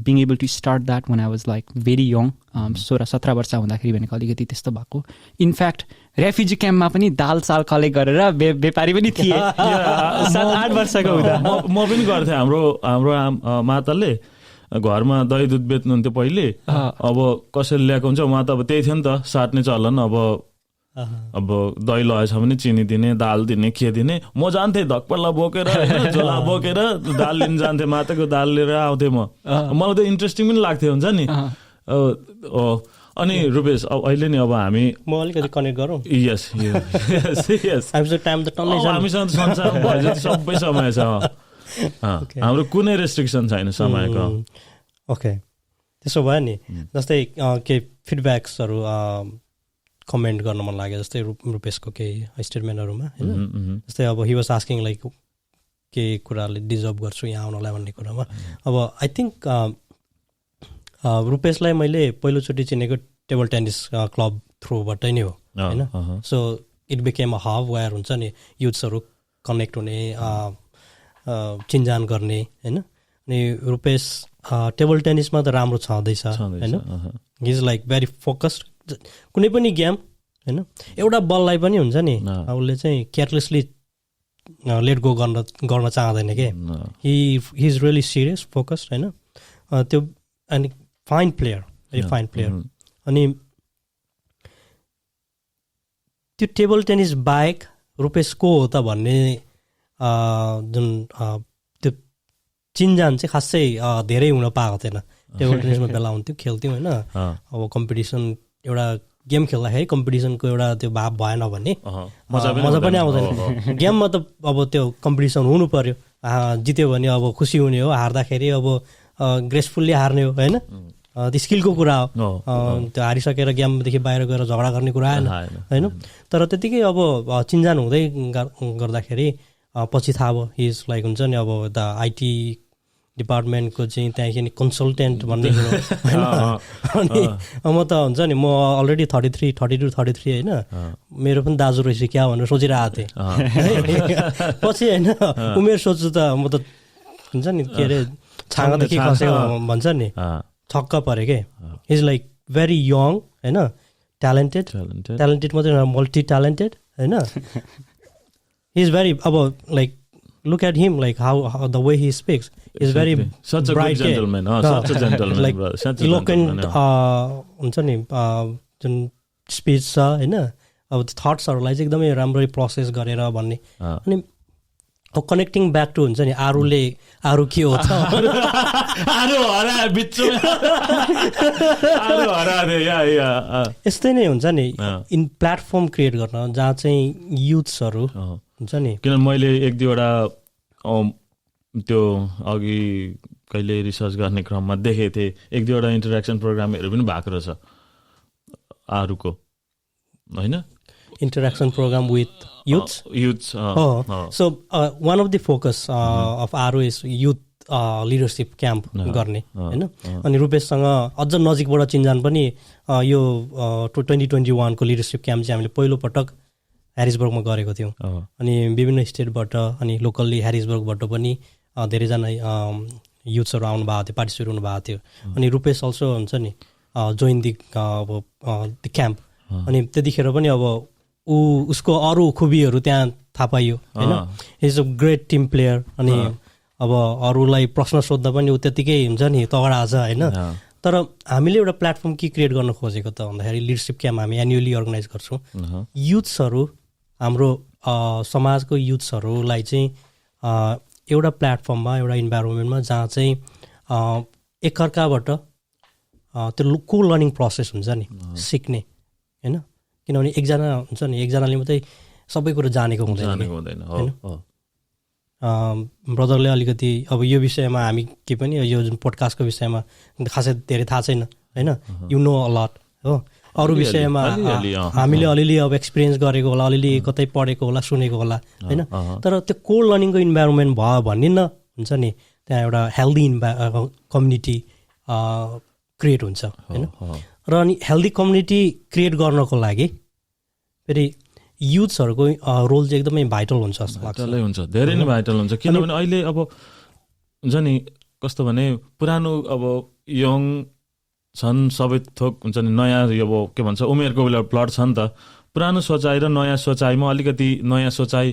being able to start that one I was like very young 16-17 वर्ष हुँदाखेरि भनेको अलिकति त्यस्तो भएको। इनफ्याक्ट रेफ्युजी क्याम्पमा पनि दाल साल कलेक्ट गरेर व्यापारी पनि थिए 7-8 वर्षको हुँदा। म पनि गर्थेँ। हाम्रो माताले घरमा दही दुध बेच्नुहुन्थ्यो पहिले। अब कसैले ल्याएको हुन्छ उहाँ त अब त्यही थियो नि त साट्ने चलन। अब दही लगेछ भने चिनी दिने, दाल दिने, के दिने। म जान्थेँ धक्पल्ला बोकेर झोला बोकेर दाल लिन जान्थेँ, माताको दाल लिएर आउँथेँ म। मलाई त इन्ट्रेस्टिङ पनि लाग्थ्यो हुन्छ नि। अनि रुपेश अब अहिले नि अब हामी म अलिकति कनेक्ट गरौँ। यस हामीसँग संसार सबै समय छ, हाम्रो कुनै रेस्ट्रिक्सन छैन समयको। ओके, त्यसो भयो नि। जस्तै केही फिडब्याक्सहरू कमेन्ट गर्न मन लाग्यो, जस्तै रुपेशको केही स्टेटमेन्टहरूमा होइन। जस्तै अब हि वाज आस्किङ लाइक केही कुराले डिजर्भ गर्छु यहाँ आउनलाई भन्ने कुरामा। अब आई थिङ्क रुपेशलाई मैले पहिलोचोटि चिनेको टेबल टेनिस क्लब थ्रुबाटै नै हो होइन। So it became a hub where हुन्छ नि युथ्सहरू कनेक्ट हुने, चिनजान गर्ने होइन। अनि रुपेश टेबल टेनिसमा त राम्रो छँदैछ होइन। He is like very focused. कुनै पनि गेम होइन, एउटा बललाई पनि हुन्छ नि उसले चाहिँ केयरलेसली लेट गो गर्न चाहँदैन के। He is really serious focused होइन। त्यो अनि fine player, very fine player. अनि त्यो टेबल टेनिस बाहेक रुपेश को हो त भन्ने जुन त्यो चिनजान चाहिँ खासै धेरै हुन पाएको थिएन। टेबल टेनिसमा बेला हुन्थ्यो, खेल्थ्यौँ होइन। अब कम्पिटिसन एउटा गेम खेल्दाखेरि कम्पिटिसनको एउटा त्यो भाव भएन भने मजा पनि आउँदैन। गेममा त अब त्यो कम्पिटिसन हुनु पर्यो, जित्यो भने अब खुसी हुने हो, हार्दाखेरि अब ग्रेसफुल्ली हार्ने हो होइन। त्यो स्किलको कुरा हो, त्यो हारिसकेर गेमदेखि बाहिर गएर झगडा गर्ने कुरा आएन होइन। तर त्यतिकै अब चिन्जान हुँदै गर्दाखेरि पछि थाहा भयो हि इज लाइक हुन्छ नि अब द आइटी डिपार्टमेन्टको चाहिँ त्यहाँदेखि कन्सल्टेन्ट भन्ने कुरो होइन। अनि म त हुन्छ नि म अलरेडी 32-33 होइन, मेरो पनि दाजु रहेछ क्या भनेर सोचिरहेको थिएँ। पछि होइन उमेर सोच्छु त म त हुन्छ नि के अरे छाँगादेखि खसेको भन्छ नि, छक्क पऱ्यो के। इज लाइक भेरी यङ होइन, ट्यालेन्टेड मात्रै मल्टी ट्यालेन्टेड होइन। हि इज भेरी अब like look at him like how the way he speaks is very such a bright, good gentleman, such a gentleman, like eloquent हुन्छ नि जुन speech छ होइन। अब थट्सहरूलाई चाहिँ एकदमै राम्ररी प्रोसेस गरेर भन्ने। अनि कनेक्टिङ ब्याक टु हुन्छ नि आरु के हो त यस्तै नै हुन्छ नि इन प्लेटफर्म क्रिएट गर्न जहाँ चाहिँ युथ्सहरू हुन्छ नि। किन मैले एक दुईवटा त्यो अघि कहिले रिसर्च गर्ने क्रममा देखेको थिएँ, एक दुईवटा इन्टरेक्सन प्रोग्रामहरू पनि भएको रहेछ आरुको होइन। interaction program with youths. So one of the focus of ARO is youth leadership camp गर्ने हैन। अनि रुपेशसँग अझ नजिकबाट चिन्जान पनि यो 2021 को लिडरशिप क्याम्प चाहिँ हामीले पहिलो पटक ह्यारिसबर्गमा गरेको थियौँ। अनि विभिन्न स्टेटबाट अनि लोकल्ली ह्यारिसबर्गबाट पनि धेरैजना युथ्सहरू आउनु भएको थियो, पार्टिसिपेट हुनु भएको थियो। अनि रुपेश अल्सो हुन्छ नि जोइन दि क्याम्प। अनि त्यतिखेर पनि अब उसको अरू खुबीहरू त्यहाँ थाहा पाइयो होइन। Is a great team player. अनि अब अरूलाई प्रश्न सोध्दा पनि ऊ त्यतिकै हुन्छ नि तगडा छ होइन। तर हामीले एउटा प्लेटफर्म के क्रिएट गर्न खोजेको त भन्दाखेरि लिडरसिप क्याम्प हामी एन्युअली अर्गनाइज गर्छौँ। युथ्सहरू हाम्रो समाजको युथ्सहरूलाई चाहिँ एउटा प्लेटफर्ममा एउटा इन्भाइरोमेन्टमा जहाँ चाहिँ एकअर्काबाट त्यो को लर्निङ प्रोसेस हुन्छ नि सिक्ने होइन। किनभने एकजना हुन्छ नि एकजनाले मात्रै सबै कुरो जानेको हुँदैन। ब्रदरले अलिकति अब यो विषयमा हामी के पनि यो जुन पोडकास्टको विषयमा खासै धेरै थाहा छैन होइन। यु नो अ लट हो। अरू विषयमा हामीले अलिअलि अब एक्सपिरियन्स गरेको होला, अलिअलि कतै पढेको होला, सुनेको होला होइन। तर त्यो को लर्निङको इन्भाइरोमेन्ट भयो भन्ने न हुन्छ नि त्यहाँ एउटा हेल्दी कम्युनिटी क्रिएट हुन्छ होइन। र अनि हेल्दी कम्युनिटी क्रिएट गर्नको लागि फेरि युथ्सहरूको रोल चाहिँ एकदमै भाइटल हुन्छ जस्तो लाग्छ। हुन्छ धेरै नै भाइटल हुन्छ। किनभने अहिले अब हुन्छ नि कस्तो भने पुरानो अब यङ छन् सबै थोक हुन्छ नि नयाँ अब के भन्छ उमेरको प्लट छ नि त। पुरानो सोचाइ र नयाँ सोचाइमा अलिकति नयाँ सोचाइ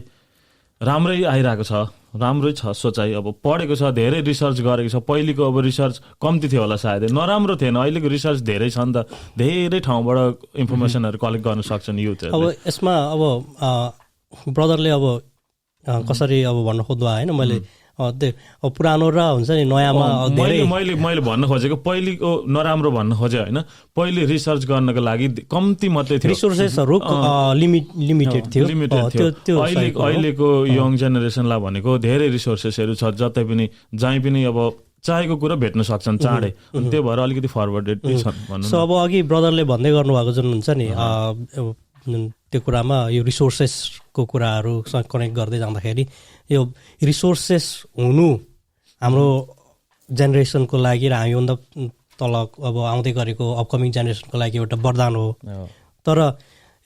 राम्रै आइरहेको छ, राम्रै छ सोचाइ। अब पढेको छ, धेरै रिसर्च गरेको छ। पहिलेको अब रिसर्च कम्ती थियो होला सायद, नराम्रो थिएन। अहिलेको रिसर्च धेरै छ नि त, धेरै ठाउँबाट इन्फर्मेसनहरू कलेक्ट गर्न सक्छन् युथहरू। अब यसमा अब ब्रदरले अब कसरी अब भन्न खोज्नु होइन। मैले त्यो पुरानो र हुन्छ नि नयाँमा मैले भन्न खोजेको पहिलेको नराम्रो भन्न खोजेँ होइन। पहिले रिसर्च गर्नको लागि कम्ती मात्रै थियो, रिसोर्सेसहरू लिमिटेड थियो। अहिलेको यङ जेनेरेसनलाई भनेको धेरै रिसोर्सेसहरू छ, जतै पनि जहीँ पनि अब चाहेको कुरा भेट्न सक्छन् चाँडै। अनि त्यो भएर अलिकति फरवर्डेड छन्। सो अब अघि ब्रदरले भन्दै गर्नुभएको जुन हुन्छ नि त्यो कुरामा यो रिसोर्सेसको कुराहरूसँग कनेक्ट गर्दै जाँदाखेरि यो रिसोर्सेस हुनु हाम्रो जेनेरेसनको लागि र हामीभन्दा तल अब आउँदै गरेको अपकमिङ जेनेरेसनको लागि एउटा वरदान हो। तर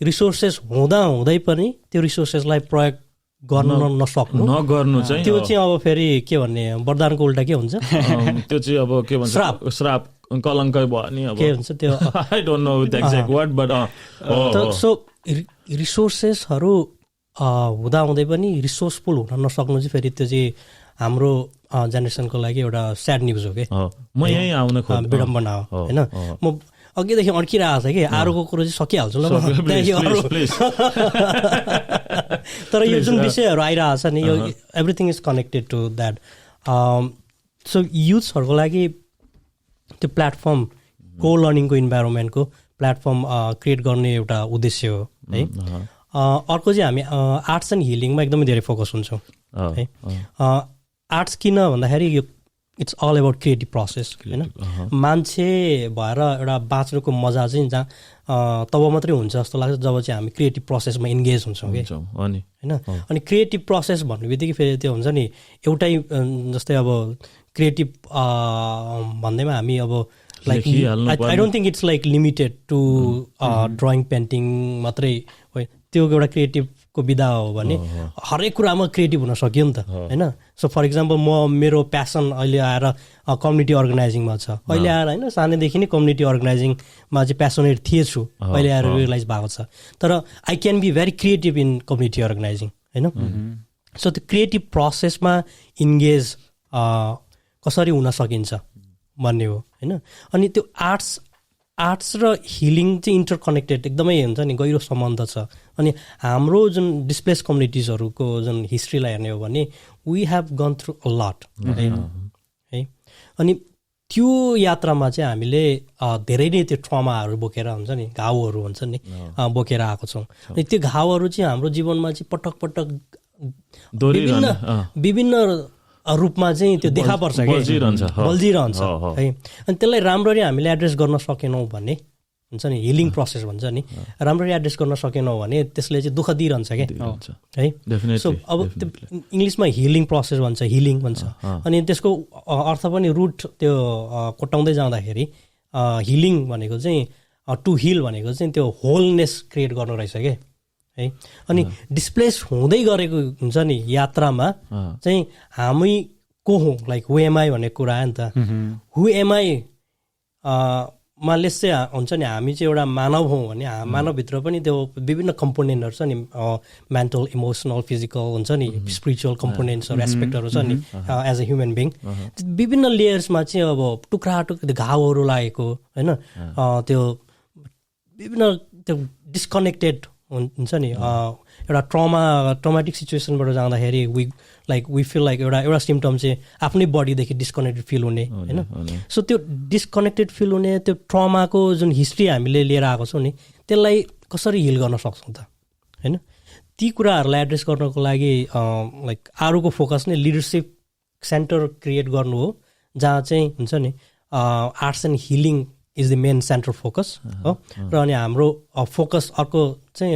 रिसोर्सेस हुँदै पनि त्यो रिसोर्सेसलाई प्रयोग गर्न नगर्नु चाहिँ त्यो चाहिँ अब फेरि के भन्ने वरदानको उल्टा के हुन्छ त्यो चाहिँ अब के भन्छ श्राप कलङ्कै भयो नि। अब के हुन्छ त्यो I don't know the exact word but so रिसोर्सेसहरू हुँदै पनि रिसोर्सफुल हुन नसक्नु चाहिँ फेरि त्यो चाहिँ हाम्रो जेनेरेसनको लागि एउटा स्याड न्युज हो कि म यहीँ आउन विडम्बना हो होइन। म अघिदेखि अड्किरहेको छ कि आरोको कुरो चाहिँ सकिहाल्छु ल। तर यो जुन विषयहरू आइरहेको छ नि यो everything is connected to that. So युथ्सहरूको लागि त्यो प्लेटफर्म को लर्निङको इन्भाइरोमेन्टको प्लेटफर्म क्रिएट गर्ने एउटा उद्देश्य हो है। अर्को चाहिँ हामी आर्ट्स एन्ड हिलिङमा एकदमै धेरै फोकस हुन्छौँ है। आर्ट्स किन भन्दाखेरि यो it's all about creative process होइन। मान्छे भएर एउटा बाँच्नुको मजा चाहिँ जहाँ तब मात्रै हुन्छ जस्तो लाग्छ जब चाहिँ हामी क्रिएटिभ प्रोसेसमा इन्गेज हुन्छौँ कि होइन। अनि क्रिएटिभ प्रोसेस भन्ने बित्तिकै फेरि त्यो हुन्छ नि एउटै जस्तै अब क्रिएटिभ भन्दैमा हामी अब like I don't think it's like limited to drawing painting मात्रै हो। त्यो एउटा क्रिएटिभको विधा हो भने हरेक कुरामा क्रिएटिभ हुन सक्यो नि त होइन। सो फर इक्जाम्पल मेरो प्यासन अहिले आएर कम्युनिटी अर्गनाइजिङमा छ। अहिले आएर होइन सानैदेखि नै कम्युनिटी अर्गनाइजिङमा चाहिँ प्यासनेट थिएछु, अहिले आएर रियलाइज भएको छ। तर I can be very creative in community organizing होइन। सो त्यो क्रिएटिभ प्रोसेसमा इन्गेज कसरी हुन सकिन्छ भन्ने हो होइन। अनि त्यो आर्ट्स र हिलिङ चाहिँ इन्टरकनेक्टेड एकदमै हुन्छ नि, गहिरो सम्बन्ध छ। अनि हाम्रो जुन डिस्प्लेस कम्युनिटिजहरूको जुन हिस्ट्रीलाई हेर्ने हो भने we have gone through a lot है। अनि त्यो यात्रामा चाहिँ हामीले धेरै नै त्यो ट्रमाहरू बोकेर हुन्छ नि, घाउहरू हुन्छ नि बोकेर आएको छौँ। अनि त्यो घाउहरू चाहिँ हाम्रो जीवनमा चाहिँ पटक पटक विभिन्न रूपमा चाहिँ त्यो देखा पर्छ कि बल्झिरहन्छ है। अनि त्यसलाई राम्ररी हामीले एड्रेस गर्न सकेनौँ भने हुन्छ नि, हिलिङ प्रोसेस भन्छ नि, राम्ररी एड्रेस गर्न सकेनौँ भने त्यसले चाहिँ दुःख दिइरहन्छ क्या है। सो अब त्यो इङ्ग्लिसमा हिलिङ प्रोसेस भन्छ, हिलिङ भन्छ। अनि त्यसको अर्थ पनि रुट त्यो कोटाउँदै जाँदाखेरि हिलिङ भनेको चाहिँ टु हिल भनेको चाहिँ त्यो होलनेस क्रिएट गर्नु रहेछ क्या है। अनि डिस्प्लेस हुँदै गरेको हुन्छ नि यात्रामा चाहिँ हामी को हौँ, लाइक हु एम आई भन्ने कुरा आयो नि त। हु एम आई मा लेस चाहिँ हुन्छ नि, हामी चाहिँ एउटा मानव हौँ भने मानवभित्र पनि त्यो विभिन्न कम्पोनेन्टहरू छ नि, मेन्टल इमोसनल फिजिकल हुन्छ नि, स्पिरिचुअल कम्पोनेन्ट्सहरू एस्पेक्टहरू छ नि एज अ ह्युमन बिङ। विभिन्न लेयर्समा चाहिँ अब टुक्रा घाउहरू लागेको होइन, त्यो विभिन्न त्यो डिस्कनेक्टेड हुन्छ नि, एउटा ट्रमाटिक सिचुएसनबाट जाँदाखेरि वी फिल लाइक एउटा सिम्टम चाहिँ आफ्नै बडीदेखि डिस्कनेक्टेड फिल हुने होइन। सो त्यो डिस्कनेक्टेड फिल हुने त्यो ट्रमाको जुन हिस्ट्री हामीले लिएर आएको छौँ नि, त्यसलाई कसरी हिल गर्न सक्छौँ त होइन। ती कुराहरूलाई एड्रेस गर्नको लागि लाइक आरुको फोकस नै लिडरसिप सेन्टर क्रिएट गर्नु हो, जहाँ चाहिँ हुन्छ नि arts and healing is the main centre focus हो। र अनि हाम्रो फोकस अर्को चाहिँ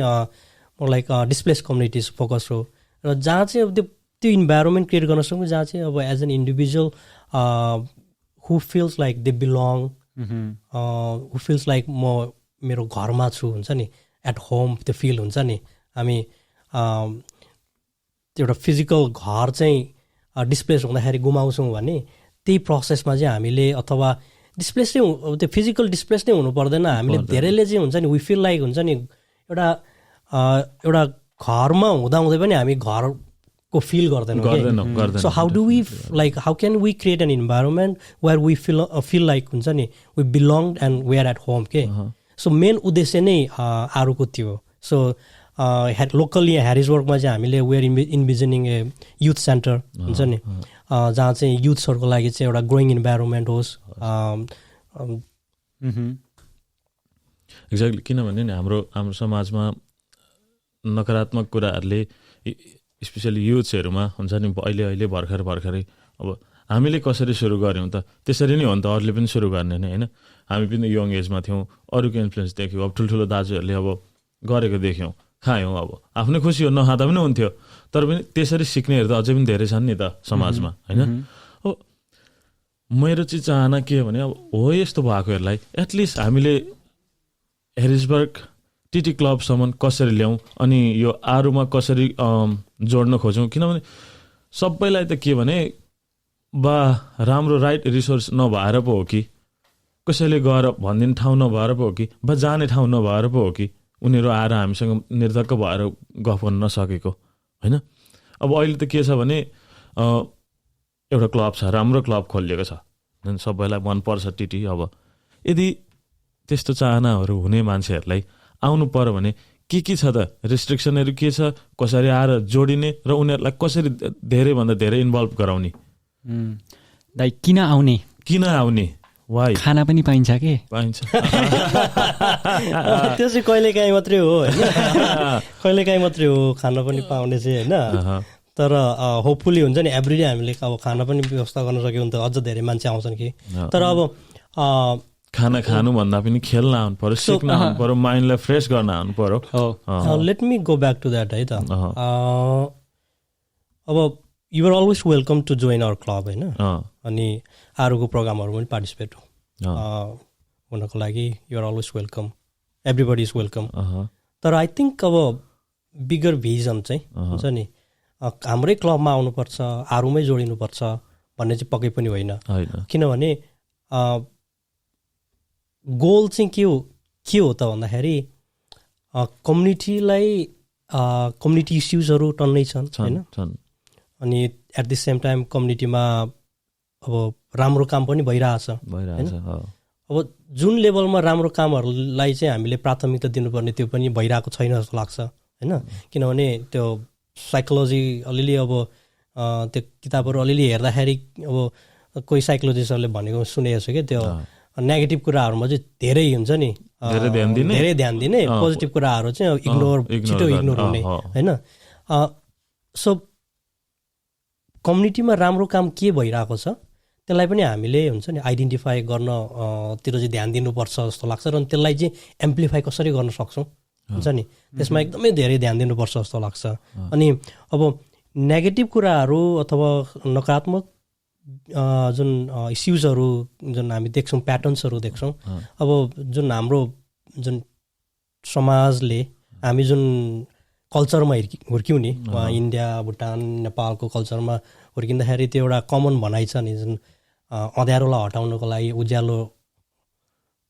लाइक डिस्प्लेस कम्युनिटिज फोकस हो, र जहाँ चाहिँ अब त्यो इन्भाइरोमेन्ट क्रिएट गर्न सक्छौँ जहाँ चाहिँ अब as an individual who feels like they belong, who feels like म मेरो घरमा छु हुन्छ नि, एट होम त्यो फिल हुन्छ नि। हामी एउटा फिजिकल घर चाहिँ डिस्प्लेस हुँदाखेरि गुमाउँछौँ भने त्यही प्रोसेसमा चाहिँ हामीले अथवा डिस्प्लेस चाहिँ त्यो फिजिकल डिस्प्लेस नै हुनु पर्दैन, हामीले धेरैले चाहिँ हुन्छ नि वी फिल लाइक हुन्छ नि एउटा घरमा हुँदै पनि हामी घरको फिल गर्दैनौँ। So how do we like how can we create an environment where we feel like हुन्छ नि we belong and we are at home के। सो मेन उद्देश्य नै आरुको त्यो। सो लोकली ह्यारिसबर्गमा चाहिँ हामीले we're envisioning a youth center हुन्छ नि, जहाँ चाहिँ युथ्सहरूको लागि चाहिँ एउटा ग्रोइङ इन्भाइरोमेन्ट होस्। एक्ज्याक्टली, किनभने नि हाम्रो समाजमा नकारात्मक कुराहरूले स्पेसली युथ्सहरूमा हुन्छ नि, अहिले भर्खरै अब हामीले कसरी सुरु गऱ्यौँ त त्यसरी नै हो नि त, अरूले पनि सुरु गर्ने नै होइन। हामी पनि यङ एजमा थियौँ, अरूको इन्फ्लुएन्स देख्यौँ, अब ठुल्ठुलो दाजुहरूले अब गरेको देख्यौँ, खायौँ, अब आफ्नै खुसी हो, नखाँदा पनि हुन्थ्यो। तर पनि त्यसरी सिक्नेहरू त अझै पनि धेरै छन् नि त समाजमा होइन। अब मेरो चाहिँ चाहना के हो भने अब हो यस्तो भएकोहरूलाई एटलिस्ट हामीले ह्यारिसबर्ग टिटी क्लबसम्म कसरी ल्याउँ अनि यो आरुमा कसरी जोड्न खोजौँ। किनभने सबैलाई त के भने बा राम्रो राइट रिसोर्स नभएर पो हो कि, कसैले गएर भनिदिने ठाउँ नभएर पो हो कि, बा जाने ठाउँ नभएर पो हो कि उनीहरू आएर हामीसँग निर्धक्क भएर गफ गर्न नसकेको होइन। अब अहिले त के छ भने एउटा क्लब छ, राम्रो क्लब खोलिएको छ, सबैलाई मनपर्छ टिटी। अब यदि त्यस्तो चाहनाहरू हुने मान्छेहरूलाई आउनु पर्यो भने के छ त, रेस्ट्रिक्सनहरू के छ, कसरी आएर जोडिने र उनीहरूलाई कसरी धेरैभन्दा धेरै इन्भल्भ गराउने। दाइ किन आउने वाइ खाना पनि पाइन्छ के पाइन्छ त्यो चाहिँ कहिलेकाहीँ मात्रै हो होइन कहिलेकाहीँ मात्रै हो खाना पनि पाउने चाहिँ होइन तर होपफुली हुन्छ नि एभ्रिडे हामीले अब खाना पनि व्यवस्था गर्न सक्यो भने त अझ धेरै मान्छे आउँछन् कि तर अब खाना खानुभन्दा पनि खेल्न आउनु पर्यो सिक्न आउनु पर्यो माइन्डलाई फ्रेस गर्न आउनु पर्यो let me go back to that है त अब you're always welcome to join our club होइन अनि आरुको प्रोग्रामहरू पनि पार्टिसिपेट हुनको लागि you're always welcome everybody is welcome तर आई थिङ्क अब बिगर भिजन चाहिँ हुन्छ नि हाम्रै क्लबमा आउनुपर्छ आरुमै जोडिनुपर्छ भन्ने चाहिँ पक्कै पनि होइन किनभने गोल चाहिँ के हो त भन्दाखेरि कम्युनिटीलाई कम्युनिटी इस्युजहरू टन्नै छन् होइन अनि एट द सेम टाइम कम्युनिटीमा अब राम्रो काम पनि भइरहेछ अब जुन लेभलमा राम्रो कामहरूलाई चाहिँ हामीले प्राथमिकता दिनुपर्ने त्यो पनि भइरहेको छैन जस्तो लाग्छ होइन किनभने त्यो साइकोलोजी अलिअलि अब त्यो किताबहरू अलिअलि हेर्दाखेरि अब कोही साइकोलोजिस्टहरूले भनेको सुनेको छु क्या त्यो नेगेटिभ कुराहरूमा चाहिँ धेरै हुन्छ नि धेरै ध्यान दिने पोजिटिभ कुराहरू चाहिँ छिटो इग्नोर हुने होइन सो कम्युनिटीमा राम्रो काम के भइरहेको छ त्यसलाई पनि हामीले हुन्छ नि आइडेन्टिफाई गर्नतिर चाहिँ ध्यान दिनुपर्छ जस्तो लाग्छ र त्यसलाई चाहिँ एम्प्लिफाई कसरी गर्न सक्छौँ हुन्छ नि त्यसमा एकदमै धेरै ध्यान दिनुपर्छ जस्तो लाग्छ अनि अब नेगेटिभ कुराहरू अथवा नकारात्मक जुन इस्युजहरू जुन हामी देख्छौँ प्याटर्न्सहरू देख्छौँ अब जुन हाम्रो जुन समाजले हामी जुन कल्चरमा हुर्क्यौँ नि इन्डिया भुटान नेपालको कल्चरमा हुर्किँदाखेरि त्यो एउटा कमन भनाइ छ नि जुन अँध्यारोलाई हटाउनको लागि उज्यालो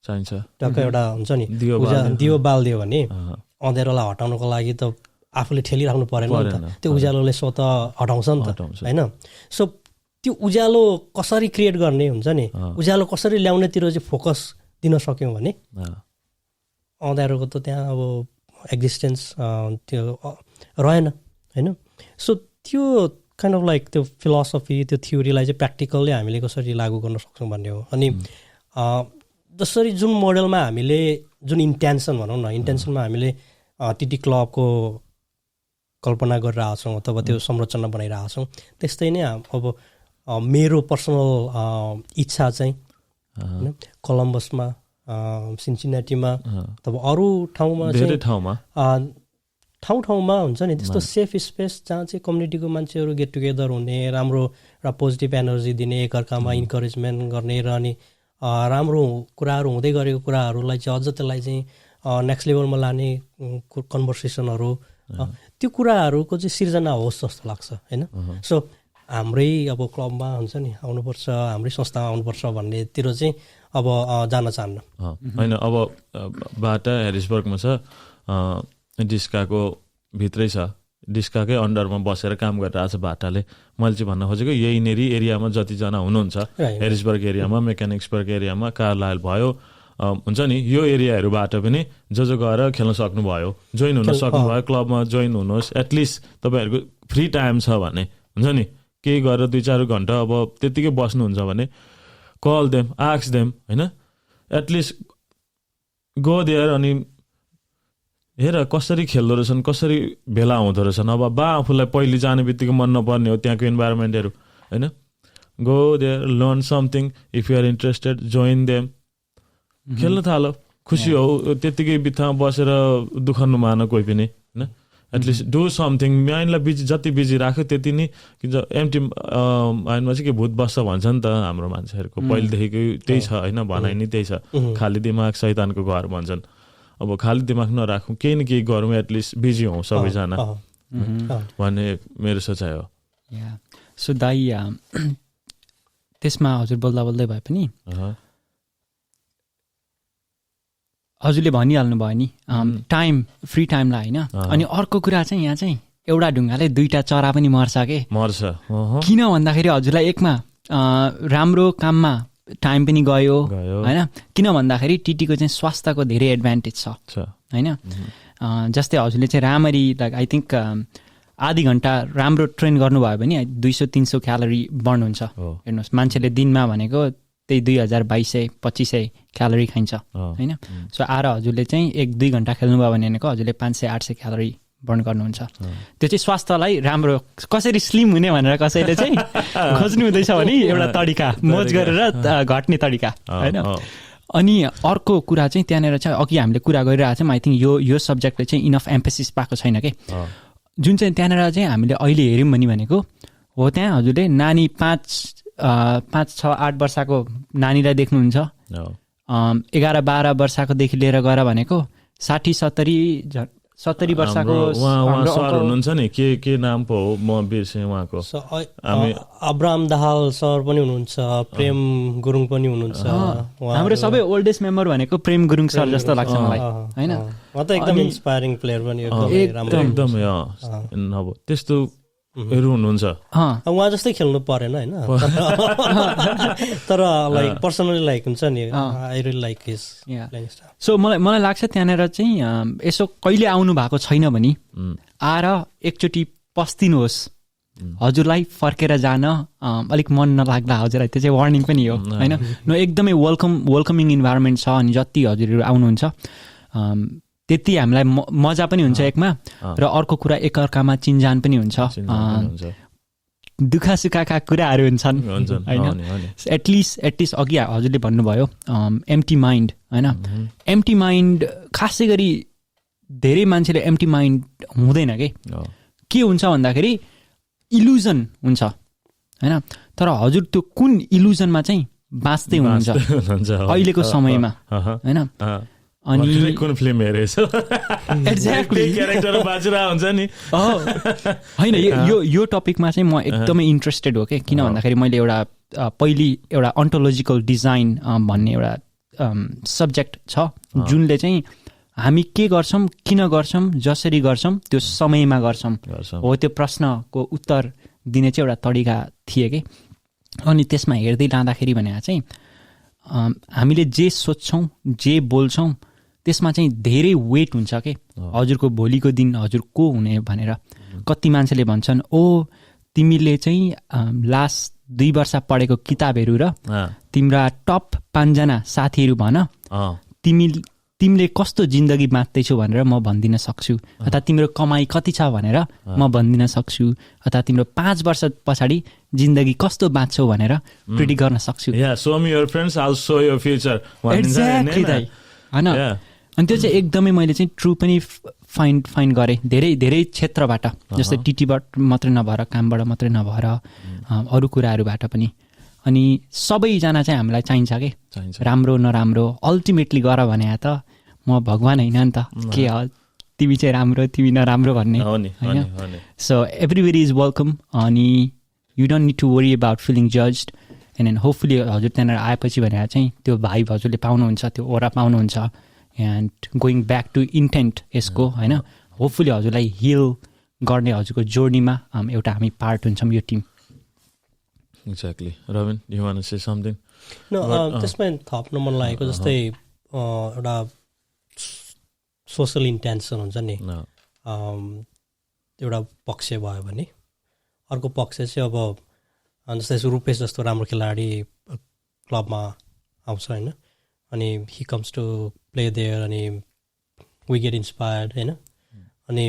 चाहिन्छ टक्क एउटा हुन्छ नि दियो बालिदियो भने अँध्यारोलाई हटाउनको लागि त आफूले ठेलिराख्नु परेन नि त त्यो उज्यालोले स्वत हटाउँछ नि त होइन सो त्यो उज्यालो कसरी क्रिएट गर्ने हुन्छ नि उज्यालो कसरी ल्याउनेतिर चाहिँ फोकस दिन सक्यौँ भने अँध्यारोको त त्यहाँ अब एक्जिस्टेन्स त्यो रहेन होइन सो त्यो काइन्ड अफ लाइक त्यो फिलोसफी त्यो थ्योरीलाई चाहिँ प्र्याक्टिकल्ली हामीले कसरी लागू गर्न सक्छौँ भन्ने हो अनि जसरी जुन मोडलमा हामीले जुन इन्टेन्सन भनौँ न इन्टेन्सनमा हामीले टिटी क्लबको कल्पना गरिरहेछौँ अथवा त्यो संरचना बनाइरहेछौँ त्यस्तै नै अब मेरो पर्सनल इच्छा चाहिँ होइन कोलम्बसमा सिन्सिनाटीमा अथवा अरू ठाउँमा ठाउँमा हुन्छ नि त्यस्तो सेफ स्पेस जहाँ चाहिँ कम्युनिटीको मान्छेहरू गेट टुगेदर हुने राम्रो र पोजिटिभ एनर्जी दिने एकअर्कामा इन्करेजमेन्ट गर्ने र अनि राम्रो कुराहरू हुँदै गरेको कुराहरूलाई चाहिँ अझ त्यसलाई चाहिँ नेक्स्ट लेभलमा लाने कन्भर्सेसनहरू त्यो कुराहरूको चाहिँ सिर्जना होस् जस्तो लाग्छ होइन सो हाम्रै अब क्लबमा हुन्छ नि आउनुपर्छ हाम्रै संस्थामा आउनुपर्छ भन्नेतिर चाहिँ अब जान चाहन्न होइन अब बाटा हेरिसबर्गमा छ डिस्काको भित्रै छ डिस्काकै अन्डरमा बसेर काम गरिरहेको छ भाटाले मैले चाहिँ भन्न खोजेको यहीँनेरि एरियामा जतिजना हुनुहुन्छ हेरिसबर्ग एरियामा मेकानिक्सबर्ग एरियामा कार्लायल भयो हुन्छ नि यो एरियाहरूबाट पनि जो गएर खेल्न सक्नुभयो जोइन हुन सक्नुभयो क्लबमा जोइन हुनुहोस् एटलिस्ट तपाईँहरूको फ्री टाइम छ भने हुन्छ नि केही गरेर 2-4 घन्टा अब त्यत्तिकै बस्नुहुन्छ भने कल देम आस्क देम होइन एटलिस्ट गो देयर अनि हेर कसरी खेल्दो रहेछन् कसरी भेला हुँदो रहेछन् अब आफूलाई पहिले जाने बित्तिकै मन नपर्ने हो त्यहाँको इन्भाइरोमेन्टहरू होइन go there learn something if you are interested join them खेल्न थालो खुसी हो त्यत्तिकै बित्थामा बसेर दुःख नमान कोही पनि होइन एटलिस्ट डु समथिङ माइन्डलाई बिजी जति बिजी राख्यो त्यति नै एम्टी माइन्डमा चाहिँ के भूत बस्छ भन्छ नि त हाम्रो मान्छेहरूको पहिलेदेखिको त्यही छ होइन भनाइ नै त्यही छ खाली दिमाग शैतानको घर भन्छन् अब खाली दिमाग नराखौँ केही न केही गरौँ एटलिस्ट बिजी हौँ सबैजना भन्ने मेरो सोचाइ हो सो दाइ त्यसमा हजुर बोल्दा बोल्दै भए पनि हजुरले भनिहाल्नु भयो नि टाइम फ्री टाइमलाई होइन अनि अर्को कुरा चाहिँ यहाँ चाहिँ एउटा ढुङ्गाले 2टा चरा पनि मर्छ किन भन्दाखेरि हजुरलाई एकमा राम्रो काममा टाइम पनि गयो होइन किन भन्दाखेरि टिटीको चाहिँ स्वास्थ्यको धेरै एडभान्टेज छ होइन जस्तै हजुरले चाहिँ राम्ररी लाइक आई थिङ्क आधी घन्टा राम्रो ट्रेन गर्नुभयो भने 200-300 क्यालोरी बर्न हुन्छ। हेर्नुहोस् मान्छेले दिनमा भनेको त्यही 2000-2200-2500 क्यालोरी खाइन्छ होइन। सो आएर हजुरले चाहिँ 1-2 घन्टा खेल्नुभयो भनेको हजुरले 500-800 क्यालोरी बर्न गर्नुहुन्छ। त्यो चाहिँ स्वास्थ्यलाई राम्रो कसरी स्लिम हुने भनेर कसैले चाहिँ खोज्नु हुँदैछ भने एउटा तरिका मोज गरेर घट्ने तरिका होइन। अनि अर्को कुरा चाहिँ त्यहाँनिर चाहिँ अघि हामीले कुरा गरिरहेको छौँ, आई थिङ्क यो सब्जेक्टले चाहिँ इनफ एम्फेसिस पाएको छैन कि। जुन चाहिँ त्यहाँनिर चाहिँ हामीले अहिले हेऱ्यौँ भनेको हो, त्यहाँ हजुरले नानी 5-6-8 वर्षको नानीलाई देख्नुहुन्छ, 11-12 वर्षकोदेखि लिएर गएर भनेको 60-70 वर्षको सर हुनुहुन्छ नि, के नाम पो हो म बिर्सेँ उहाँको। अब्राहम दाहाल सर पनि हुनुहुन्छ, प्रेम गुरुङ पनि हुनुहुन्छ। हाम्रो सबै ओल्डेस्ट मेम्बर भनेको प्रेम गुरुङ सर जस्तो लाग्छ मलाई होइन। उहाँ त एकदम इन्स्पायरिङ प्लेयर पनि एकदम अब त्यस्तोहरू हुनुहुन्छ। उहाँ जस्तै खेल्नु परेन होइन, तर लाइक पर्सनली लाइक हुन्छ नि, I really like his playing style. So मलाई लाग्छ त्यहाँनिर चाहिँ यसो कहिले आउनु भएको छैन भने आएर एकचोटि पस्दिनुहोस्, हजुरलाई फर्केर जान अलिक मन नलाग्ला हजुरलाई, त्यो चाहिँ वार्निङ पनि हो होइन। एकदमै वेलकमिङ इन्भाइरोमेन्ट छ, अनि जति हजुरहरू आउनुहुन्छ त्यति हामीलाई मजा पनि हुन्छ एकमा, र अर्को कुरा एकअर्कामा चिन्जान पनि हुन्छ, दुःख सुखका कुराहरू हुन्छन् होइन। एटलिस्ट अघि हजुरले भन्नुभयो एम्प्टी माइन्ड होइन। एम्प्टी माइन्ड खासै गरी धेरै मान्छेले एम्प्टी माइन्ड हुँदैन के हुन्छ भन्दाखेरि इल्युजन हुन्छ होइन। तर हजुर त्यो कुन इल्युजनमा चाहिँ बाँच्दै हुनुहुन्छ अहिलेको समयमा होइन। अनि कुन फिल्म हेरेछ एक्ज्याक्टली क्यारेक्टर बाँचिरहेको हुन्छ नि होइन। यो टपिकमा चाहिँ म एकदमै इन्ट्रेस्टेड हो किन भन्दाखेरि मैले पहिली एउटा अन्टोलोजिकल डिजाइन भन्ने एउटा सब्जेक्ट छ जुनले चाहिँ हामी के गर्छौँ, किन गर्छौँ, जसरी गर्छौँ, त्यो समयमा गर्छौँ हो, त्यो प्रश्नको उत्तर दिने चाहिँ एउटा तरिका थिए कि। अनि त्यसमा हेर्दै लाँदाखेरि भने चाहिँ हामीले जे सोच्छौँ, जे बोल्छौँ, त्यसमा चाहिँ धेरै वेट हुन्छ कि हजुरको भोलिको दिन हजुर को हुने भनेर। कति मान्छेले भन्छन् ओ तिमीले चाहिँ लास्ट 2 वर्ष पढेको किताबहरू र तिम्रा टप 5 जना साथीहरू भन, तिमीले कस्तो जिन्दगी बाँच्दैछौ भनेर म भनिदिन सक्छु, अथवा तिम्रो कमाई कति छ भनेर म भनिदिन सक्छु, अथवा तिम्रो 5 वर्ष पछाडि जिन्दगी कस्तो बाँच्छौ भनेर प्रिडिक्ट गर्न सक्छु। show me your friends, I'll show your future। Exactly दाइ होइन। अनि त्यो चाहिँ एकदमै मैले चाहिँ ट्रु पनि फाइन्ड गरेँ धेरै क्षेत्रबाट, जस्तै टिटीबाट मात्रै नभएर, कामबाट मात्रै नभएर, अरू कुराहरूबाट पनि। अनि सबैजना चाहिँ हामीलाई चाहिन्छ कि राम्रो नराम्रो अल्टिमेटली गर भने त म भगवान होइन नि त, के हो तिमी चाहिँ राम्रो तिमी नराम्रो भन्ने होइन। सो एभ्रीबडी इज वेलकम, अनि you don't need to worry about feeling judged. And hopefully हजुर त्यहाँनिर आएपछि भनेर चाहिँ त्यो भाइब हजुरले पाउनुहुन्छ, त्यो ओरा पाउनुहुन्छ। And going back to intent यसको होइन, होपफुली हजुरलाई हिल गर्ने हजुरको जर्नीमा एउटा हामी पार्ट हुन्छौँ यो team. Exactly. Robin, do you want to say something? No, त्यसमा थप्न मन लागेको जस्तै एउटा सोसल इन्टेन्सन हुन्छ नि, एउटा पक्ष भयो भने अर्को पक्ष चाहिँ अब जस्तै रूपेश जस्तो राम्रो खेलाडी क्लबमा आउँछ होइन, अनि he comes to play there, अनि वी गेट इन्सपायर्ड होइन। अनि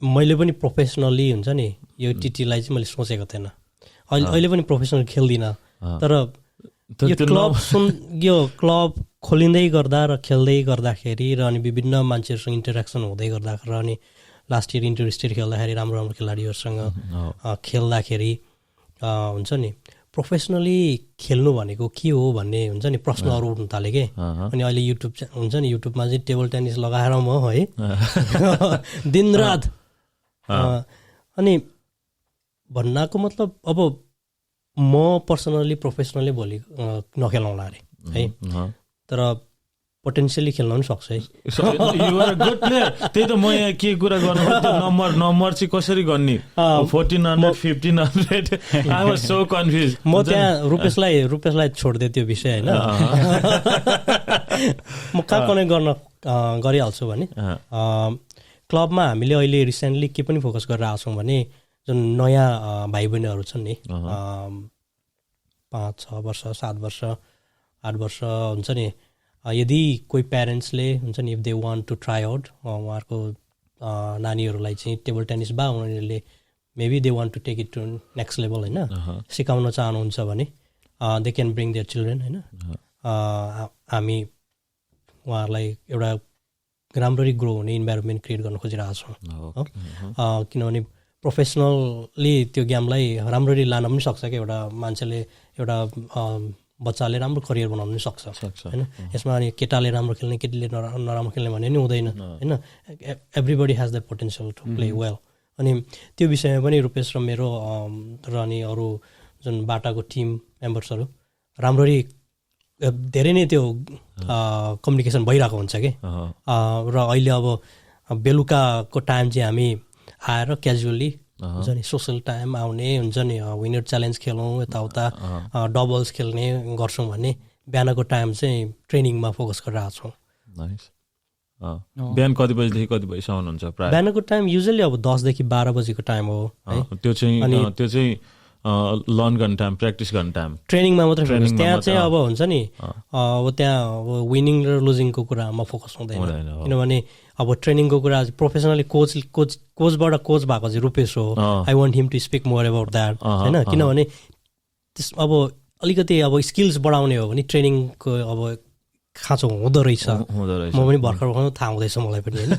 मैले पनि प्रोफेसनली हुन्छ नि यो टिटीलाई चाहिँ मैले सोचेको थिएन, अहिले पनि प्रोफेसनल खेल्दिनँ, तर यो क्लब खोलिँदै गर्दा र खेल्दै गर्दाखेरि र अनि विभिन्न मान्छेहरूसँग इन्टरेक्सन हुँदै गर्दाखेरि, र अनि लास्ट इयर इन्टर स्टेट खेल्दाखेरि राम्रो खेलाडीहरूसँग खेल्दाखेरि हुन्छ नि प्रोफेसनली खेल्नु भनेको के हो भन्ने हुन्छ नि प्रश्नहरू उठ्नु थाले कि। अनि अहिले युट्युब हुन्छ नि, युट्युबमा चाहिँ टेबल टेनिस लगाएर म है दिनरात, अनि भन्नको मतलब अब म पर्सनली प्रोफेसनली भोलि नखेलाउँला अरे है, तर पोटेन्सियली खेल्न पनि सक्छ है। त्यही त म यहाँ के कुरा गर्नु, नम्बर चाहिँ कसरी गर्ने, 1400 1500 I was so confused। म त्यहाँ रुपेशलाई छोडिदिएँ त्यो विषय होइन, म कहाँ कनेक्ट गर्न गरिहाल्छु भने क्लबमा हामीले अहिले रिसेन्टली के पनि फोकस गरेर आएको छौँ भने जुन नयाँ भाइ बहिनीहरू छन् नि 5-6 वर्ष 7 वर्ष 8 वर्ष हुन्छ नि, यदि कोही प्यारेन्ट्सले हुन्छ नि if they want to try out उहाँहरूको नानीहरूलाई चाहिँ टेबल टेनिस बा उनीहरूले maybe they want to take it to next level होइन सिकाउन चाहनुहुन्छ भने they can bring their children होइन। हामी उहाँहरूलाई एउटा राम्ररी ग्रो हुने इन्भाइरोमेन्ट क्रिएट गर्न खोजिरहेको छौँ किनभने प्रोफेसनली त्यो गेमलाई राम्ररी लान पनि सक्छ क्या एउटा मान्छेले, एउटा बच्चाले राम्रो करियर बनाउनु पनि सक्छ होइन। यसमा अनि केटाले राम्रो खेल्ने केटीले नराम्रो खेल्ने भन्ने नि हुँदैन होइन, everybody has the potential to play well. अनि त्यो विषयमा पनि रूपेश र मेरो र अनि अरू जुन बाटाको टिम मेम्बर्सहरू राम्ररी धेरै नै त्यो कम्युनिकेसन भइरहेको हुन्छ कि र अहिले अब बेलुकाको टाइम चाहिँ हामी आएर क्याजुअली हुन्छ नि सोसल टाइम आउने हुन्छ नि विनर च्यालेन्ज खेलौँ यताउता डबल्स खेल्ने गर्छौँ भने बिहानको टाइम चाहिँ ट्रेनिङमा फोकस गरिरहेको छौँ। बिहान कति बजीदेखि कति बजीसम्म हुन्छ प्रायः? बिहानको टाइम युजली अब 10 देखि 12 बजीको टाइम हो है। त्यो चाहिँ लर्न गर्ने टाइम, प्र्याक्टिस गर्ने टाइम, ट्रेनिङमा मात्रै फोकस। त्यहाँ चाहिँ अब हुन्छ नि अब त्यहाँ अब विनिङ र लुजिङको कुरामा फोकस हुँदैन किनभने अब ट्रेनिङको कुरा प्रोफेसनली कोचबाट कोच भएको चाहिँ रूपेश हो। I want him to speak more about that होइन, किनभने त्यस अब अलिकति अब स्किल्स बढाउने हो भने ट्रेनिङको अब खाँचो हुँदो रहेछ। म पनि भर्खर थाहा हुँदैछ मलाई पनि होइन।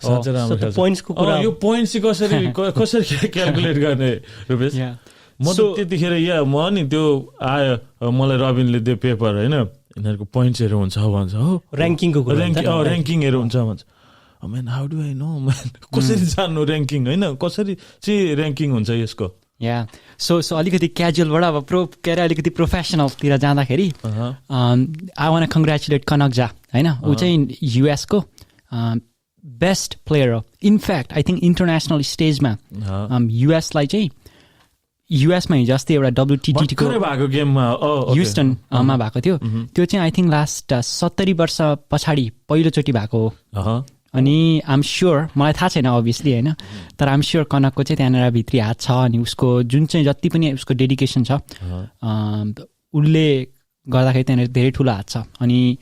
पोइन्ट्सको कुरा, यो पोइन्ट्स चाहिँ कसरी क्यालकुलेट गर्ने रूपेश? म त त्यतिखेर म नि त्यो आयो मलाई रबिनले दियो पेपर होइन, यिनीहरूको पोइन्ट्सहरू हुन्छ भन्छ हो, ऱ्याङ्किङहरू हुन्छ भन्छ। Man how do I know man, कसरी जान्नु ऱ्याङ्किङ होइन, कसरी चाहिँ ऱ्याङ्किङ हुन्छ यसको? सो अलिकति क्याजुअलबाट अब के अरे अलिकति प्रोफेसनलतिर जाँदाखेरि आई वान कङ्ग्रेचुलेट कनक झा होइन, ऊ चाहिँ युएसको बेस्ट प्लेयर हो। इनफ्याक्ट आई थिङ्क इन्टरनेसनल स्टेजमा युएसलाई चाहिँ युएसमा हिजो अस्ति एउटा WTTको भएको गेममा ह्युस्टनमा भएको थियो, त्यो चाहिँ आई थिङ्क लास्ट 70 वर्ष पछाडि पहिलोचोटि भएको हो। अनि आइएम स्योर, मलाई थाहा छैन अभियसली होइन, तर आइएम स्योर कनकको चाहिँ त्यहाँनिर भित्री हात छ। अनि उसको जुन चाहिँ जति पनि उसको डेडिकेसन छ उसले गर्दाखेरि त्यहाँनिर धेरै ठुलो हात छ। अनि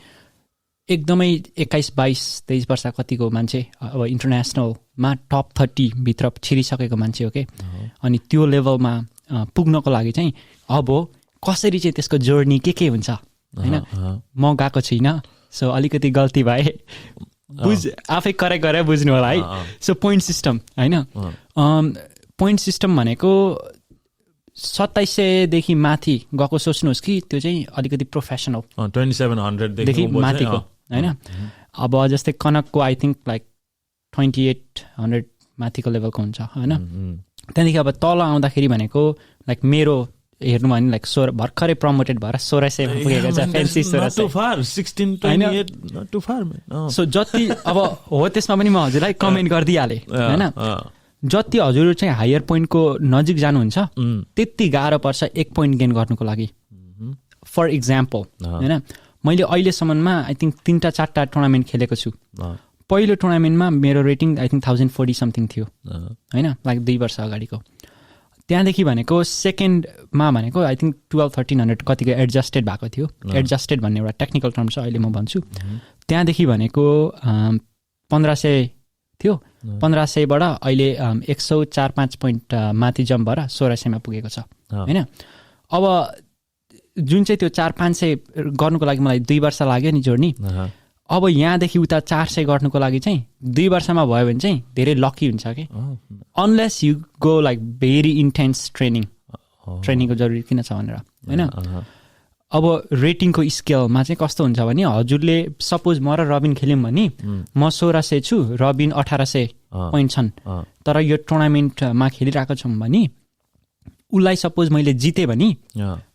एकदमै 21, 22, 23 वर्ष कतिको मान्छे अब इन्टरनेसनलमा टप 30 भित्र छिरिसकेको मान्छे हो कि। अनि त्यो लेभलमा पुग्नको लागि चाहिँ अब कसरी चाहिँ त्यसको जर्नी के हुन्छ होइन, म गएको छुइनँ। सो अलिकति गल्ती भए आफै करेक्ट गरेर बुझ्नु होला है। सो पोइन्ट सिस्टम होइन, पोइन्ट सिस्टम भनेको 2700 देखि माथि गएको सोच्नुहोस् कि त्यो चाहिँ अलिकति प्रोफेसनल 2700 देखि माथिको होइन। अब जस्तै कनकको आई थिङ्क लाइक 2800 माथिको लेभलको हुन्छ होइन। त्यहाँदेखि अब तल आउँदाखेरि भनेको लाइक मेरो हेर्नु भयो भने लाइक भर्खरै प्रमोटेड भएर 1600 पुगेको छ, फेन्सी 1600। सो जति अब हो त्यसमा पनि म हजुरलाई कमेन्ट गरिदिइहालेँ होइन, जति हजुर चाहिँ हायर पोइन्टको नजिक जानुहुन्छ त्यति गाह्रो पर्छ 1 पोइन्ट गेन गर्नुको लागि। फर इक्जाम्पल होइन, मैले अहिलेसम्ममा आई थिङ्क 3-4 टुर्नामेन्ट खेलेको छु। पहिलो टुर्नामेन्टमा मेरो रेटिङ आई थिङ्क 1040 समथिङ थियो होइन, लाइक 2 वर्ष अगाडिको। त्यहाँदेखि भनेको सेकेन्डमा भनेको आई थिङ्क 1200-1300 कतिको एडजस्टेड भएको थियो। एडजस्टेड भन्ने एउटा टेक्निकल टर्म छ, अहिले म भन्छु। त्यहाँदेखि भनेको 1500 थियो, 1500बाट अहिले 104-5 पोइन्ट माथि जम्प भएर 1600मा पुगेको छ होइन। अब जुन चाहिँ त्यो 400-500 गर्नुको लागि मलाई 2 वर्ष लाग्यो नि जर्नी, अब यहाँदेखि उता 400 गर्नुको लागि चाहिँ 2 वर्षमा भयो भने चाहिँ धेरै लकी हुन्छ कि। Unless you go like very intense ट्रेनिङको जरुरी किन छ भनेर होइन। अब रेटिङको स्केलमा चाहिँ कस्तो हुन्छ भने हजुरले सपोज म र रबिन खेल्यौँ भने म 1600 छु, रबिन 1800 पोइन्ट छन्, तर यो टुर्नामेन्टमा खेलिरहेको छौँ भने उसलाई सपोज मैले जितेँ भने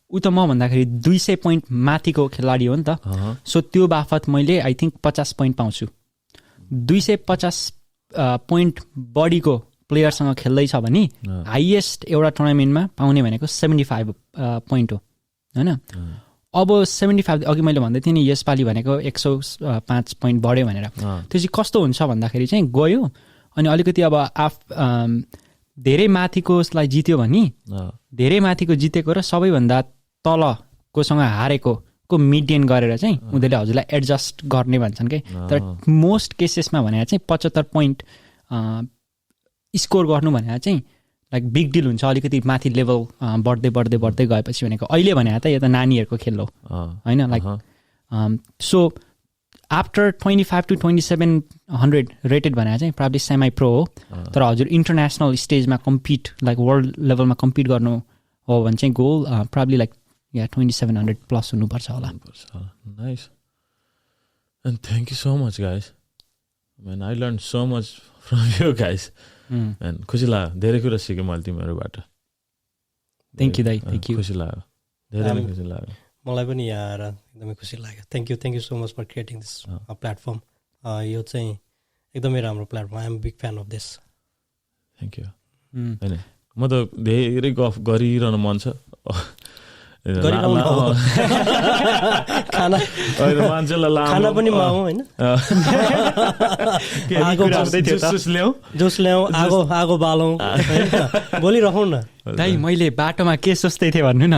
ऊ त म भन्दाखेरि 200 पोइन्ट माथिको खेलाडी हो नि त। सो त्यो बाफत मैले आई थिङ्क 50 पोइन्ट पाउँछु। 250 पोइन्ट बढीको प्लेयरसँग खेल्दैछ भने हाइएस्ट एउटा टुर्नामेन्टमा पाउने भनेको 75 पोइन्ट हो होइन। अब 75 अघि मैले भन्दै थिएँ नि यसपालि भनेको 105 पोइन्ट बढ्यो भनेर, त्यो चाहिँ कस्तो हुन्छ भन्दाखेरि चाहिँ गयो अनि अलिकति अब धेरै माथिकोलाई जित्यो भने धेरै माथिको जितेको र सबैभन्दा तलकोसँग हारेको मिडियन गरेर चाहिँ उनीहरूले हजुरलाई एडजस्ट गर्ने भन्छन् कि। तर मोस्ट केसेसमा भने चाहिँ 75 पोइन्ट स्कोर गर्नु भनेर चाहिँ लाइक बिग डिल हुन्छ, अलिकति माथि लेभल बढ्दै बढ्दै बढ्दै गएपछि भनेको। अहिले भने त यो त नानीहरूको खेल हो होइन, like so after 25 to 2700 rated भनेर चाहिँ प्राब्ली सेमी प्रो हो। तर हजुर इन्टरनेसनल स्टेजमा कम्पिट लाइक वर्ल्ड लेभलमा कम्पिट गर्नु हो भने चाहिँ गोल प्राब्ली लाइक 2700 प्लस हुनुपर्छ होला। Nice and thank you so much guys, man I learn so much from you guys and खुसी लाग्यो, धेरै कुरा सिकेँ मैले तिमीहरूबाट। थ्याङ्क यू दाइ, थ्याङ्क यू, खुसी लाग्यो, धेरै नै खुसी लाग्यो। मलाई पनि यहाँ आएर एकदमै खुसी लाग्यो। Thank you so much for creating this platform. यो चाहिँ एकदमै राम्रो platform, I am big fan of this. Thank you. होइन म त धेरै गफ गरिरहनु मन छ, खाना पनि मागौँ होइन, जुस ल्याउँ, आगो बालौँ, बोलिरहौँ न। दाइ मैले बाटोमा के सोच्दै थिएँ भन्नु न,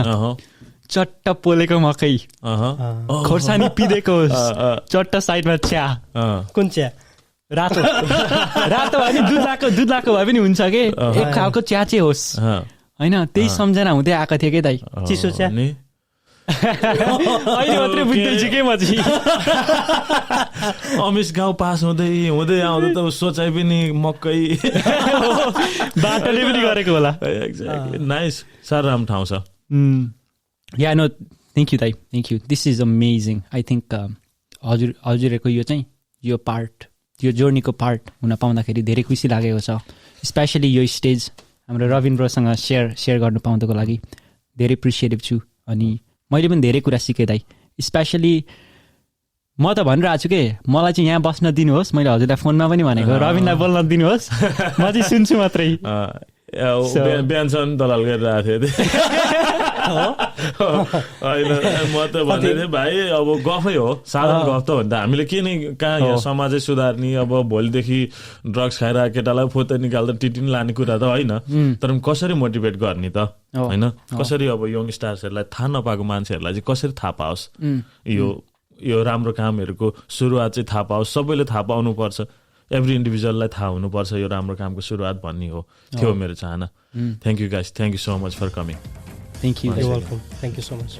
चट्ट पोलेको मकै, खोर्सानी पिदेको चट्ट साइडमा चिया, कुन चिया? रातो रातो भए पनि दुध लाएको भए पनि हुन्छ कि एक खालको चिया चाहिँ होस् होइन, त्यही सम्झना हुँदै आएको थियो कि दाइ। चिसो चिया अहिले मात्रै बुझ्दैछु के म चाहिँ। अमिस गाउँ पास हुँदै आउँदै त सोचाइ पनि मकै बाटोले पनि गरेको होला। एक्ज्याक्टली, नाइस, साह्रो राम्रो ठाउँ छ। या नो थ्याङ्क यू दाइ, thank you, this is amazing. I think हजुरहरूको यो चाहिँ यो पार्ट, यो जर्नीको पार्ट हुन पाउँदाखेरि धेरै खुसी लागेको छ। स्पेसली यो स्टेज हाम्रो रविन ब्रोसँग सेयर गर्नु पाउँदाको लागि धेरै एप्रिसिएटिभ छु। अनि मैले पनि धेरै कुरा सिकेँ दाइ। स्पेसली म त भनिरहेको छु कि मलाई चाहिँ यहाँ बस्न दिनुहोस्, मैले हजुरलाई फोनमा पनि भनेको रविनलाई बोल्न दिनुहोस्, म चाहिँ सुन्छु मात्रै। बिहानसम्म दलाल गरिरहेको थिएँ होइन, म त भन्दै थिएँ भाइ अब गफै हो, साधारण गफ त हो नि त, हामीले के नै कहाँ यहाँ समाजै सुधार्ने, अब भोलिदेखि ड्रग्स खाएर केटालाई फोतो निकाल्दा टिटिन लाने कुरा त होइन, तर कसरी मोटिभेट गर्ने त होइन, कसरी अब यङ स्टार्सहरूलाई थाहा नपाएको मान्छेहरूलाई चाहिँ कसरी थाहा पाओस्, यो राम्रो कामहरूको सुरुवात चाहिँ थाहा पाओस्, सबैले थाहा पाउनुपर्छ, एभ्री इन्डिभिजुअललाई थाहा हुनुपर्छ यो राम्रो कामको सुरुवात भन्ने हो, थियो मेरो चाहना। Thank you guys, thank you so much for coming. Thank you. You're welcome. Thank you so much.